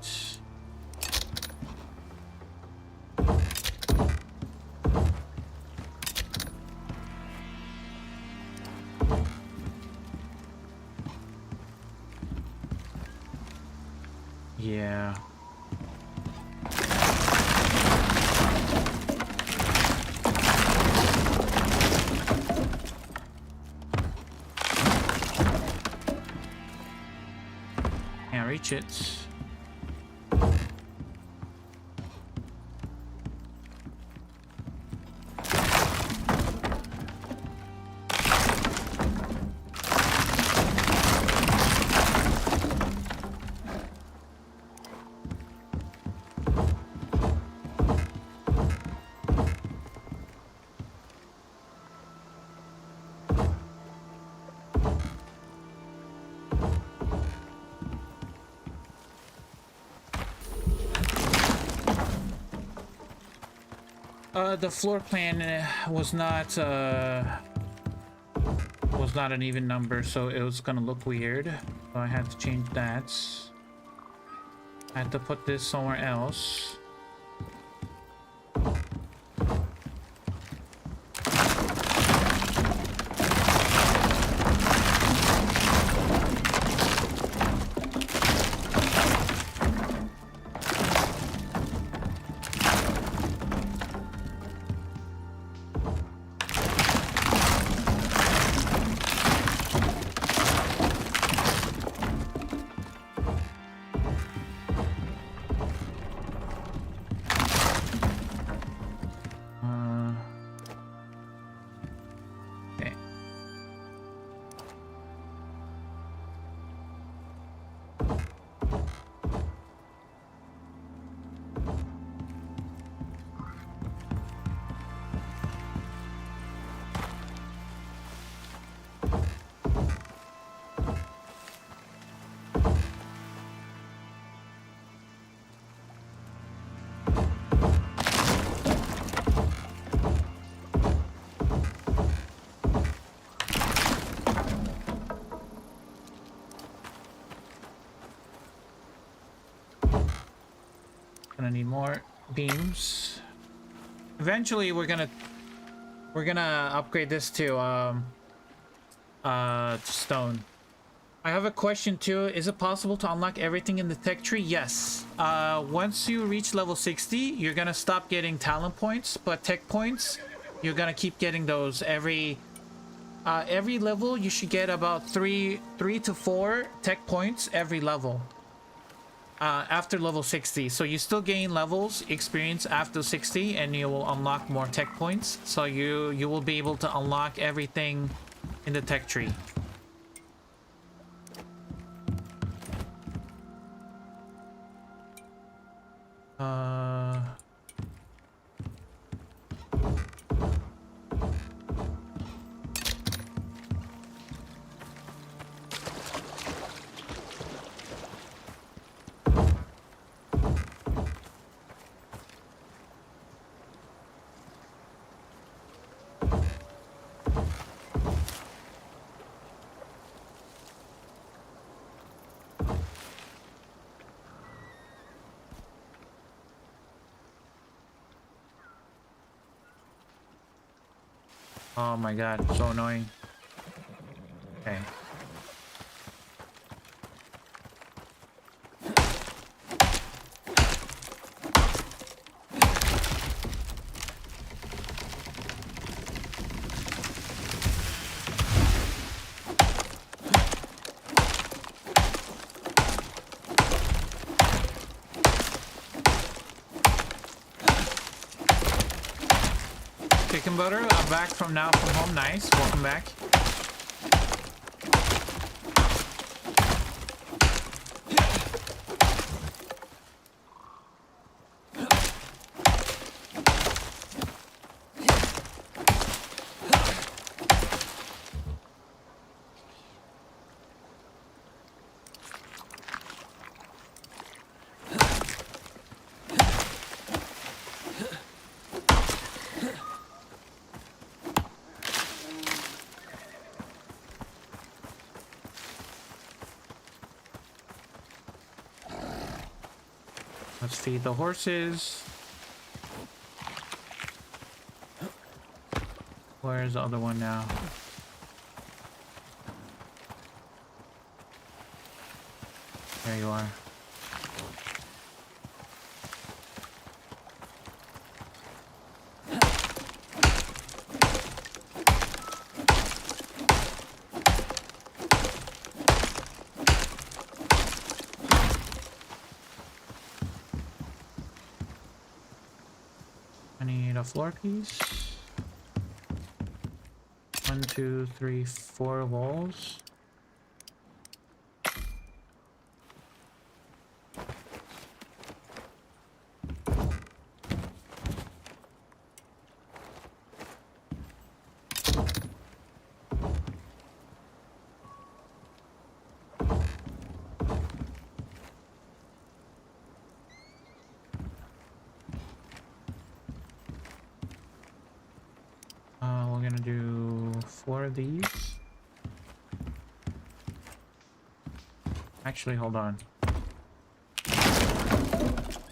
Speaker 2: Yeah. Can't reach it. The floor plan was not an even number, so it was gonna look weird. So I had to change that. I had to put this somewhere else. Gonna need more beams. Eventually we're gonna upgrade this to stone. I have a question too. Is it possible to unlock everything in the tech tree? Yes. Once you reach level 60, you're gonna stop getting talent points, but tech points, you're gonna keep getting those every level. You should get about three to 4 tech points every level. After level 60, so you still gain levels experience after 60, and you will unlock more tech points, so you will be able to unlock everything in the tech tree. Oh my god, so annoying. Okay. Chicken butter, I'm back from home. Nice, welcome back. Let's feed the horses. Where's the other one now? There you are. I need a floor piece. 1, 2, 3, 4 walls. 4 of these. Actually, hold on.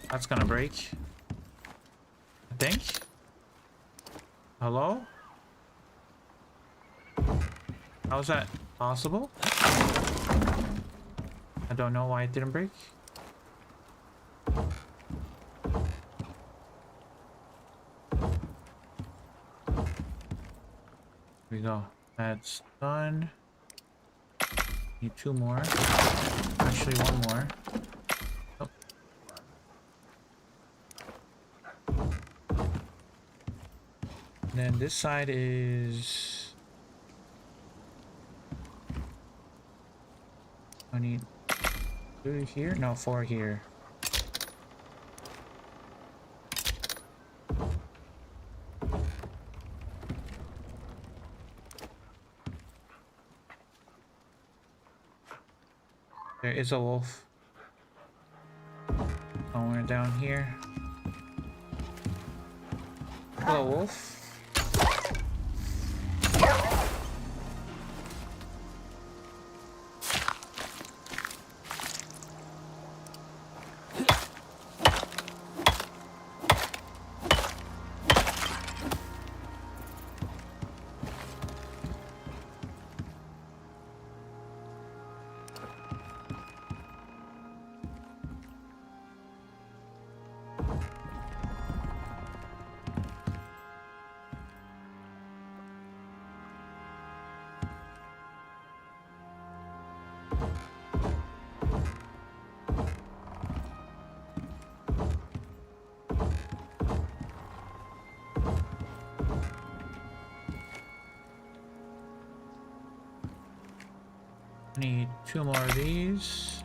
Speaker 2: That's gonna break. I think. Hello? How's that possible? I don't know why it didn't break. Here we go. That's done. Need 2 more. Actually, 1 more. Oh. And then this side is... I need 2 here? No, 4 here. There is a wolf. Somewhere down here. Hello, wolf. Need 2 more of these.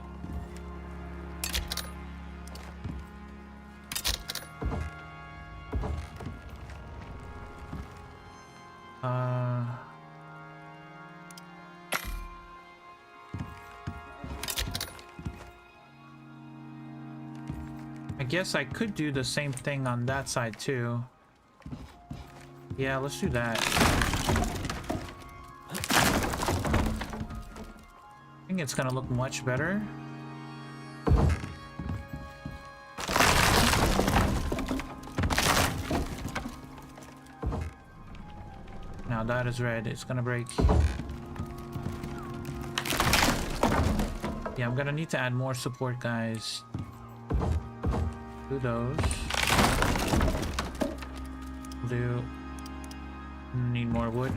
Speaker 2: I guess I could do the same thing on that side too. Yeah, let's do that. I think it's gonna look much better. Now that is red, it's gonna break. Yeah, I'm gonna need to add more support guys. Do those. Do need more wood.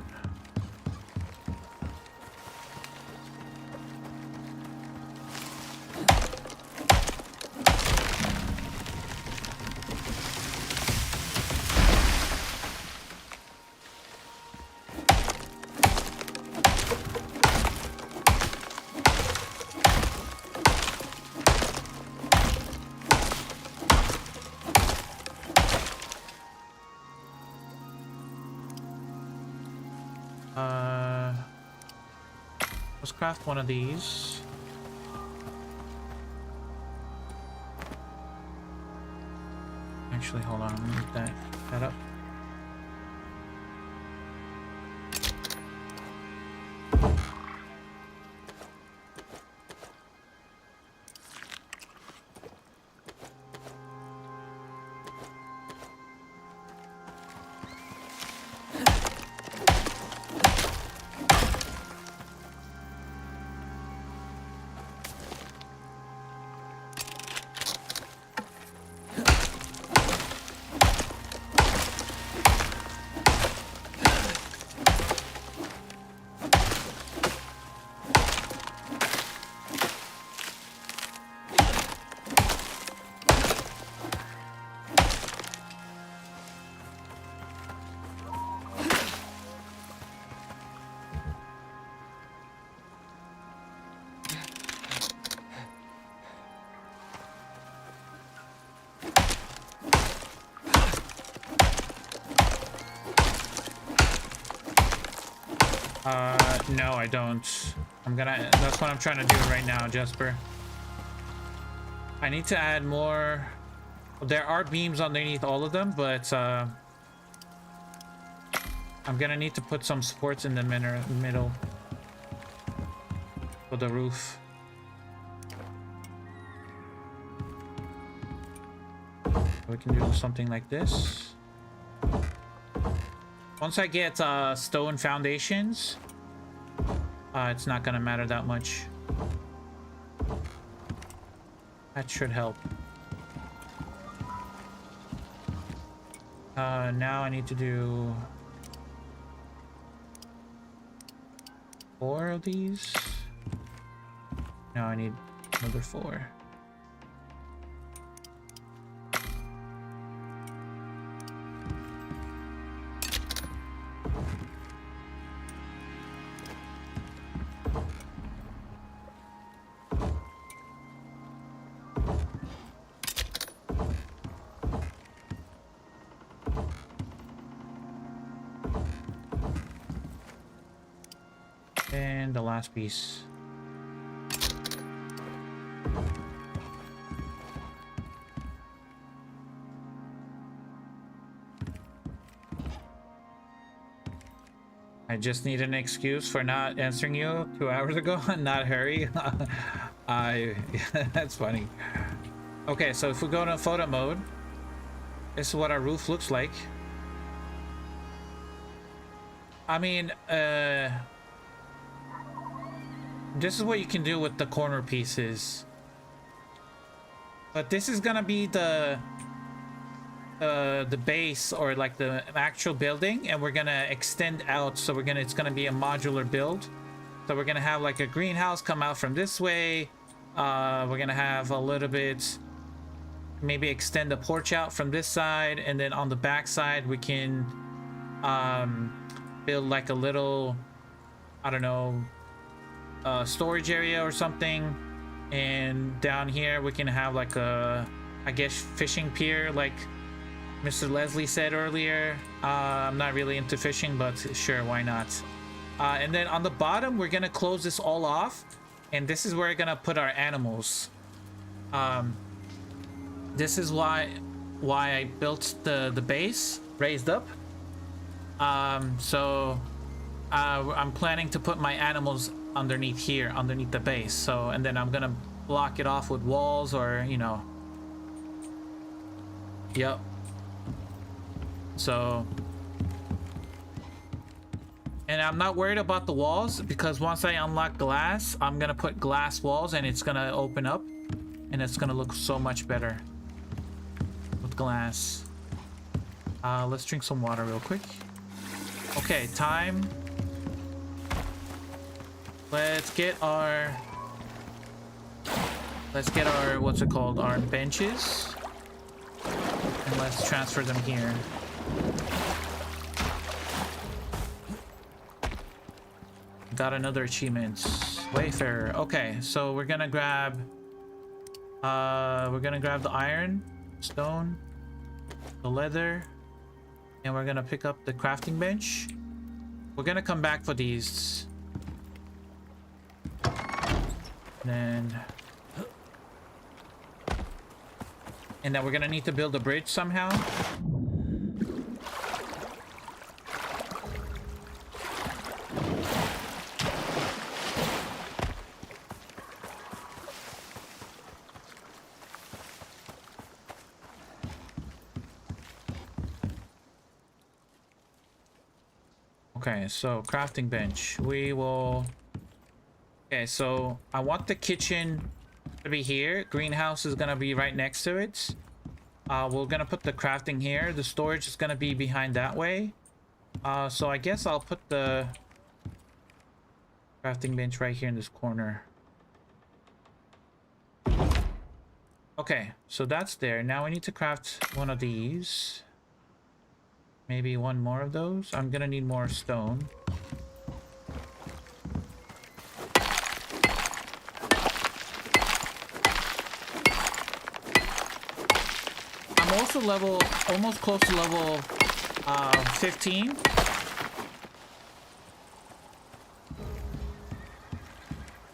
Speaker 2: Let's craft one of these. Actually, hold on, let me get that up. No, I don't. That's what I'm trying to do right now, Jesper. I need to add more. There are beams underneath all of them, but I'm gonna need to put some supports in the middle for the roof. We can do something like this. Once I get stone foundations, it's not gonna matter that much. That should help. Now I need to do 4 of these. Now I need another 4. And the last piece. I just need an excuse for not answering you 2 hours ago. Not hurry. That's funny. Okay, so if we go to photo mode, this is what our roof looks like. I mean, this is what you can do with the corner pieces. But this is gonna be the base, or like the actual building, and we're gonna extend out. So it's gonna be a modular build. So we're gonna have like a greenhouse come out from this way. We're gonna have a little bit, maybe extend the porch out from this side, and then on the back side we can build like a little, I don't know, storage area or something. And down here we can have like a, I guess, fishing pier, like Mr. Leslie said earlier. I'm not really into fishing, but sure, why not? And then on the bottom we're gonna close this all off, and this is where we're gonna put our animals. This is why I built the base raised up. So I'm planning to put my animals underneath here, underneath the base. So, and then I'm gonna block it off with walls, or, you know. Yep. So, and I'm not worried about the walls, because once I unlock glass, I'm gonna put glass walls, and it's gonna open up, and it's gonna look so much better with glass. Let's drink some water real quick. Okay, time. Let's get our, what's it called, our benches, and let's transfer them here. Got another achievement, Wayfarer. Okay, so we're gonna grab the iron, stone, the leather, and we're gonna pick up the crafting bench. We're gonna come back for these. And then we're gonna need to build a bridge somehow. Okay, so crafting bench. We will... Okay, so I want the kitchen to be here. Greenhouse is gonna be right next to it. We're gonna put the crafting here. The storage is gonna be behind that way. So I guess I'll put the crafting bench right here in this corner. Okay, so that's there. Now we need to craft one of these. Maybe one more of those. I'm gonna need more stone. I'm also almost close to level 15.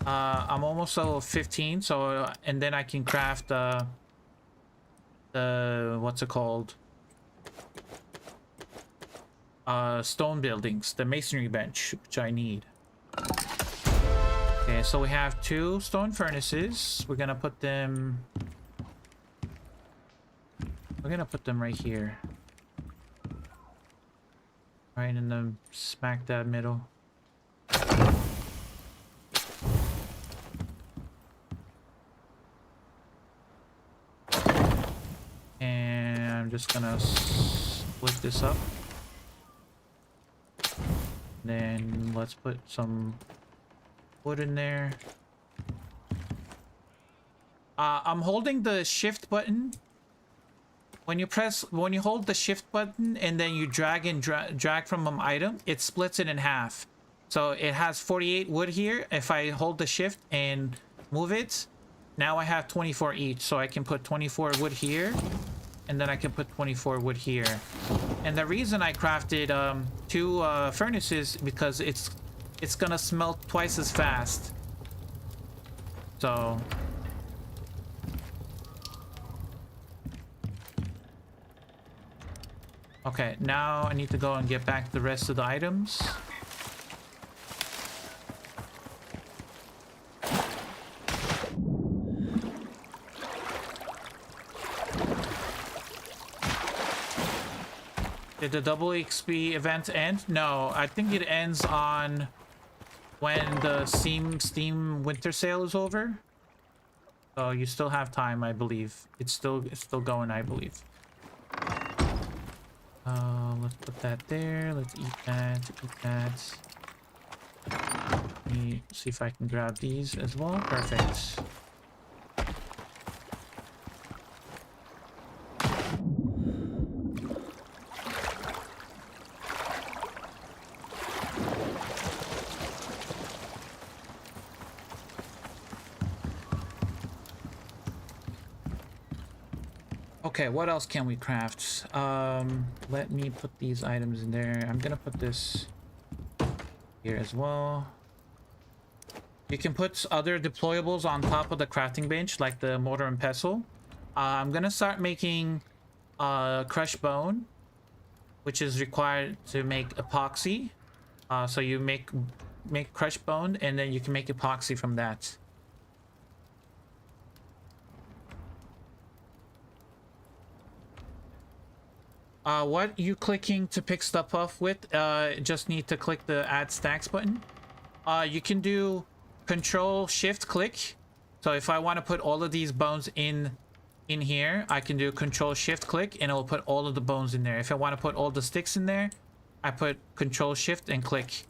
Speaker 2: I'm almost level 15, so, and then I can craft the what's it called? stone buildings, the masonry bench, which I need. Okay, so we have 2 stone furnaces. We're gonna put them right here. Right in the smack dab middle. And I'm just gonna split this up. Then let's put some wood in there. I'm holding the shift button. When you hold the shift button and then you drag and drag from an item, it splits it in half. So it has 48 wood here. If I hold the shift and move it, now I have 24 each. So I can put 24 wood here, and then I can put 24 wood here. And the reason I crafted 2 furnaces because it's gonna smelt twice as fast. So okay, now I need to go and get back the rest of the items. Did the double XP event end? No, I think it ends on when the Steam winter sale is over. So you still have time, I believe. It's still going, I believe. Let's put that there. Let's eat that. Let me see if I can grab these as well. Perfect. Okay, what else can we craft? Let me put these items in there. I'm gonna put this here as well. You can put other deployables on top of the crafting bench, like the mortar and pestle. I'm gonna start making crushed bone, which is required to make epoxy. So you make crushed bone, and then you can make epoxy from that. What you clicking to pick stuff up with? Just need to click the add stacks button. You can do control shift click. So if I want to put all of these bones in here, I can do control shift click and it will put all of the bones in there. If I want to put all the sticks in there, I put control shift and click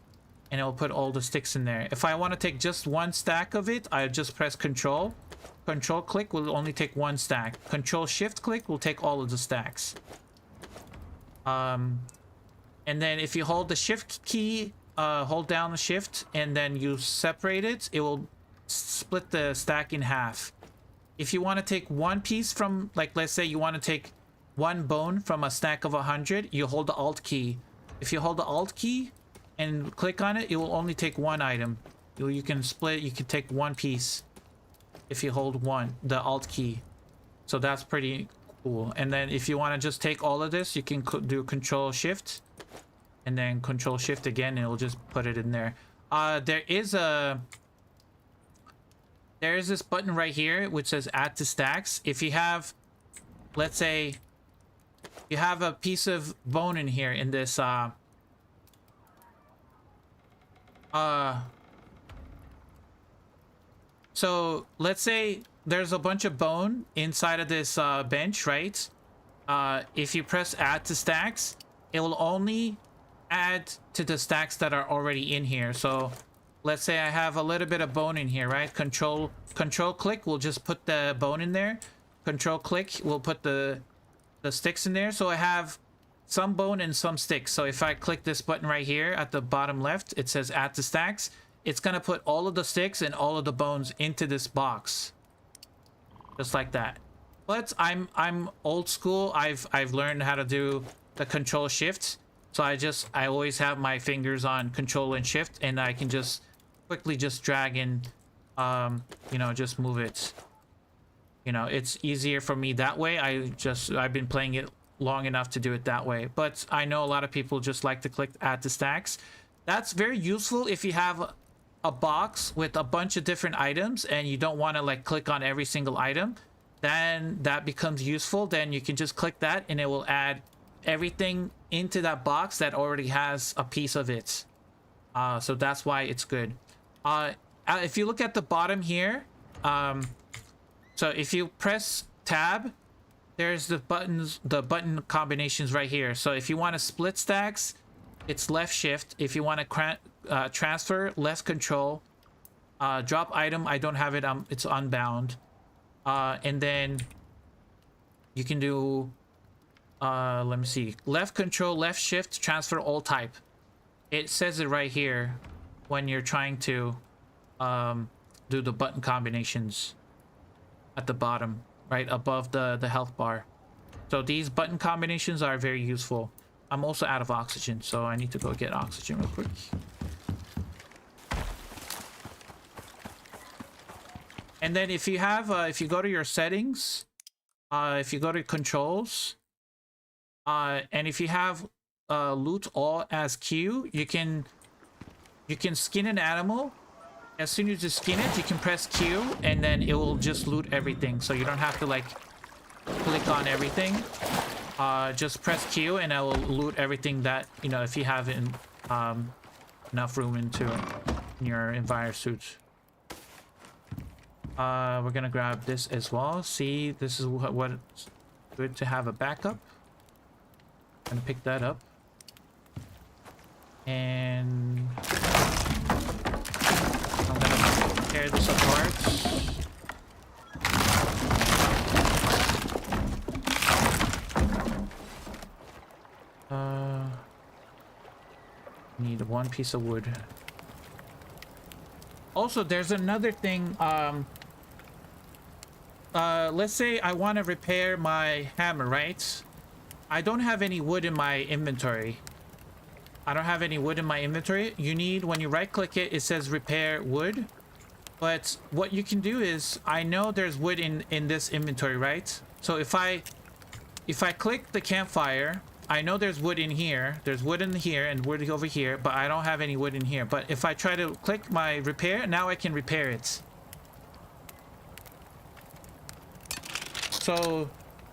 Speaker 2: and it will put all the sticks in there. If I want to take just 1 stack of it, I just press control click will only take 1 stack. Control shift click will take all of the stacks. And then if you hold the shift key, hold down the shift and then you separate it, it will split the stack in half. If you want to take 1 piece from, like, let's say you want to take 1 bone from a stack of 100, you hold the alt key. If you hold the alt key and click on it, it will only take 1 item. You can split, you can take 1 piece if you hold the alt key. So that's pretty cool. And then if you want to just take all of this, you can do control shift and then control shift again, and it'll just put it in there. There is this button right here which says add to stacks. If you have, let's say you have a piece of bone in here in this so let's say there's a bunch of bone inside of this bench, right? If you press add to stacks, it will only add to the stacks that are already in here. So let's say I have a little bit of bone in here, right? Control click will just put the bone in there. Control click will put the sticks in there. So I have some bone and some sticks. So if I click this button right here at the bottom left, it says add to stacks. It's gonna put all of the sticks and all of the bones into this box. Just like that. But I'm old school. I've learned how to do the control shift. So I always have my fingers on control and shift, and I can just quickly just drag and you know, just move it. You know, it's easier for me that way. I've been playing it long enough to do it that way. But I know a lot of people just like to click add to stacks. That's very useful if you have a box with a bunch of different items and you don't want to like click on every single item. Then that becomes useful. Then you can just click that and it will add everything into that box that already has a piece of it. So that's why it's good. If you look at the bottom here, so if you press tab, there's the button combinations right here. So if you want to split stacks, it's left shift. If you want to transfer, left control. Drop item, I don't have it, it's unbound. And then you can do let me see, left control, left shift, transfer all type. It says it right here when you're trying to do the button combinations at the bottom, right above the health bar. So these button combinations are very useful. I'm also out of oxygen, so I need to go get oxygen real quick. And then if you have if you go to your settings, if you go to controls, and if you have loot all as Q, you can skin an animal. As soon as you skin it, you can press Q and then it will just loot everything. So you don't have to like click on everything. Just press Q and it will loot everything that, you know, if you have enough room in your enviro suit. We're gonna grab this as well. See, this is what it's good to have a backup. I'm gonna pick that up. And I'm gonna tear this apart. Need one piece of wood. Also, there's another thing. Let's say I want to repair my hammer, right? I don't have any wood in my inventory. You need, when you right click it, it says repair wood. But what you can do is, I know there's wood in this inventory, right? So if I click the campfire, I know there's wood in here. There's wood in here and wood over here, but I don't have any wood in here. But if I try to click my repair, now I can repair it. So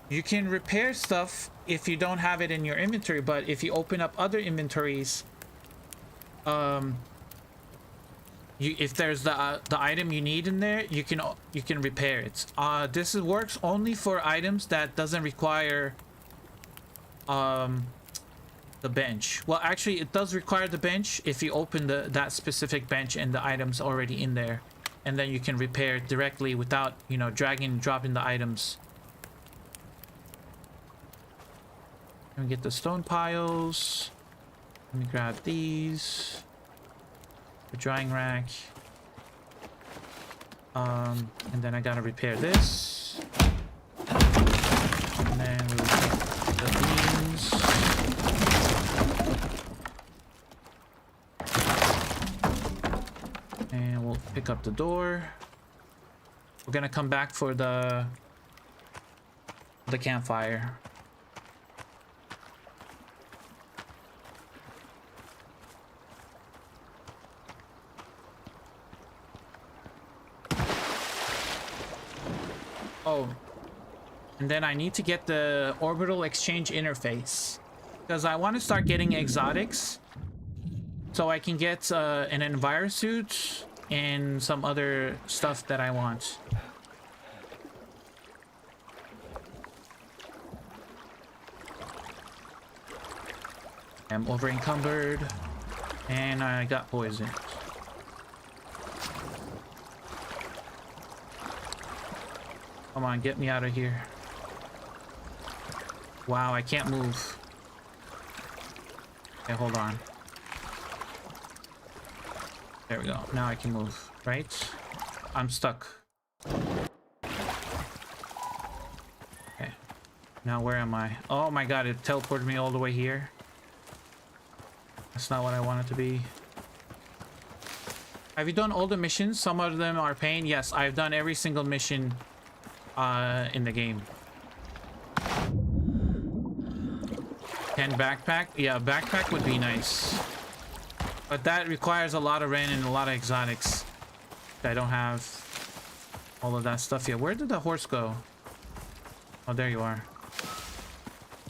Speaker 2: you can repair stuff if you don't have it in your inventory, but if you open up other inventories, if there's the item you need in there, you can repair it. This works only for items that doesn't require the bench. Well, actually, it does require the bench if you open that specific bench and the items already in there, and then you can repair it directly without, you know, dragging and dropping the items. Let me get the stone piles. Let me grab these. The drying rack. And then I gotta repair this. And then we'll take the beams. And we'll pick up the door. We're gonna come back for the campfire. Oh, and then I need to get the orbital exchange interface because I want to start getting exotics so I can get an enviro suit and some other stuff that I want. I'm over encumbered and I got poisoned. Come on, get me out of here. Wow, I can't move. Okay, hold on. There we go. Now I can move, right? I'm stuck. Okay. Now where am I? Oh my god, it teleported me all the way here. That's not what I want it to be. Have you done all the missions? Some of them are pain. Yes, I've done every single mission in the game. 10 backpack. Yeah, backpack would be nice. But that requires a lot of ren and a lot of exotics. I don't have all of that stuff yet. Where did the horse go? Oh, there you are.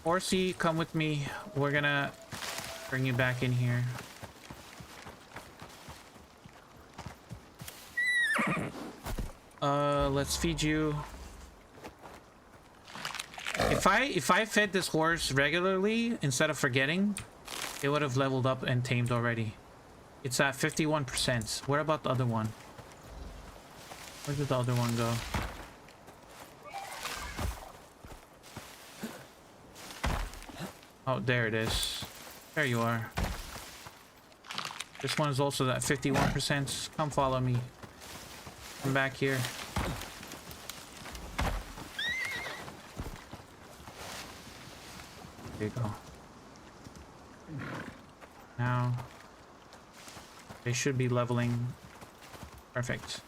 Speaker 2: Horsey, come with me. We're gonna bring you back in here. Let's feed you. If I fed this horse regularly instead of forgetting, it would have leveled up and tamed already. It's at 51%. Where about the other one? Where did the other one go? Oh, there it is. There you are. This one is also at 51%. Come follow me. Come back here. There you go. Now they should be leveling. Perfect.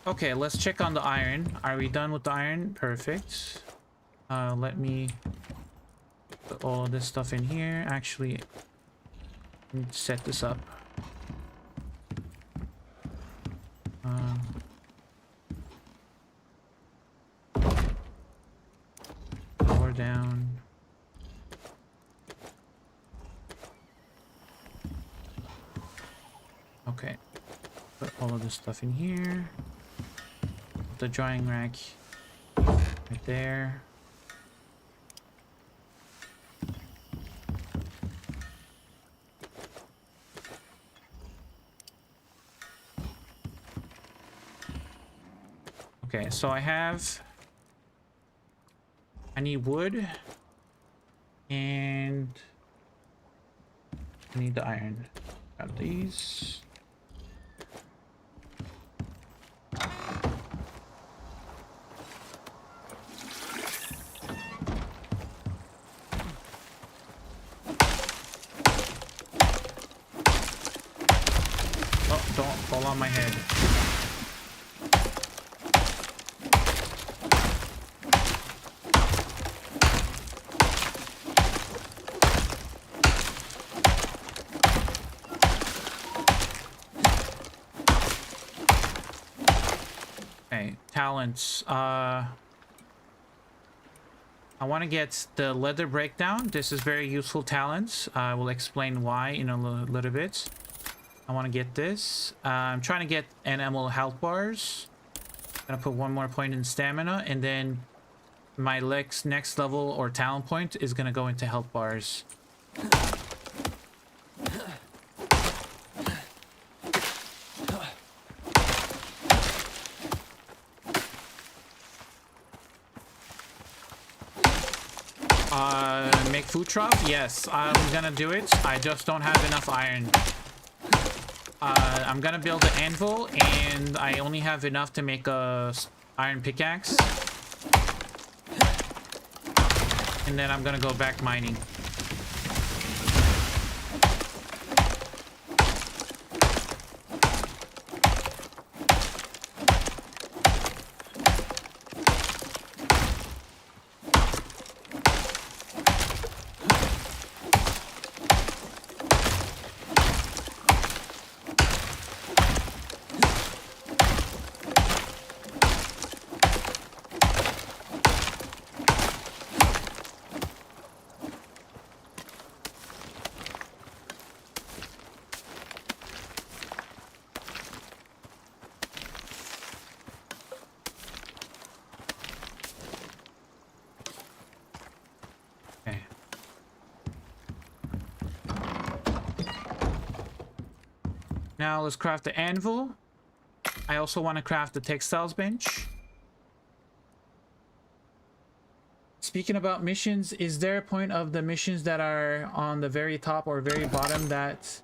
Speaker 2: Okay, let's check on the iron. Are we done with the iron? Perfect. Let me put all of this stuff in here. Actually, I need to set this up. Power down. Okay. Put all of this stuff in here. Put the drying rack right there. Okay, so I need wood and I need the iron. Got these. Oh, don't fall on my head. Talents. I want to get the leather breakdown. This is very useful talents. I will explain why in a little bit. I want to get this. I'm trying to get animal health bars. Gonna put one more point in stamina, and then my next level or talent point is gonna go into health bars. Make food trough? Yes, I'm gonna do it. I just don't have enough iron. I'm gonna build an anvil, and I only have enough to make a iron pickaxe. And then I'm gonna go back mining. Now let's craft the anvil. I also want to craft the textiles bench. Speaking about missions, is there a point of the missions that are on the very top or very bottom that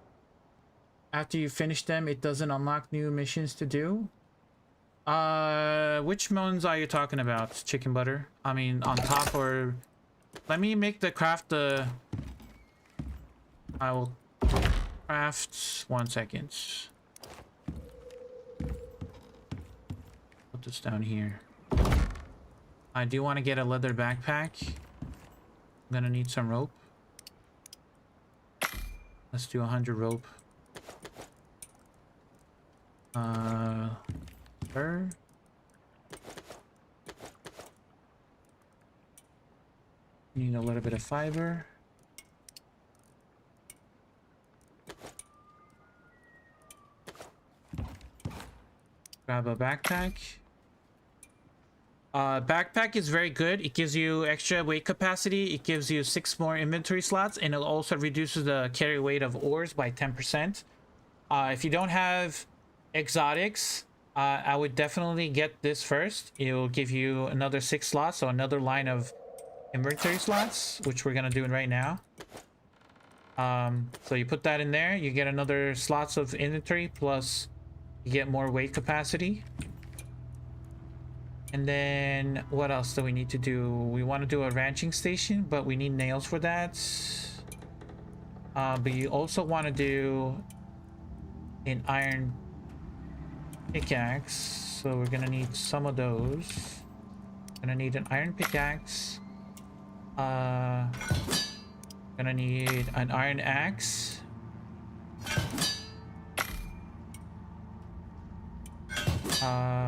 Speaker 2: after you finish them, it doesn't unlock new missions to do? Which ones are you talking about, chicken butter? I mean, on top or... Let me make the craft the... I will craft... 1 second. Put this down here. I do want to get a leather backpack. I'm gonna need some rope. Let's do 100 rope. Fur. Need a little bit of fiber. Grab a backpack. Backpack is very good. It gives you extra weight capacity. It gives you 6 more inventory slots, and it also reduces the carry weight of ores by 10%. If you don't have exotics, I would definitely get this first. It will give you another 6 slots, so another line of inventory slots, which we're gonna do right now. So you put that in there, you get another slots of inventory, plus you get more weight capacity. And then what else do we need to do? We want to do a ranching station, but we need nails for that. But you also want to do an iron pickaxe, so we're gonna need some of those. Gonna need an iron pickaxe. Gonna need an iron axe.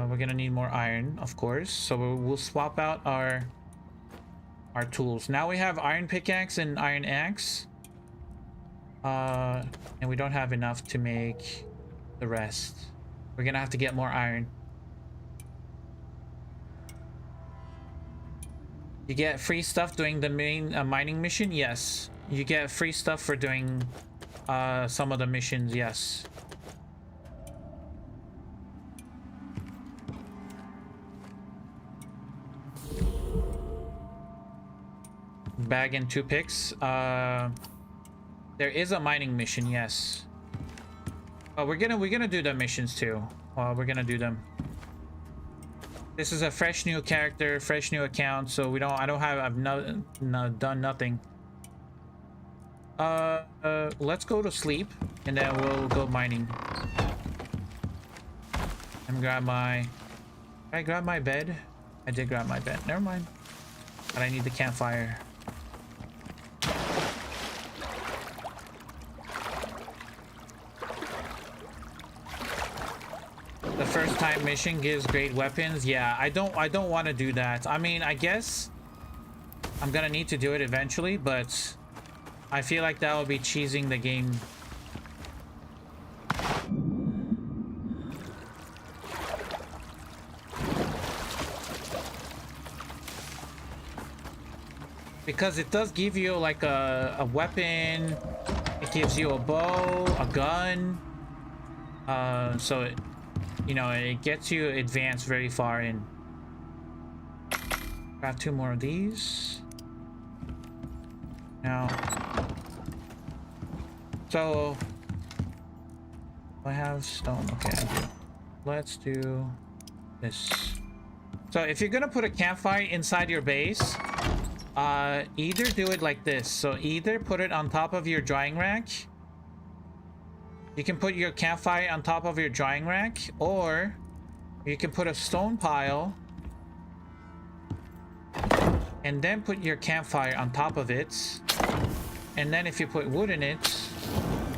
Speaker 2: We're gonna need more iron, of course, so we'll swap out our tools. Now we have iron pickaxe and iron axe, and we don't have enough to make the rest. We're gonna have to get more iron. You get free stuff doing the main mining mission. Yes, you get free stuff for doing some of the missions. Yes. Bag and 2 picks. There is a mining mission, yes. We're gonna do the missions too. We're gonna do them. This is a fresh new character, fresh new account, so I've done nothing. Let's go to sleep and then we'll go mining. And grab my... Did I grab my bed? I did grab my bed. Never mind. But I need the campfire. The first time mission gives great weapons. Yeah, I don't want to do that. I mean, I guess I'm gonna need to do it eventually, but I feel like that would be cheesing the game. Because it does give you like a weapon. It gives you a bow, a gun. So you know, it gets you advanced very far in. Got 2 more of these. Now, so I have stone. Okay, I do. Let's do this. So if you're gonna put a campfire inside your base, either do it like this. So either put it on top of your drying rack. You can put your campfire on top of your drying rack, or you can put a stone pile and then put your campfire on top of it. And then if you put wood in it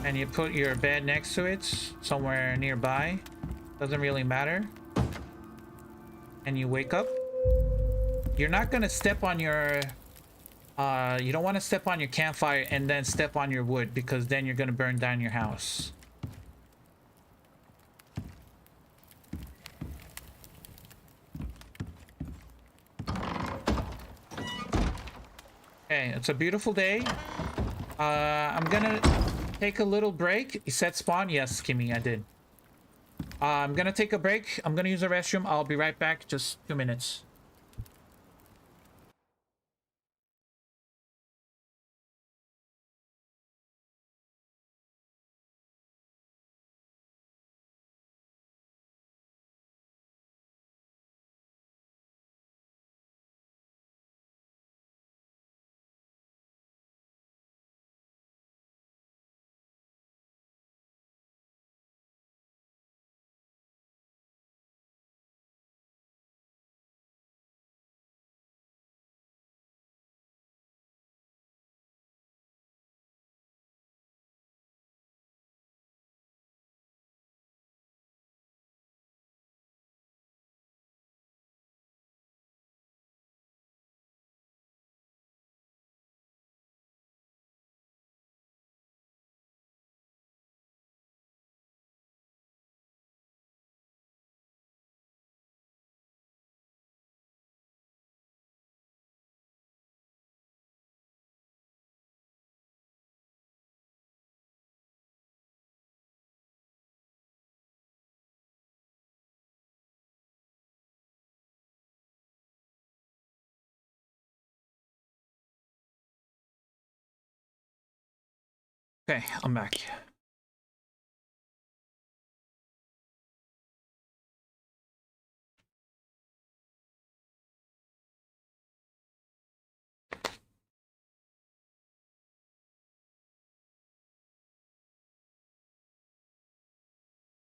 Speaker 2: and you put your bed next to it somewhere nearby, doesn't really matter, and you wake up, you're not gonna step on your you don't want to step on your campfire and then step on your wood, because then you're gonna burn down your house. Okay, it's a beautiful day. I'm gonna take a little break. You said spawn? Yes, Kimmy, I did. I'm gonna take a break. I'm gonna use the restroom. I'll be right back. Just 2 minutes. Okay, I'm back.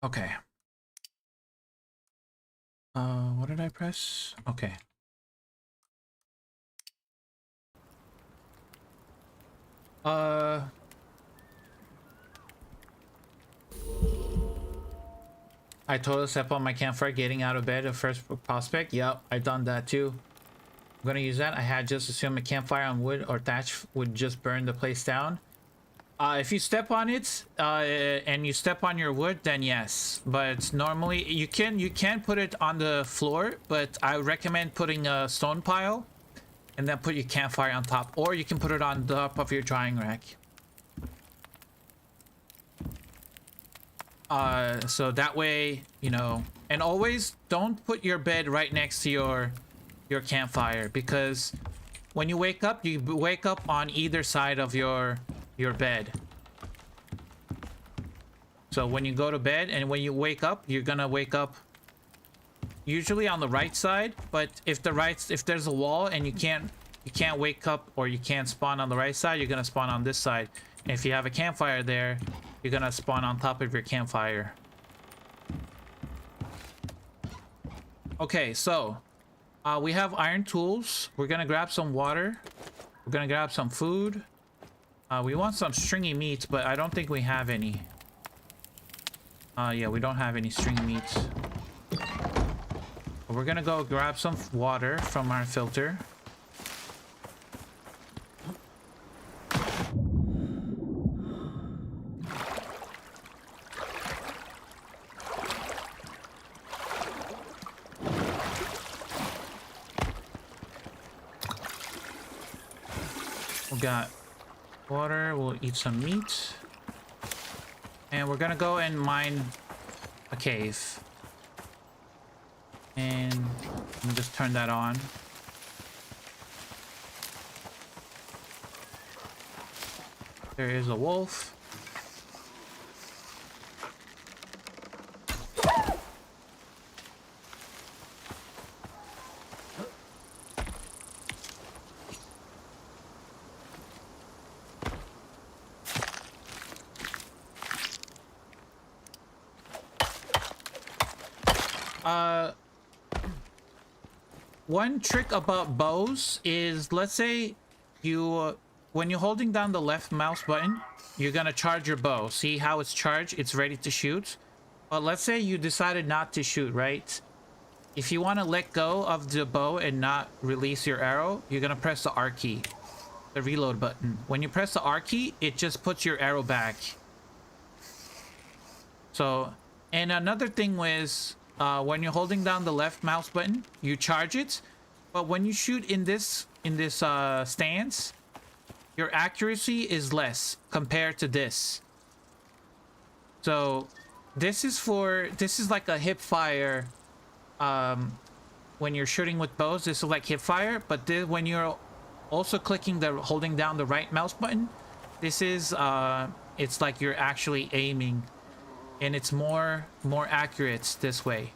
Speaker 2: Okay. What did I press? Okay. I totally step on my campfire getting out of bed at first prospect. Yep, I've done that too. I'm gonna use that. I had just assumed a campfire on wood or thatch would just burn the place down. If you step on it and you step on your wood, then yes. But normally you can put it on the floor, but I recommend putting a stone pile and then put your campfire on top, or you can put it on top of your drying rack. So that way, you know, and always don't put your bed right next to your campfire, because when you wake up on either side of your bed. So when you go to bed and when you wake up, you're gonna wake up usually on the right side, but if there's a wall and you can't wake up or you can't spawn on the right side, you're gonna spawn on this side. And if you have a campfire there, you're gonna spawn on top of your campfire. Okay, so we have iron tools. We're gonna grab some water. We're gonna grab some food. We want some stringy meats, but I don't think we have any. Yeah, we don't have any stringy meats. We're gonna go grab some water from our filter. We got water, we'll eat some meat. And we're gonna go and mine a cave. And let me just turn that on. There is a wolf. One trick about bows is, let's say you when you're holding down the left mouse button, you're gonna charge your bow. See how it's charged? It's ready to shoot. But let's say you decided not to shoot, right? If you want to let go of the bow and not release your arrow, you're gonna press the R key, the reload button. When you press the R key, it just puts your arrow back. So, and another thing was, when you're holding down the left mouse button, you charge it, but when you shoot in this stance, your accuracy is less compared to this. So this is like a hip fire. When you're shooting with bows, this is like hip fire, but when you're also holding down the right mouse button, this is it's like you're actually aiming. And it's more accurate this way.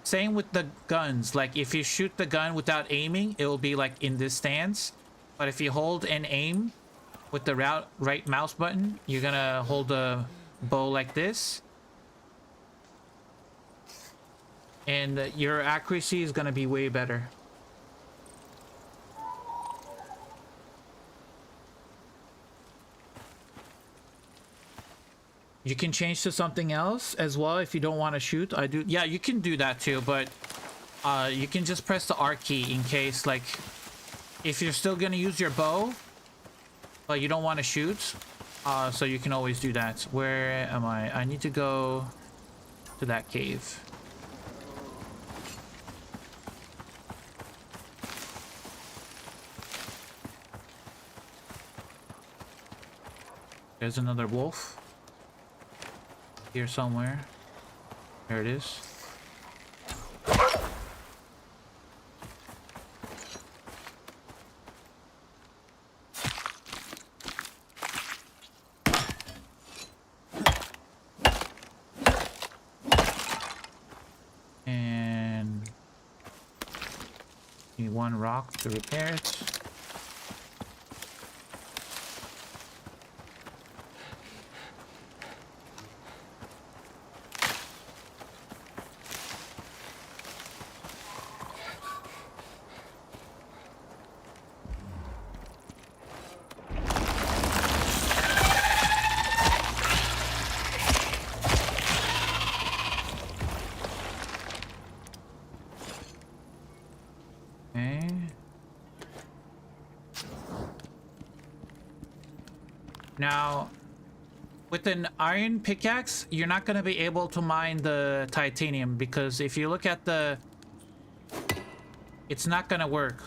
Speaker 2: Same with the guns. Like if you shoot the gun without aiming, it will be like in this stance. But if you hold and aim with the right mouse button, you're gonna hold the bow like this. And your accuracy is gonna be way better. You can change to something else as well if you don't want to shoot. Yeah, you can do that too, but you can just press the R key in case, like, if you're still gonna use your bow, but you don't want to shoot. So you can always do that. Where am I? I need to go to that cave. There's another wolf. Here somewhere. There it is. Need one rock to repair it. Now, with an iron pickaxe, you're not going to be able to mine the titanium because if you look at the... It's not going to work.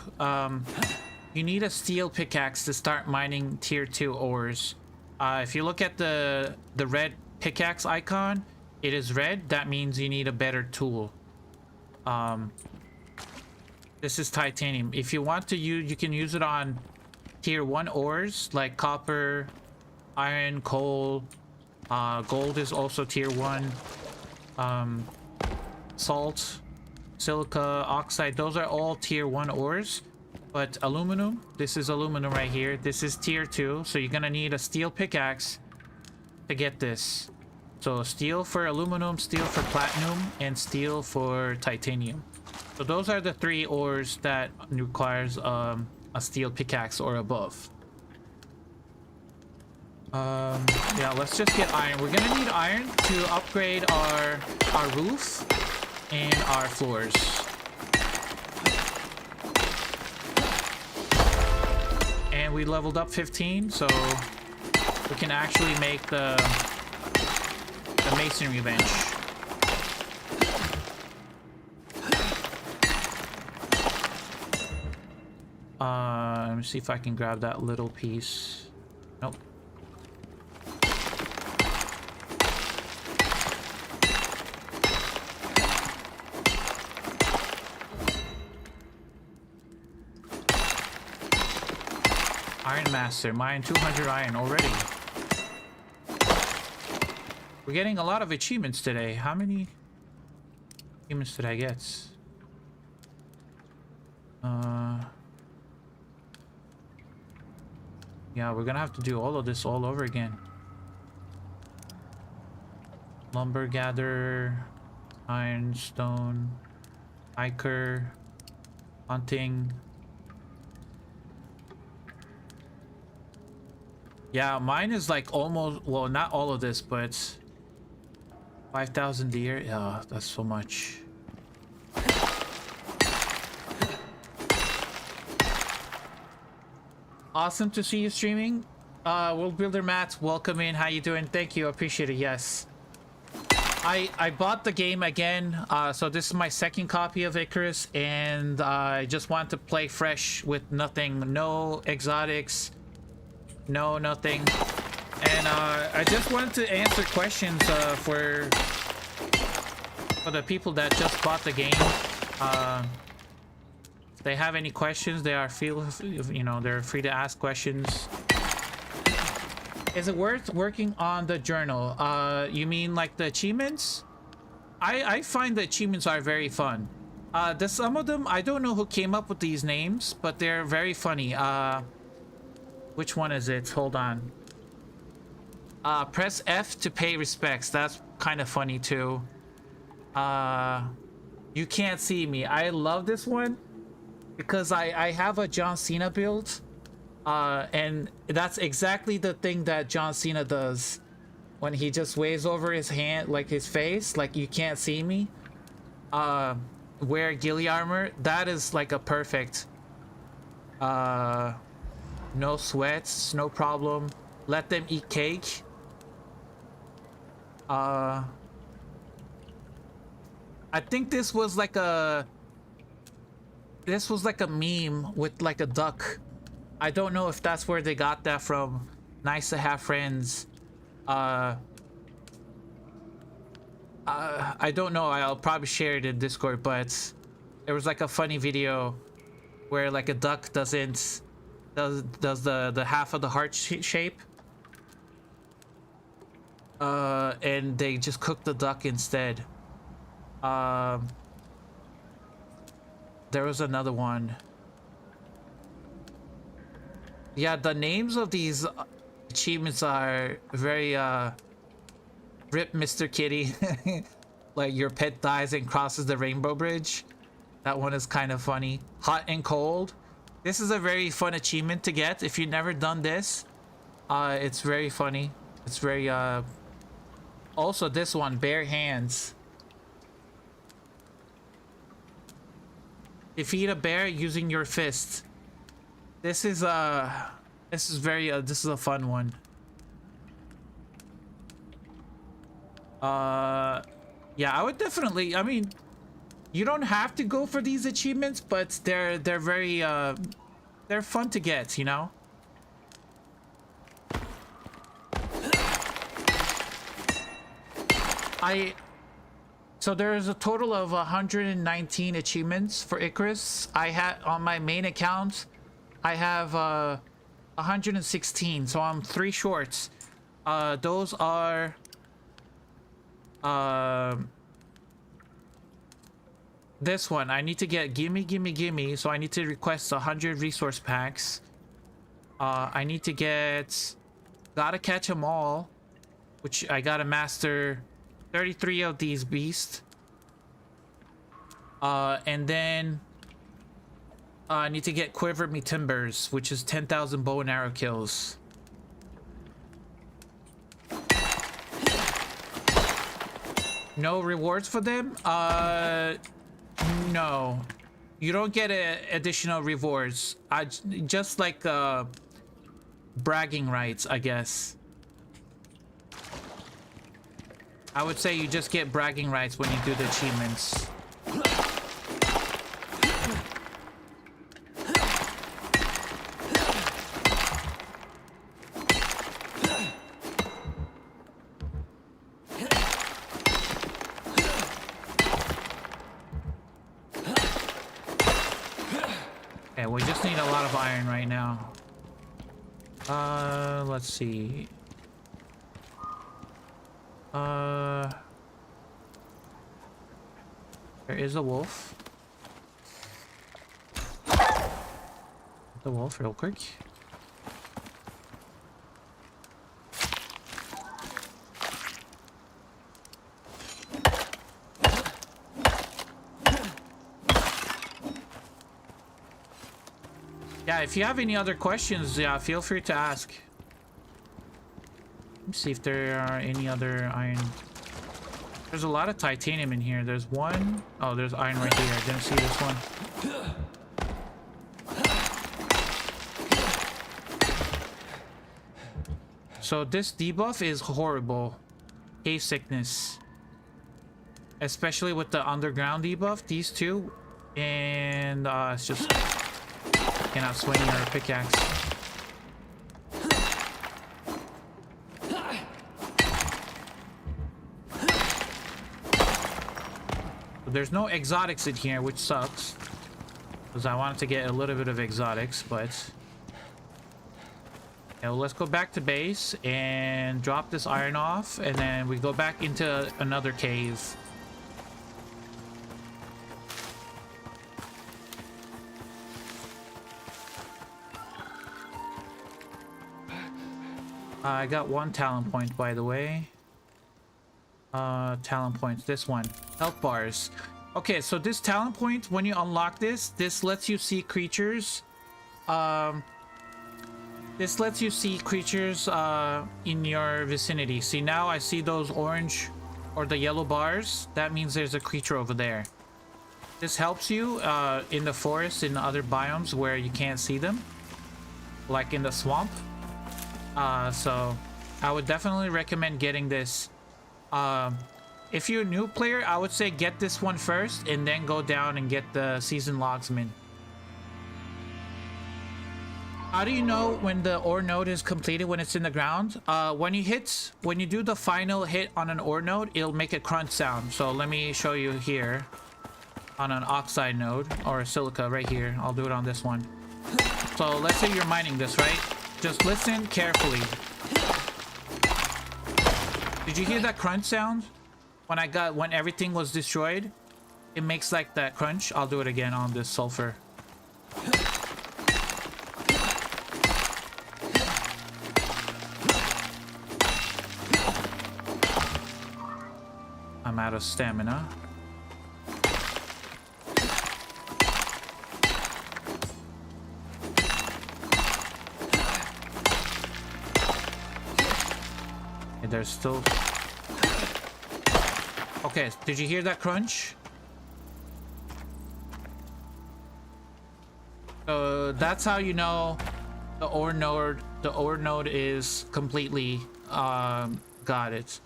Speaker 2: You need a steel pickaxe to start mining tier 2 ores. If you look at the red pickaxe icon, it is red. That means you need a better tool. This is titanium. If you want to use, you can use it on tier 1 ores like copper, iron, coal, gold is also tier 1, salt, silica, oxide, those are all tier 1 ores. But aluminum, this is aluminum right here, this is tier 2, so you're gonna need a steel pickaxe to get this. So steel for aluminum, steel for platinum, and steel for titanium. So those are the 3 ores that requires a steel pickaxe or above. Yeah, let's just get iron. We're gonna need iron to upgrade our roof and our floors. And we leveled up 15, so we can actually make the masonry bench. Let me see if I can grab that little piece. Nope. Iron Master, mine 200 iron already. We're getting a lot of achievements today. How many achievements did I get? Yeah, we're gonna have to do all of this all over again. Lumber gatherer, iron, stone, hiker, hunting. Yeah, mine is like almost, well, not all of this, but 5,000 deer. Yeah, that's so much. Awesome to see you streaming. World Builder Matt, welcome in. How you doing? Thank you. Appreciate it. Yes. I bought the game again. So this is my second copy of Icarus, and I just want to play fresh with nothing. No exotics. No, nothing. And I just wanted to answer questions for the people that just bought the game. If they have any questions, they are they're free to ask questions. Is it worth working on the journal? You mean like the achievements? I find the achievements are very fun. Some of them, I don't know who came up with these names, but they're very funny. Which one is it? Hold on. Press F to pay respects. That's kind of funny too. You can't see me. I love this one because I have a John Cena build. And that's exactly the thing that John Cena does when he just waves over his hand, like his face, like you can't see me. Wear ghillie armor. That is like a perfect. No sweats, no problem. Let them eat cake. I think this was like a meme with like a duck. I don't know if that's where they got that from. Nice to have friends. I don't know. I'll probably share it in Discord, but there was like a funny video where like a duck does the half of the heart shape, and they just cook the duck instead. There was another one. Yeah, the names of these achievements are very rip Mr. Kitty. Like your pet dies and crosses the rainbow bridge. That one is kind of funny. Hot and cold. This is a very fun achievement to get if you've never done this. It's very funny. It's very also this one, bare hands. Defeat a bear using your fist. This is a fun one. Yeah, I would definitely, I mean, you don't have to go for these achievements, but they're very they're fun to get, you know? So there's a total of 119 achievements for Icarus. I had on my main account, I have 116, so I'm 3 short. Those are this one. I need to get gimme, so I need to request 100 resource packs. I need to get gotta catch 'em all, which I gotta master 33 of these beasts. And then I need to get quiver me timbers, which is 10,000 bow and arrow kills. No rewards for them? No. You don't get additional rewards. Just like bragging rights, I guess. I would say you just get bragging rights when you do the achievements. Okay, we just need a lot of iron right now. Let's see. There is a wolf. The wolf real quick. Yeah, if you have any other questions, yeah, feel free to ask. Let me see if there are any other iron. There's a lot of titanium in here. There's one. Oh, there's iron right here. I didn't see this one. So this debuff is horrible. Cave sickness. Especially with the underground debuff. These two. And it's just... cannot swing your pickaxe. There's no exotics in here, which sucks. Because I wanted to get a little bit of exotics, but... yeah, well, let's go back to base and drop this iron off. And then we go back into another cave. I got 1 talent point, by the way. Talent points. This one. Health bars. Okay, so this talent point, when you unlock this lets you see creatures. This lets you see creatures in your vicinity. See, now I see those orange or the yellow bars. That means there's a creature over there. This helps you in the forest, in other biomes where you can't see them. Like in the swamp. So I would definitely recommend getting this. If you're a new player, I would say get this one first and then go down and get the seasoned logsman. How do you know when the ore node is completed, when it's in the ground? When you do the final hit on an ore node, it'll make a crunch sound. So let me show you here on an oxide node or a silica right here. I'll do it on this one. So let's say you're mining this, right? Just listen carefully. Did you hear that crunch sound when everything was destroyed? it makes like that crunch. I'll do it again on this sulfur. I'm out of stamina. And there's still... Okay, did you hear that crunch? So that's how you know the ore node is completely got it.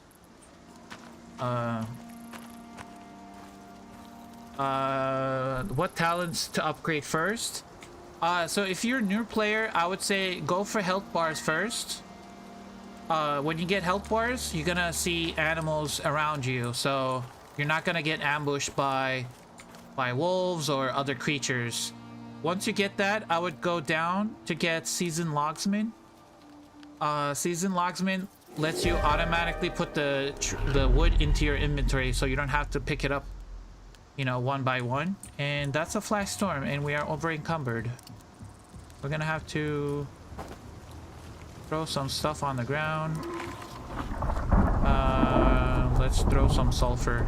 Speaker 2: What talents to upgrade first? So if you're a new player, I would say go for health bars first. When you get health bars, you're gonna see animals around you, so you're not gonna get ambushed by wolves or other creatures. Once you get that, I would go down to get Seasoned Logsman. Seasoned Logsman lets you automatically put the wood into your inventory, so you don't have to pick it up, you know, one by one. And that's a flash storm, and we are over encumbered. We're gonna have to throw some stuff on the ground. Let's throw some sulfur.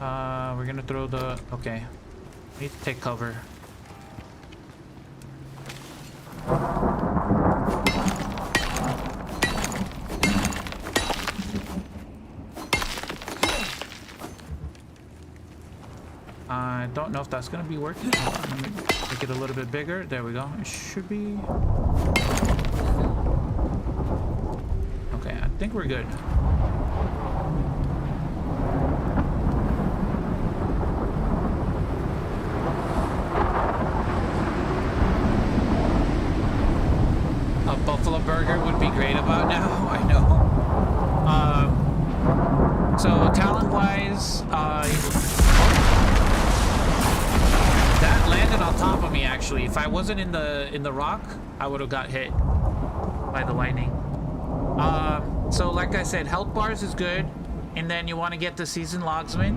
Speaker 2: We're gonna throw the... Okay. Need to take cover. I don't know if that's gonna be working. Let me make it a little bit bigger. There we go. It should be... Okay, I think we're good. A buffalo burger would be great about now. I know. So talent-wise, that landed on top of me. Actually, if I wasn't in the rock, I would have got hit by the lightning. So like I said, health bars is good, and then you want to get the Seasoned Logsman.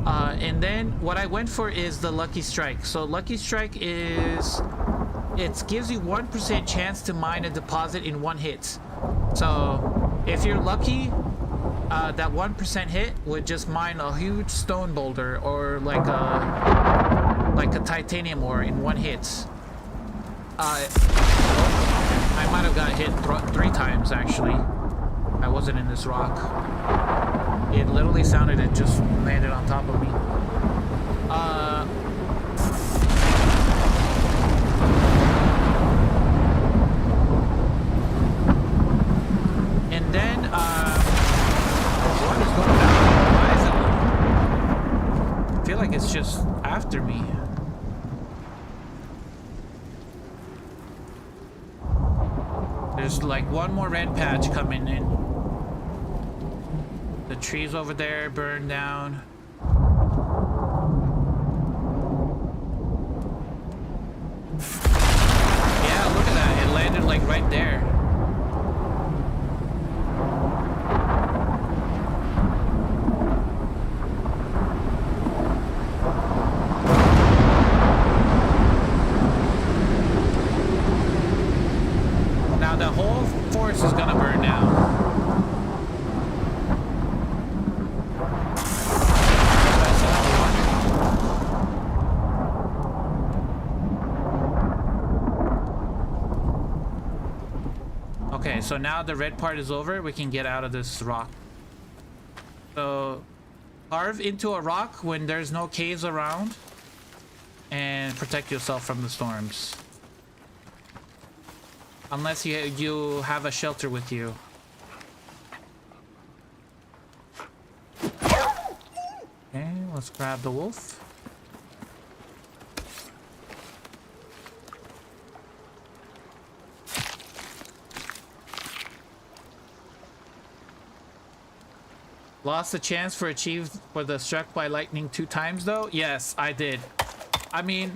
Speaker 2: And then what I went for is the Lucky Strike. So Lucky Strike is... It gives you 1% chance to mine a deposit in one hit. So if you're lucky, that 1% hit would just mine a huge stone boulder or like a titanium ore in one hit. I might have got hit 3 times actually. I wasn't in this rock. It literally sounded it just landed on top of me. And then what is going on? Why is it? I feel like it's just after me. There's like one more red patch coming in. The trees over there burned down. Yeah, look at that. It landed like right there. Now the whole forest is gonna burn down. Okay, so now the red part is over, we can get out of this rock. So carve into a rock when there's no caves around and protect yourself from the storms. Unless you have a shelter with you. Okay, let's grab the wolf. Lost the chance for the struck by lightning 2 times though? Yes, I did. I mean,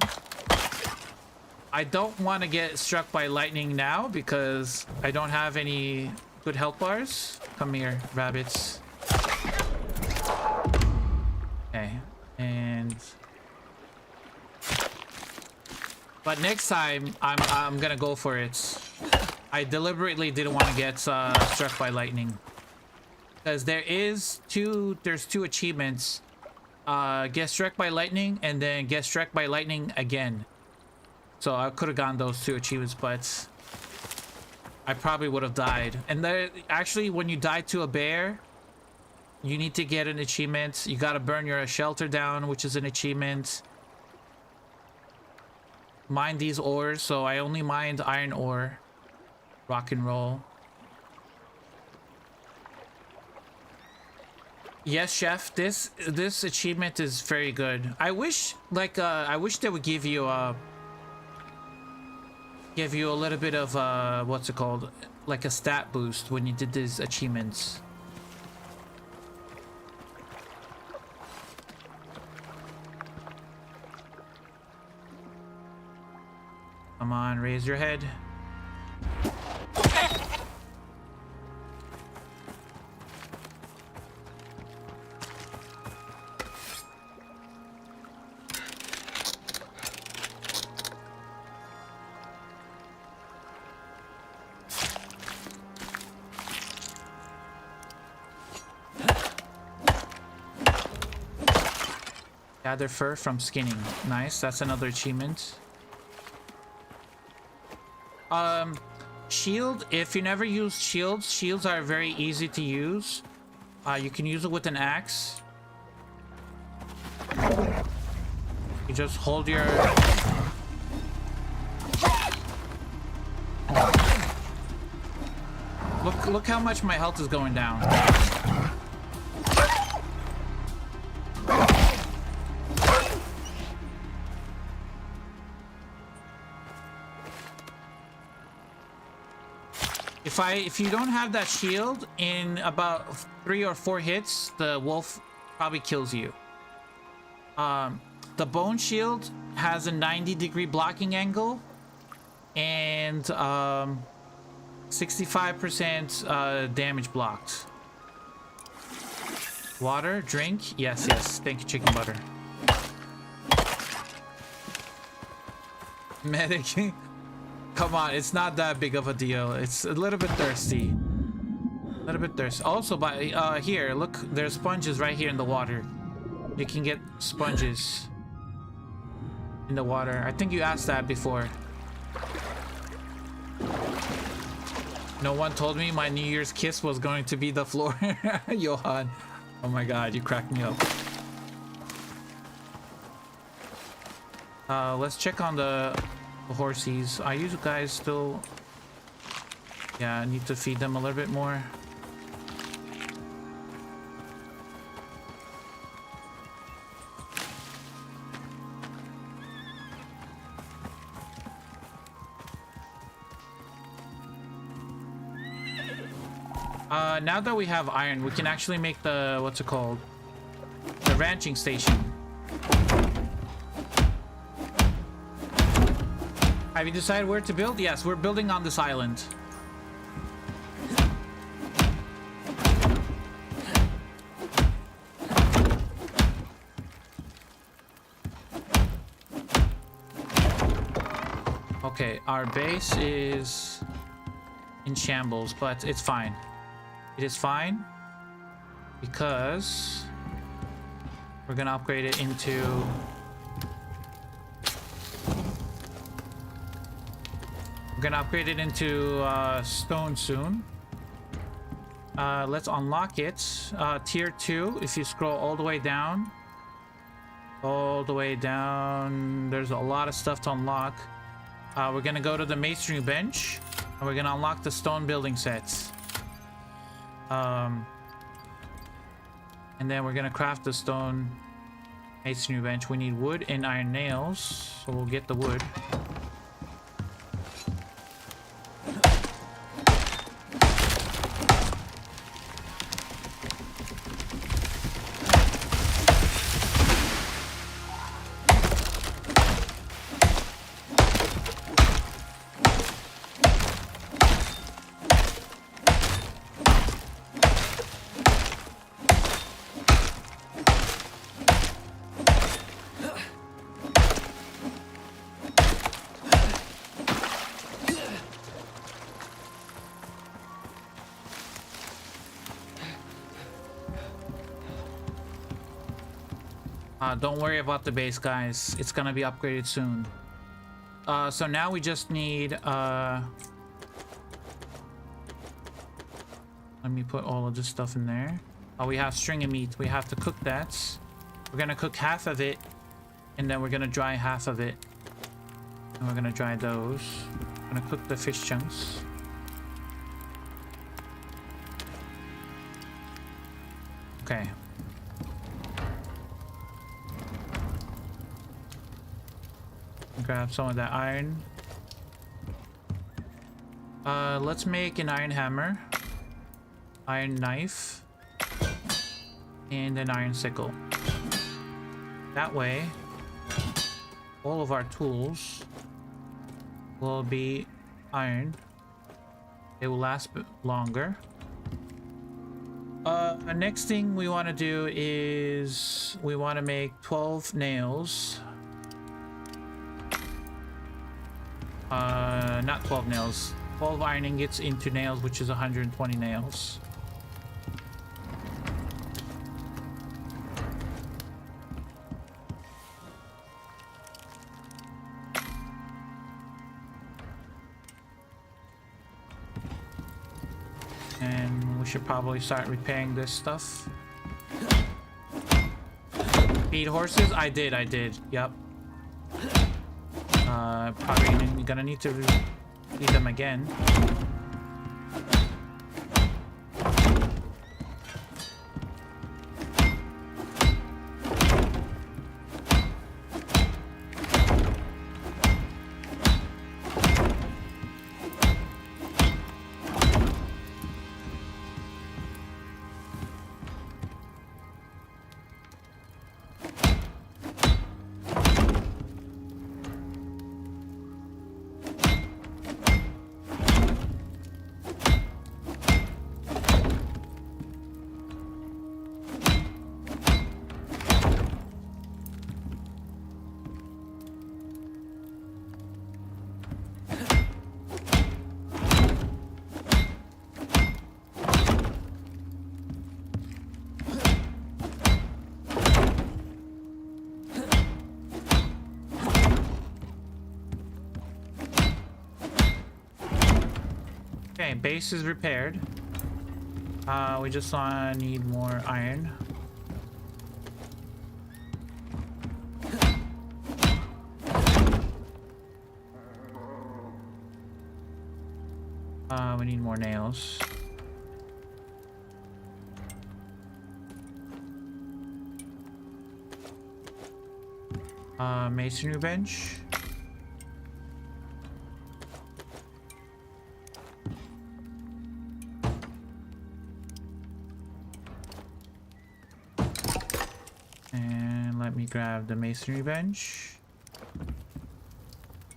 Speaker 2: I don't want to get struck by lightning now because I don't have any good health bars. Come here, rabbits. But next time, I'm gonna go for it. I deliberately didn't want to get struck by lightning. Because there's two achievements. Get struck by lightning and then get struck by lightning again. So I could have gotten those 2 achievements, but I probably would have died. And there, actually, when you die to a bear, you need to get an achievement. You gotta burn your shelter down, which is an achievement. Mine these ores, so I only mined iron ore. Rock and roll. Yes, chef. This achievement is very good. I wish, like, I wish they would give you a little bit of what's it called, like a stat boost when you did these achievements. Come on, raise your head. Gather fur from skinning. Nice, that's another achievement. Shield, if you never use shields are very easy to use. You can use it with an axe. You just hold your... Look how much my health is going down. If you don't have that shield, in about 3 or 4 hits, the wolf probably kills you. The bone shield has a 90-degree blocking angle and 65% damage blocked. Water, drink. Yes. Thank you, chicken butter. Medic. Come on, it's not that big of a deal. It's a little bit thirsty. Also, by here, look, there's sponges right here in the water. You can get sponges in the water. I think you asked that before. No one told me my New Year's kiss was going to be the floor. Johan. Oh my god, you cracked me up. Let's check on the horsies. Are you guys still... Yeah, I need to feed them a little bit more. Now that we have iron, we can actually make the... What's it called? The ranching station. Have you decided where to build? Yes, we're building on this island. Okay, our base is in shambles, but it's fine. It is fine because we're gonna upgrade it into... We're gonna upgrade it into stone soon. Let's unlock it. Tier 2, if you scroll all the way down. There's a lot of stuff to unlock. We're gonna go to the masonry bench and we're gonna unlock the stone building sets. And then we're gonna craft the stone masonry bench. We need wood and iron nails, so we'll get the wood. Don't worry about the base, guys. It's gonna be upgraded soon. So now we just need let me put all of this stuff in there. We have string of meat. We have to cook that. We're gonna cook half of it, and then we're gonna dry half of it. And we're gonna dry those. I'm gonna cook the fish chunks. Okay. Grab some of that iron. Let's make an iron hammer, iron knife, and an iron sickle. That way, all of our tools will be iron. They will last longer. The next thing we want to do is we want to make 12 nails. Not 12 nails. 12 iron ingots into nails, which is 120 nails. And we should probably start repairing this stuff. Feed horses? I did. Yep. Probably gonna need to feed them again. Okay, base is repaired. We just need more iron. We need more nails. Masonry bench. And let me grab the masonry bench.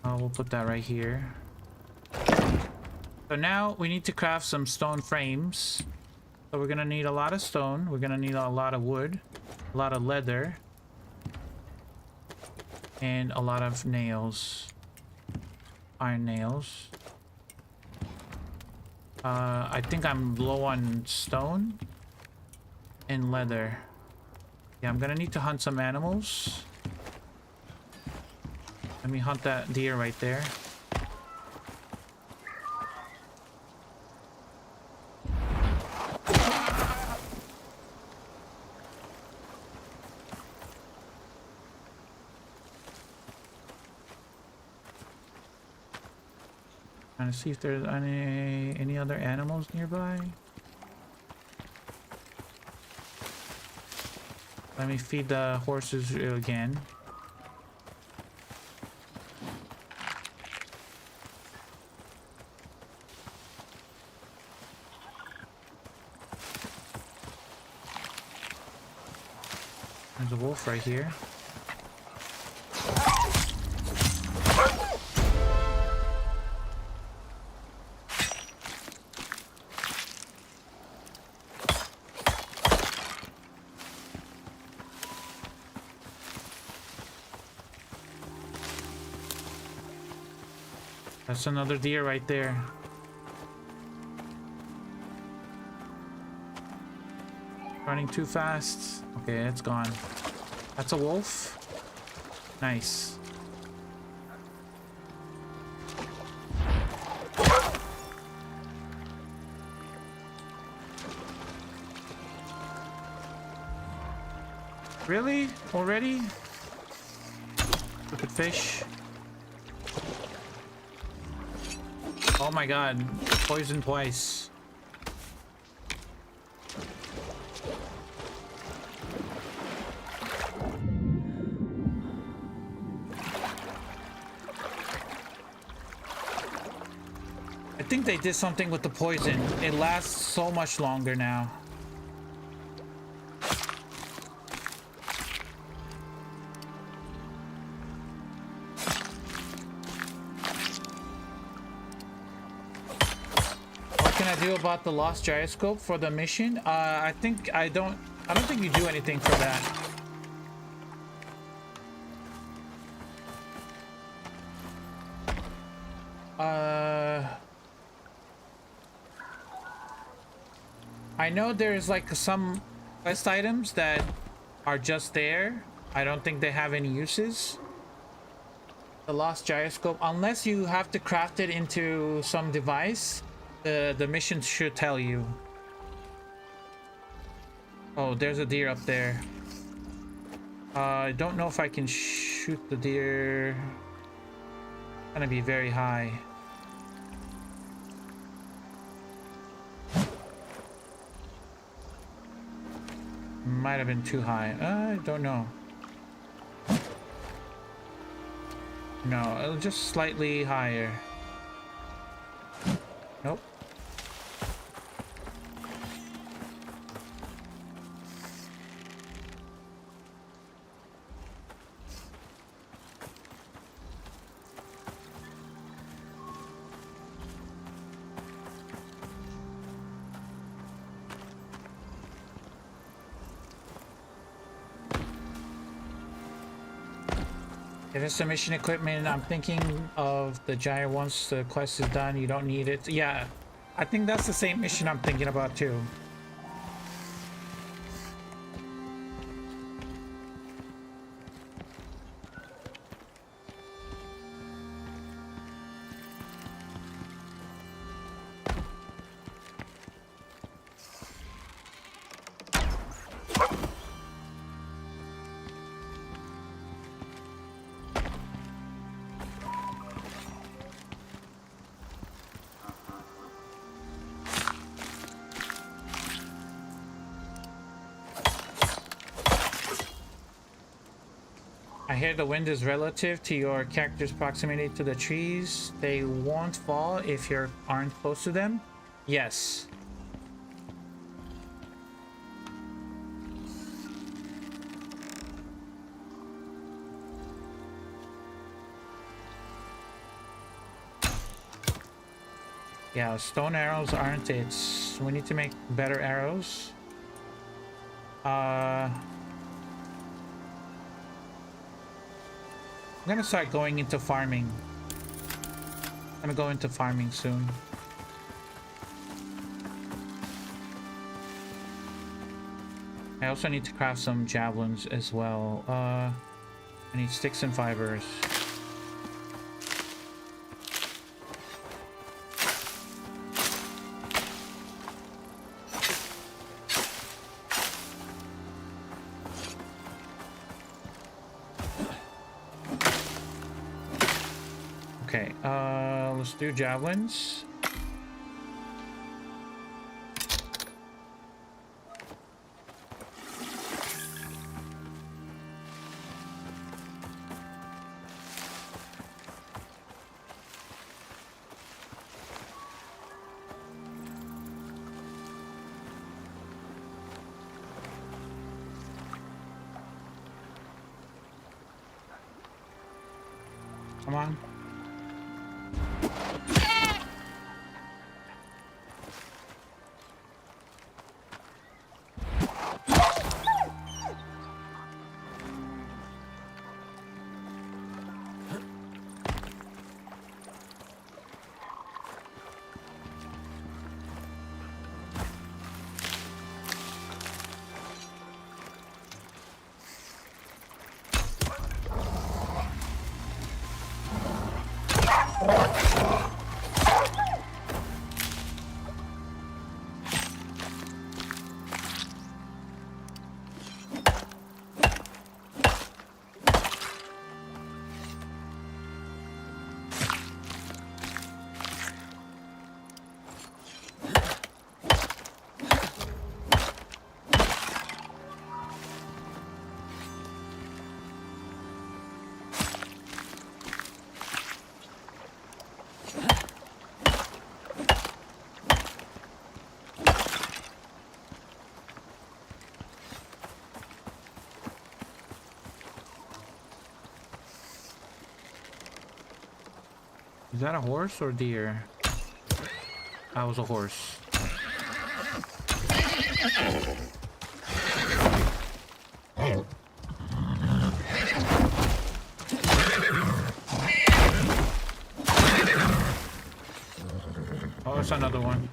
Speaker 2: We'll put that right here. So now we need to craft some stone frames. So we're gonna need a lot of stone. We're gonna need a lot of wood, a lot of leather, and a lot of nails. Iron nails. I think I'm low on stone and leather. Yeah, I'm gonna need to hunt some animals. Let me hunt that deer right there. Trying to see if there's any other animals nearby. Let me feed the horses again. There's a wolf right here. That's another deer right there. Running too fast. Okay, it's gone. That's a wolf. Nice. Really? Already? Look at fish. Oh my god. Poisoned twice. I think they did something with the poison. It lasts so much longer now. What can I do about the lost gyroscope for the mission? I don't think you do anything for that. I know there's like some quest items that are just there. I don't think they have any uses. The lost gyroscope, unless you have to craft it into some device, the mission should tell you. Oh, there's a deer up there. I don't know if I can shoot the deer. It's gonna be very high. Might have been too high. I don't know. No, just slightly higher. Nope. If it's the mission equipment, I'm thinking of the giant once the quest is done, you don't need it. Yeah, I think that's the same mission I'm thinking about too. I hear the wind is relative to your character's proximity to the trees. They won't fall if you aren't close to them. Yes. Yeah, stone arrows aren't it. We need to make better arrows. I'm gonna start going into farming. I'm gonna go into farming soon. I also need to craft some javelins as well. I need sticks and fibers. Okay, let's do javelins. Come on. Is that a horse or deer? That was a horse. Oh, it's another one.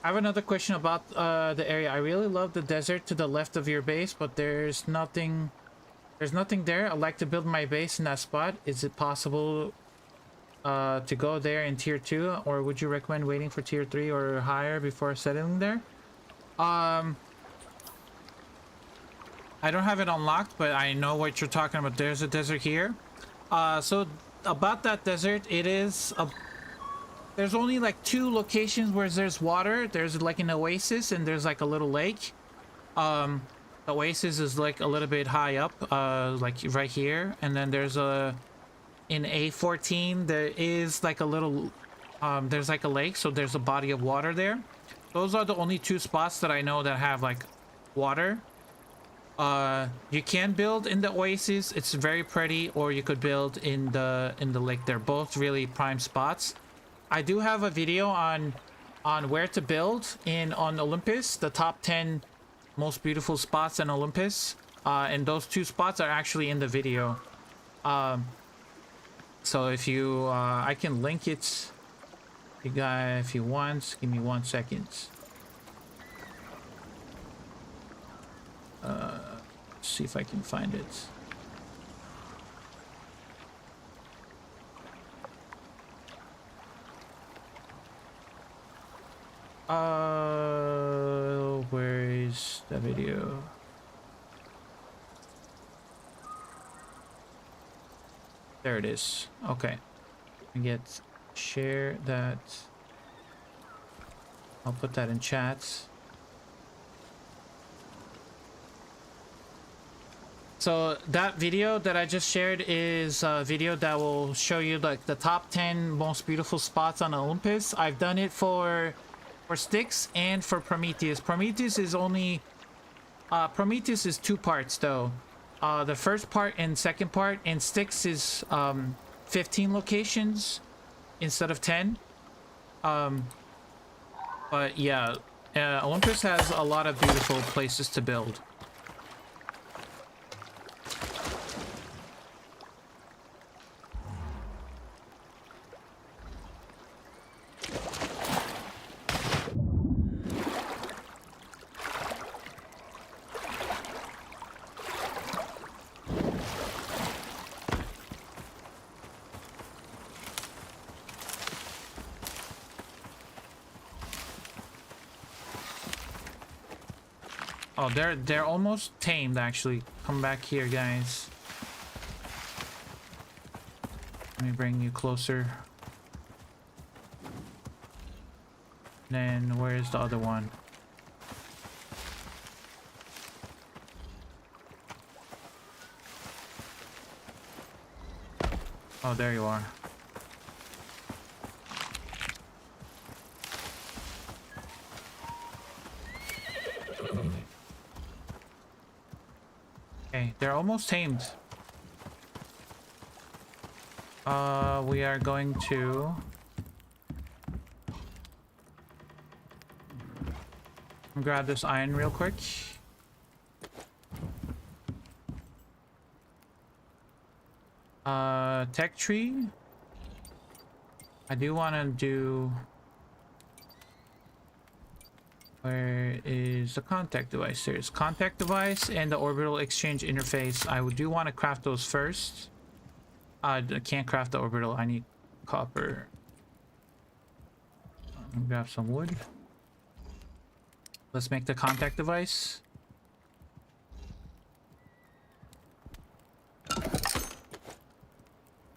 Speaker 2: I have another question about the area. I really love the desert to the left of your base, but there's nothing there. I'd like to build my base in that spot. Is it possible to go there in tier 2, or would you recommend waiting for tier 3 or higher before settling there? I don't have it unlocked, but I know what you're talking about. There's a desert here. So about that desert, it is a there's only like 2 locations where there's water. There's like an oasis and there's like a little lake. The oasis is like a little bit high up, like right here. And then there's in A14 there is like a little there's like a lake, so there's a body of water there. Those are the only 2 spots that I know that have like water. You can build in the oasis, it's very pretty, or you could build in the lake. They're both really prime spots. I do have a video on where to build on Olympus, the top 10 most beautiful spots in Olympus, and those 2 spots are actually in the video. So if you I can link it, you guys, if you want. Give me 1 second. See if I can find it. Where is the video? There it is. Okay. Share that. I'll put that in chat. So that video that I just shared is a video that will show you like the top 10 most beautiful spots on Olympus. I've done it for Styx and for Prometheus. Prometheus is 2 parts though. The first part and second part, and Styx is 15 locations instead of 10. But yeah, Olympus has a lot of beautiful places to build. Oh, they're almost tamed actually. Come back here, guys. Let me bring you closer. Then where's the other one? Oh, there you are. Okay, they're almost tamed. We are going to grab this iron real quick. Tech tree. I do want to do Where is the contact device? There's contact device and the orbital exchange interface. I do want to craft those first. I can't craft the orbital. I need copper. Grab some wood. Let's make the contact device.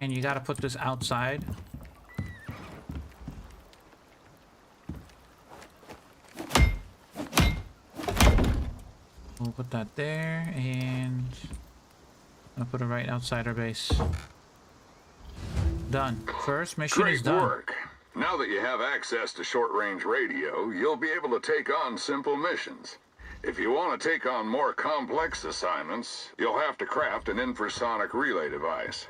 Speaker 2: And you got to put this outside. We'll put that there, and I'll put it right outside our base. Done. First mission is done.
Speaker 3: Great work. Now that you have access to short-range radio, you'll be able to take on simple missions. If you want to take on more complex assignments, you'll have to craft an infrasonic relay device.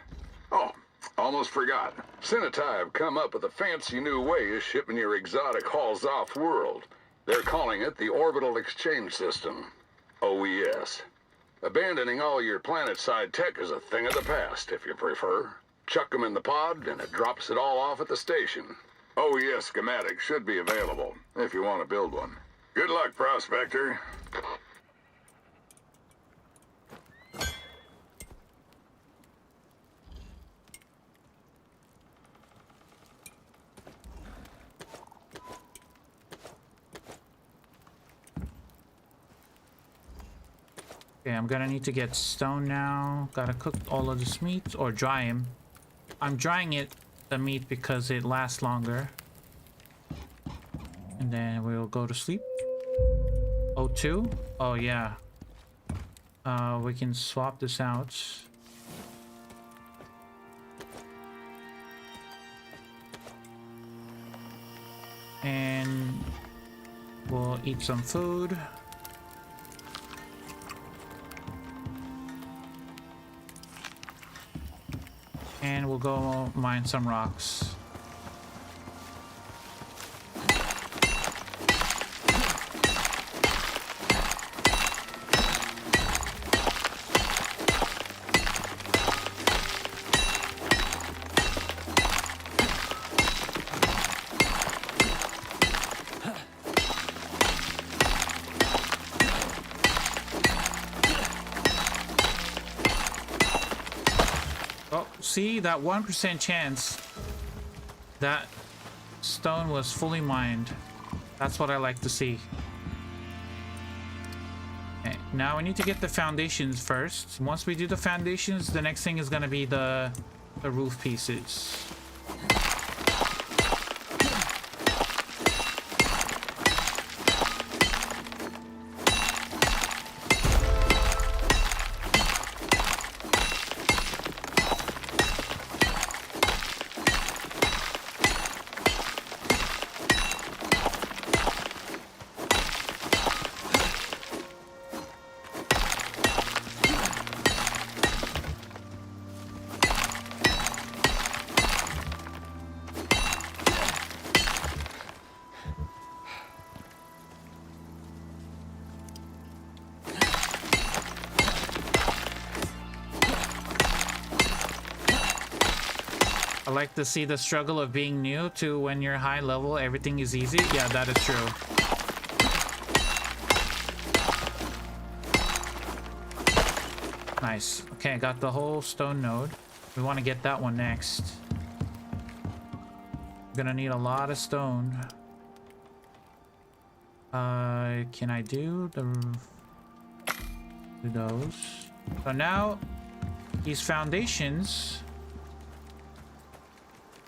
Speaker 3: Oh, almost forgot. Cinetai have come up with a fancy new way of shipping your exotic hauls off-world. They're calling it the Orbital Exchange System. OES. Abandoning all your planet-side tech is a thing of the past, if you prefer. Chuck them in the pod, and it drops it all off at the station. OES schematics should be available, if you want to build one. Good luck, Prospector.
Speaker 2: Okay, I'm gonna need to get stone now. Gotta cook all of this meat or dry him. I'm drying it, the meat, because it lasts longer. And then we'll go to sleep. O2? Oh yeah. We can swap this out. And we'll eat some food. And we'll go mine some rocks. See, that 1% chance that stone was fully mined. That's what I like to see. Okay, now we need to get the foundations first. Once we do the foundations, the next thing is going to be the roof pieces. I like to see the struggle of being new to when you're high level, everything is easy. Yeah, that is true. Nice. Okay, I got the whole stone node. We want to get that one next. Gonna need a lot of stone. Can I do those? So now these foundations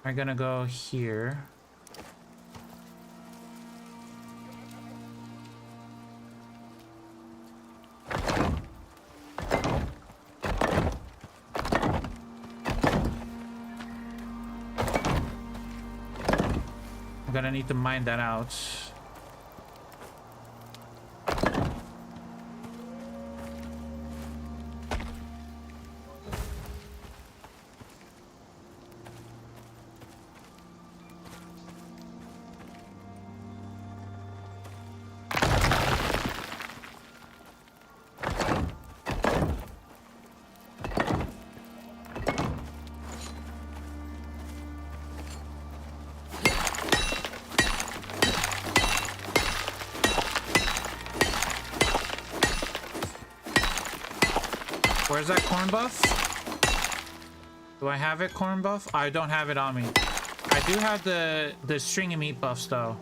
Speaker 2: are gonna go here. I'm gonna need to mine that out. Where's that corn buff? Do I have it, corn buff? I don't have it on me. I do have the stringy meat buffs though.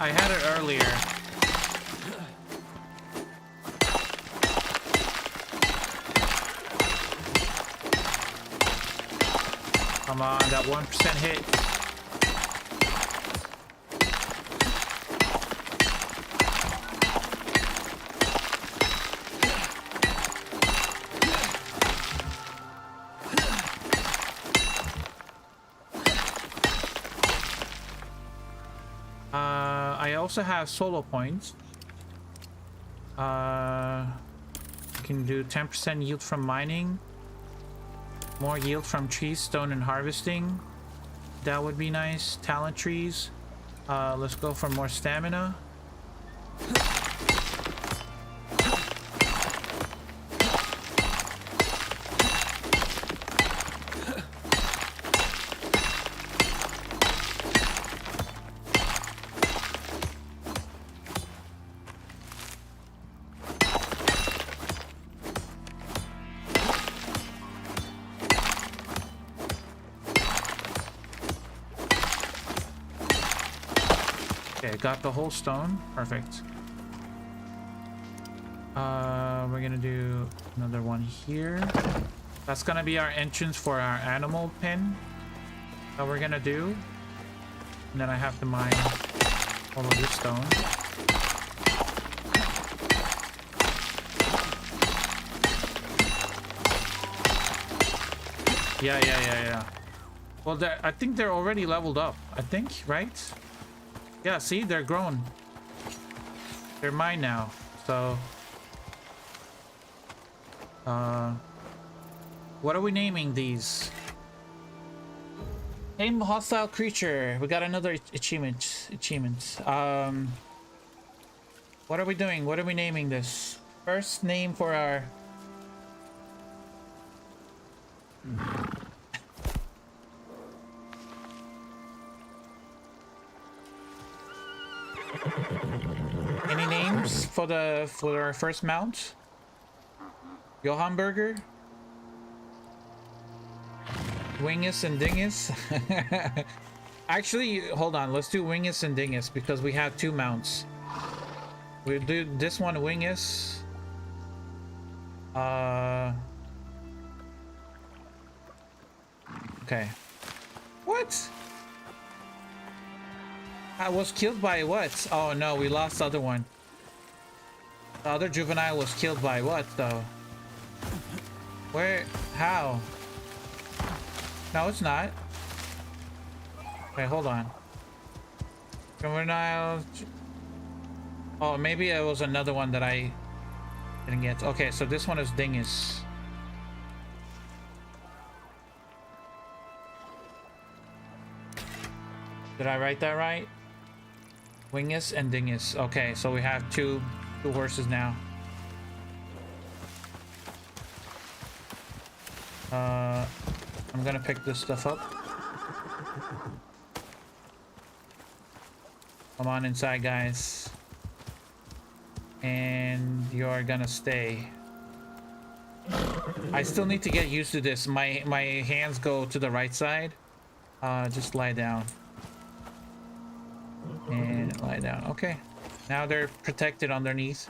Speaker 2: I had it earlier. Come on, that 1% hit. I also have solo points. I can do 10% yield from mining. More yield from trees, stone, and harvesting. That would be nice. Talent trees. Let's go for more stamina. Okay, got the whole stone. Perfect. We're gonna do another one here. That's gonna be our entrance for our animal pen that we're gonna do. And then I have to mine all of this stone. Yeah. Well, I think they're already leveled up. I think, right? Yeah, see, they're grown. They're mine now. So, what are we naming these? Name hostile creature. We got another achievement. What are we doing? What are we naming this? First name for our... Any names for our first mount? Johan Burger? Wingus and Dingus? Actually, hold on. Let's do Wingus and Dingus because we have two mounts. We'll do this one Wingus. Okay. What? I was killed by what? Oh no, we lost the other one. The other juvenile was killed by what though? Where? How? No, it's not. Wait, hold on. Juvenile. Oh, maybe it was another one that I didn't get. Okay, so this one is Dingus. Did I write that right? Wingus and Dingus. Okay, so we have two horses now. I'm gonna pick this stuff up. Come on inside, guys. And you're gonna stay. I still need to get used to this. My hands go to the right side. Just lie down. And lie down. Okay. Now they're protected underneath.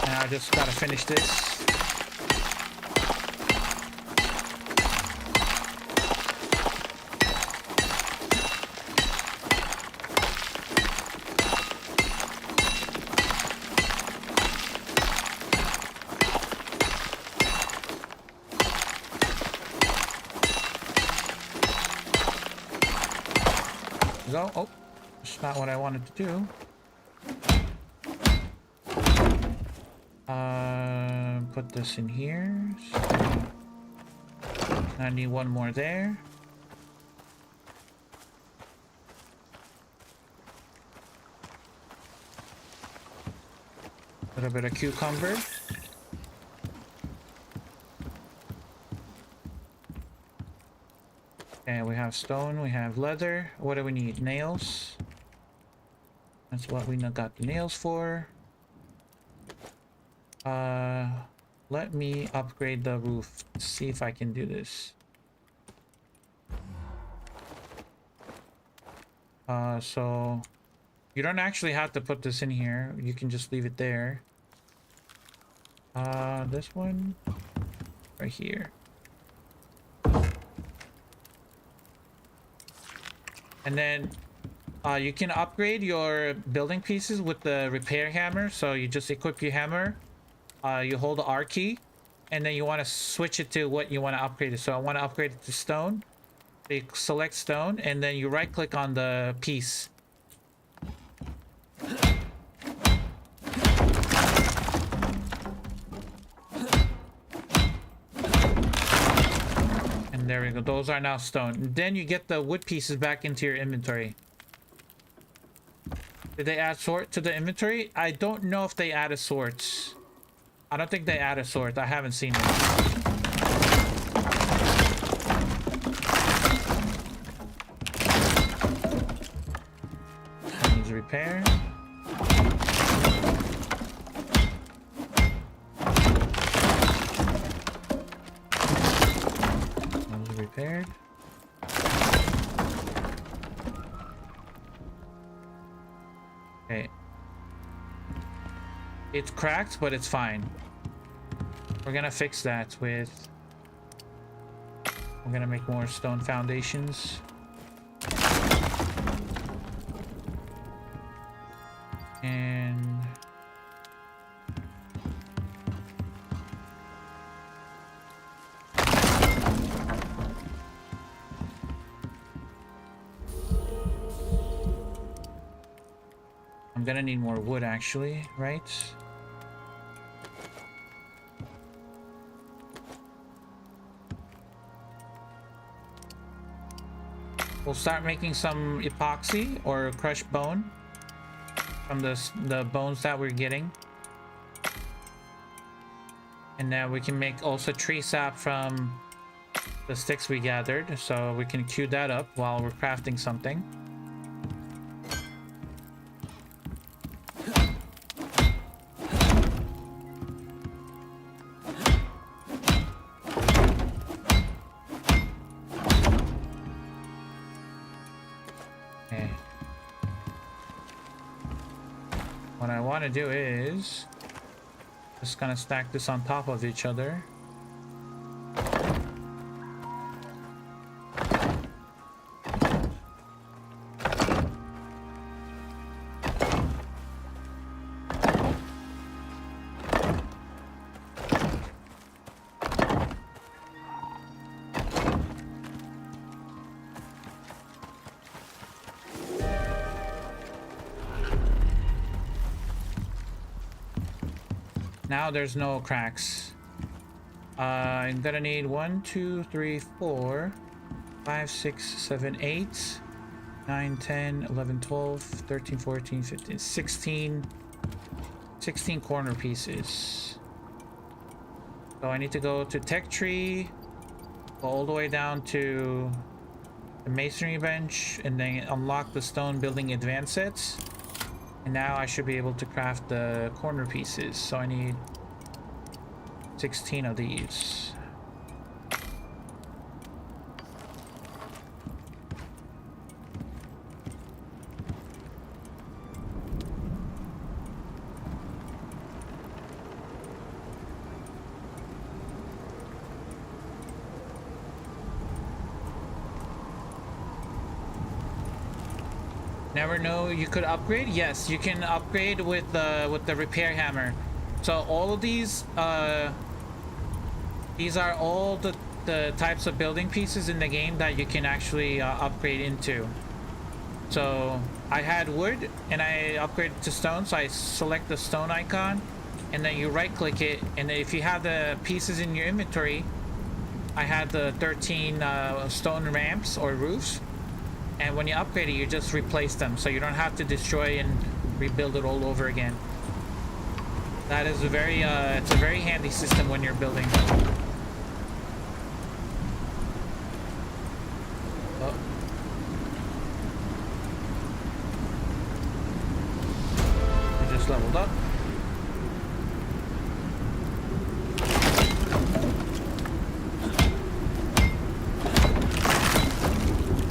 Speaker 2: Now I just gotta finish this. Go. Oh, it's not what I wanted to do. Put this in here. I need one more there. A little bit of cucumber. Okay, we have stone, we have leather. What do we need? Nails. That's what we got the nails for. Let me upgrade the roof. See if I can do this. So you don't actually have to put this in here. You can just leave it there. This one right here. And then you can upgrade your building pieces with the repair hammer. So you just equip your hammer. You hold the R key, and then you want to switch it to what you want to upgrade it. So I want to upgrade it to stone. So you select stone, and then you right click on the piece. And there we go. Those are now stone. Then you get the wood pieces back into your inventory. Did they add sort to the inventory? I don't know if they added sorts. I don't think they added swords. I haven't seen it. Needs repair. Needs repaired. Okay. It's cracked, but it's fine. We're gonna fix that with... We're gonna make more stone foundations. And... I'm gonna need more wood actually, right? We'll start making some epoxy or crushed bone from the bones that we're getting. And now we can make also tree sap from the sticks we gathered. So we can queue that up while we're crafting something. What I want to do is just gonna stack this on top of each other. Now there's no cracks. I'm gonna need 1, 2, 3, 4, 5, 6, 7, 8, 9, 10, 11, 12, 13, 14, 15, 16 corner pieces. So I need to go to tech tree, go all the way down to the masonry bench, and then unlock the stone building advanced sets. And now I should be able to craft the corner pieces. So I need 16 of these. Never know you could upgrade. Yes, you can upgrade with the repair hammer. So all of these are all the types of building pieces in the game that you can actually upgrade into. So I had wood and I upgraded to stone, so I select the stone icon and then you right click it, and if you have the pieces in your inventory, I had the 13 stone ramps or roofs. And when you upgrade it, you just replace them, so you don't have to destroy and rebuild it all over again. That is a very, it's a very handy system when you're building. Oh. just leveled up.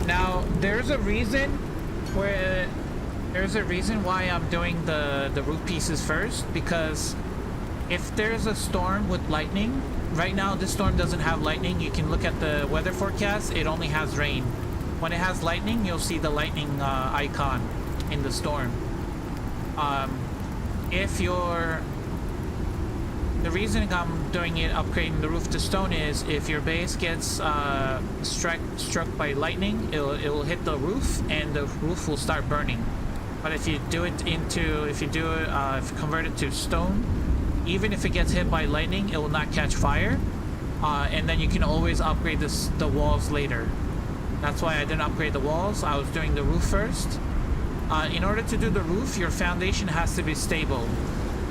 Speaker 2: Now, there's a reason why I'm doing the roof pieces first, because if there's a storm with lightning, right now this storm doesn't have lightning. You can look at the weather forecast, it only has rain. When it has lightning, you'll see the lightning icon in the storm. The reason I'm doing it, upgrading the roof to stone, is if your base gets struck by lightning, it will hit the roof and the roof will start burning. But if you convert it to stone, even if it gets hit by lightning, it will not catch fire, and then you can always upgrade the walls later. That's why I didn't upgrade the walls. I was doing the roof first. In order to do the roof, your foundation has to be stable.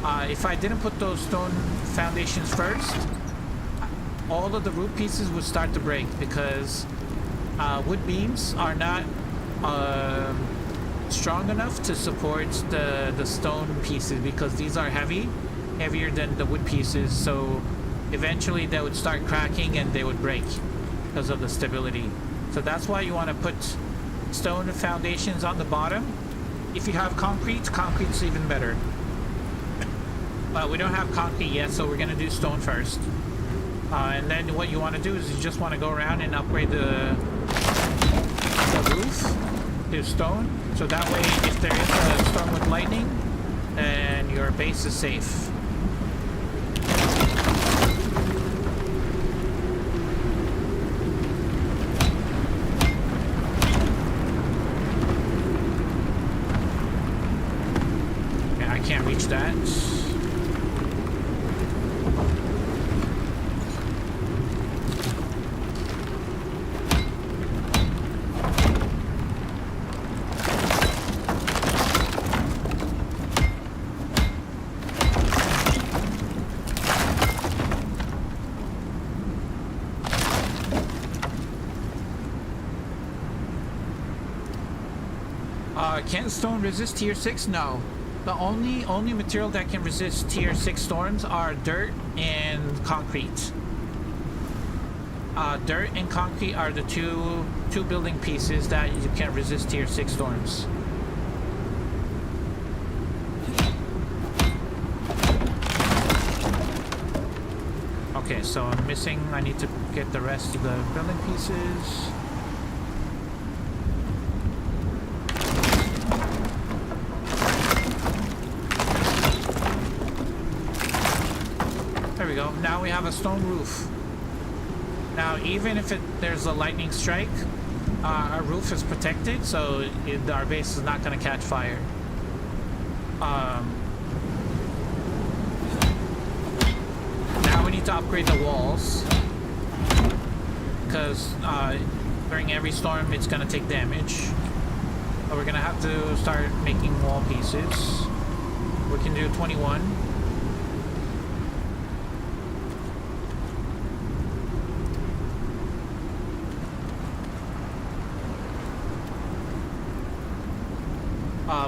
Speaker 2: If I didn't put those stone foundations first, all of the roof pieces would start to break, because wood beams are not strong enough to support the stone pieces, because these are heavier than the wood pieces. So eventually they would start cracking and they would break because of the stability. So that's why you want to put stone foundations on the bottom. If you have concrete's even better. But we don't have concrete yet, so we're gonna do stone first. And then what you want to do is you just want to go around and upgrade the roof to stone, so that way if there is a storm with lightning, then your base is safe. Okay, I can't reach that. Can stone resist tier 6? No. The only material that can resist tier 6 storms are dirt and concrete. Dirt and concrete are the two building pieces that you can resist tier 6 storms. Okay, so I'm missing, I need to get the rest of the building pieces. There we go. Now we have a stone roof. Now, even if there's a lightning strike, our roof is protected, so our base is not going to catch fire. Now we need to upgrade the walls, because during every storm it's going to take damage. So we're going to have to start making wall pieces. We can do 21.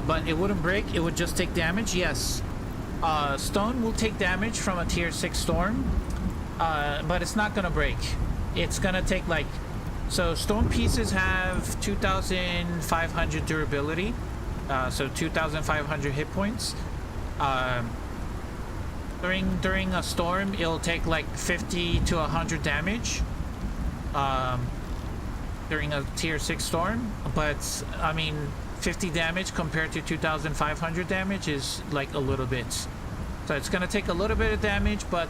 Speaker 2: But it wouldn't break, it would just take damage. Yes, stone will take damage from a tier 6 storm, but it's not gonna break. It's gonna take like, so stone pieces have 2,500 durability, so 2,500 hit points. During a storm, it'll take like 50 to 100 damage during a tier 6 storm, but I mean, 50 damage compared to 2,500 damage is like a little bit. So it's gonna take a little bit of damage, but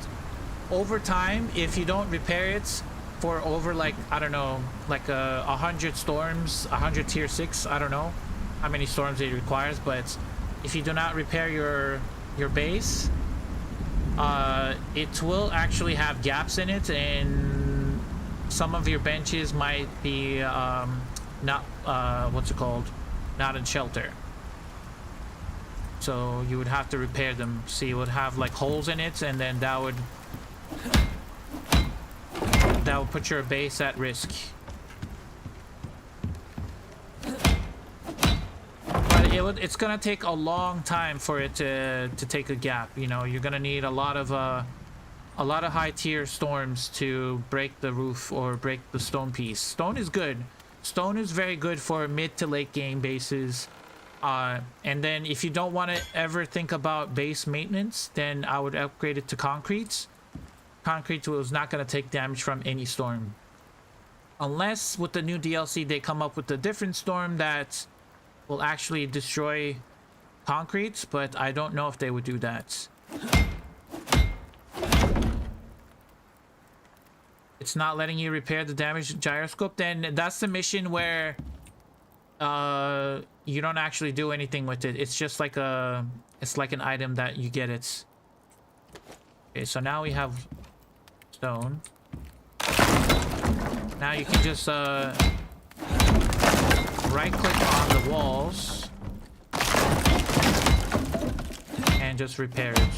Speaker 2: over time, if you don't repair it for over like, I don't know, like 100 storms, 100 tier 6, I don't know how many storms it requires, but if you do not repair your base, it will actually have gaps in it, and some of your benches might be not what's it called, not in shelter. So you would have to repair them. So you would have like holes in it, and then that would put your base at risk. But it's gonna take a long time for it to take a gap. You know, you're gonna need a lot of high tier storms to break the roof or break the stone piece. Stone is good. Stone is very good for mid to late game bases. And then if you don't want to ever think about base maintenance, then I would upgrade it to concrete. Concrete was not going to take damage from any storm. Unless with the new DLC they come up with a different storm that will actually destroy concrete, but I don't know if they would do that. It's not letting you repair the damaged gyroscope. Then that's the mission where you don't actually do anything with it. It's just like it's like an item that you get it. Okay, so now we have stone. Now you can just right click on the walls and just repair it.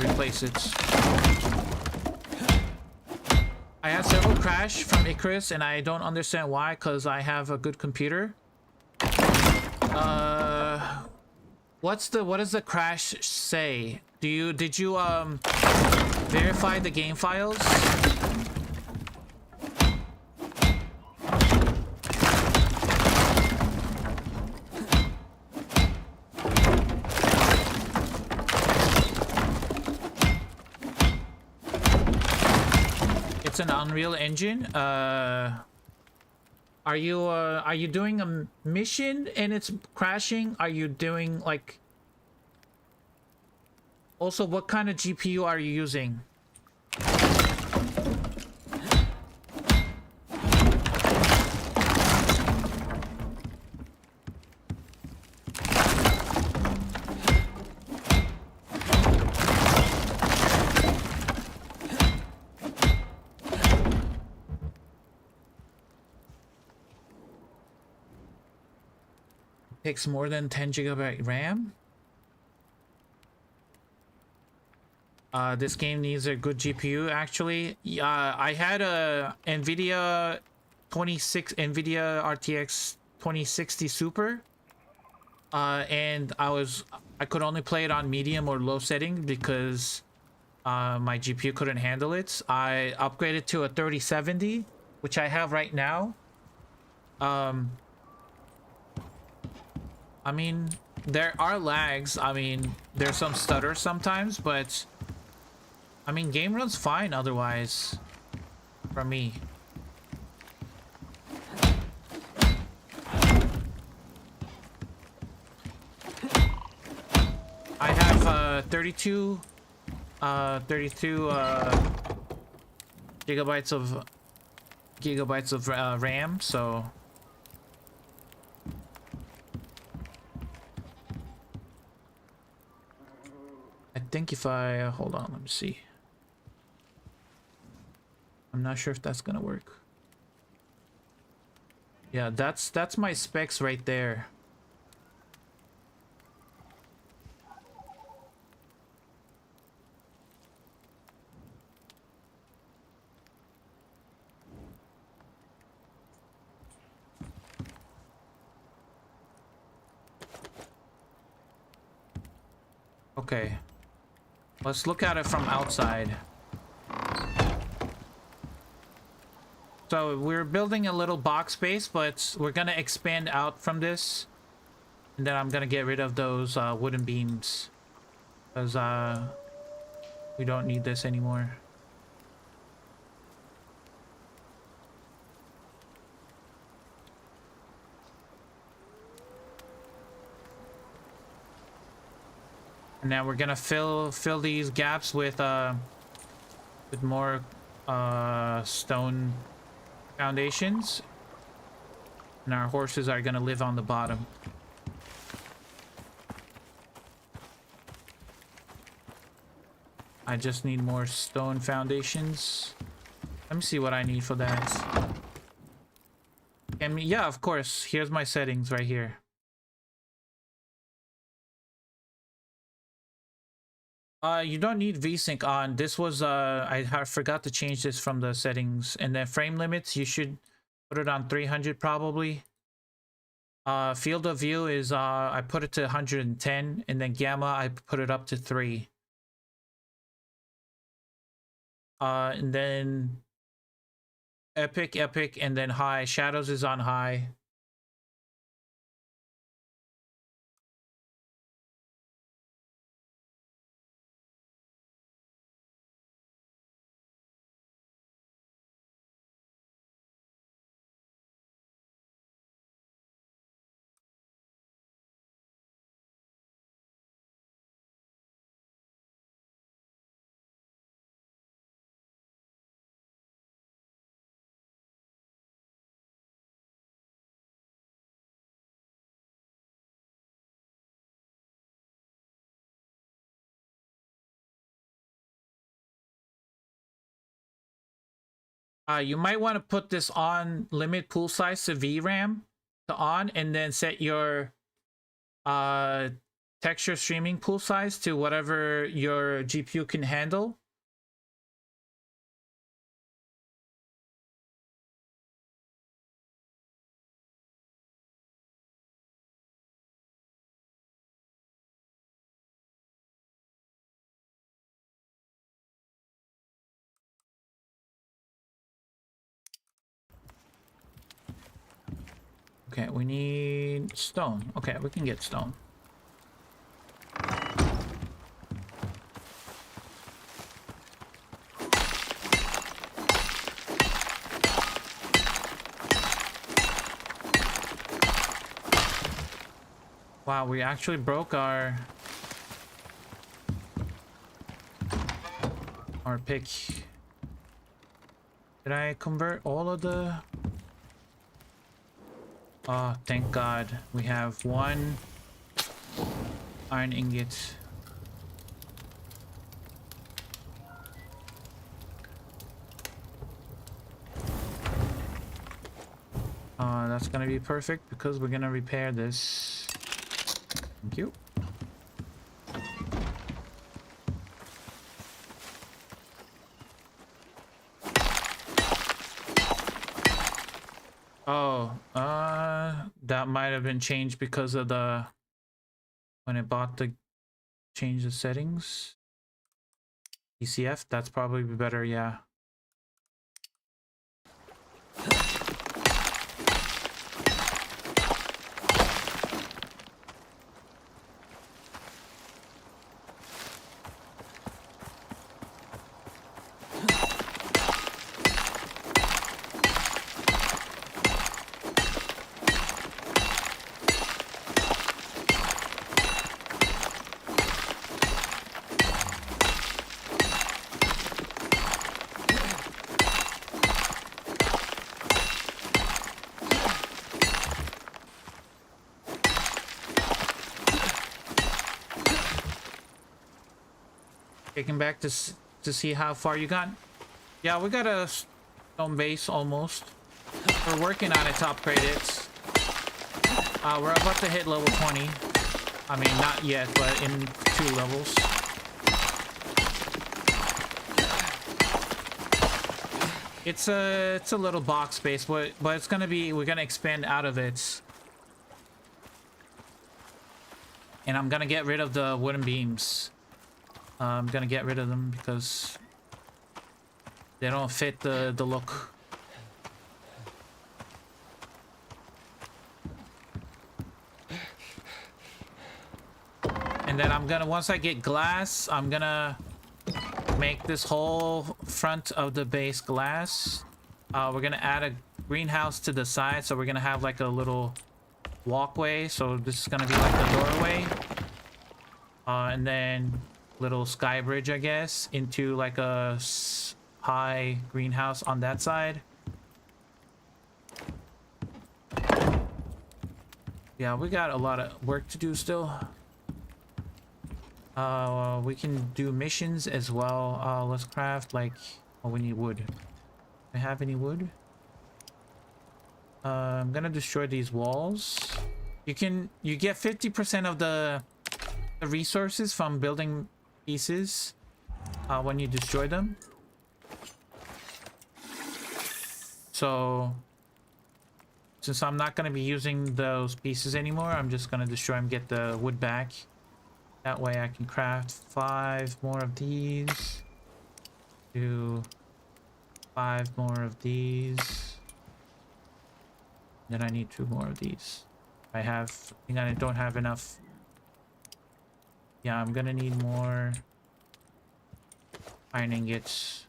Speaker 2: Replace it. I had several crash from Icarus and I don't understand why, because I have a good computer. What does the crash say? Did you verify the game files? It's an Unreal Engine. Are you doing a mission and it's crashing? Are you doing like... Also, what kind of GPU are you using? Takes more than 10 GB RAM. This game needs a good GPU actually. I had a NVIDIA RTX 2060 Super. And I could only play it on medium or low setting because my GPU couldn't handle it. I upgraded to a 3070, which I have right now. I mean, there are lags. I mean, there's some stutter sometimes, but I mean, game runs fine otherwise for me. I have 32 gigabytes of RAM, so I think if I hold on, let me see. I'm not sure if that's gonna work. Yeah, that's my specs right there. Okay, let's look at it from outside. So we're building a little box space, but we're gonna expand out from this, and then I'm gonna get rid of those wooden beams because we don't need this anymore. And now we're gonna fill these gaps with more stone foundations, and our horses are gonna live on the bottom. I just need more stone foundations. Let me see what I need for that. And yeah, of course, here's my settings right here. You don't need VSync on. This was I forgot to change this from the settings. And then frame limits, you should put it on 300 probably. Field of view is I put it to 110, and then gamma I put it up to 3. And then epic, and then high. Shadows is on high. You might want to put this on limit pool size to VRAM to on, and then set your texture streaming pool size to whatever your GPU can handle. Okay, we need stone. Okay, we can get stone. Wow, we actually broke our pick. Did I convert all of the... Oh, thank God. We have 1 iron ingot. That's gonna be perfect because we're gonna repair this. Thank you. Oh, that might have been changed because of the when it bought the change the settings. ECF, that's probably better, yeah. Taking back to see how far you got. Yeah, we got a stone base almost. We're working on it to upgrade it. We're about to hit level 20. I mean, not yet, but in 2 levels. It's a little box space, but it's gonna be, we're gonna expand out of it. And I'm gonna get rid of the wooden beams. I'm gonna get rid of them because they don't fit the look. And then I'm gonna, once I get glass, I'm gonna make this whole front of the base glass. We're gonna add a greenhouse to the side, so we're gonna have like a little walkway. So this is gonna be like the doorway. And then little sky bridge, I guess, into like a high greenhouse on that side. Yeah, we got a lot of work to do still. We can do missions as well. Let's craft like, oh, we need wood. Do I have any wood? I'm gonna destroy these walls. You get 50% of the resources from building pieces when you destroy them. since I'm not going to be using those pieces anymore, I'm just going to destroy them, get the wood back. That way I can craft 5 more of these. Do 5 more of these. Then I need 2 more of these. I think I don't have enough. Yeah, I'm gonna need more iron ingots.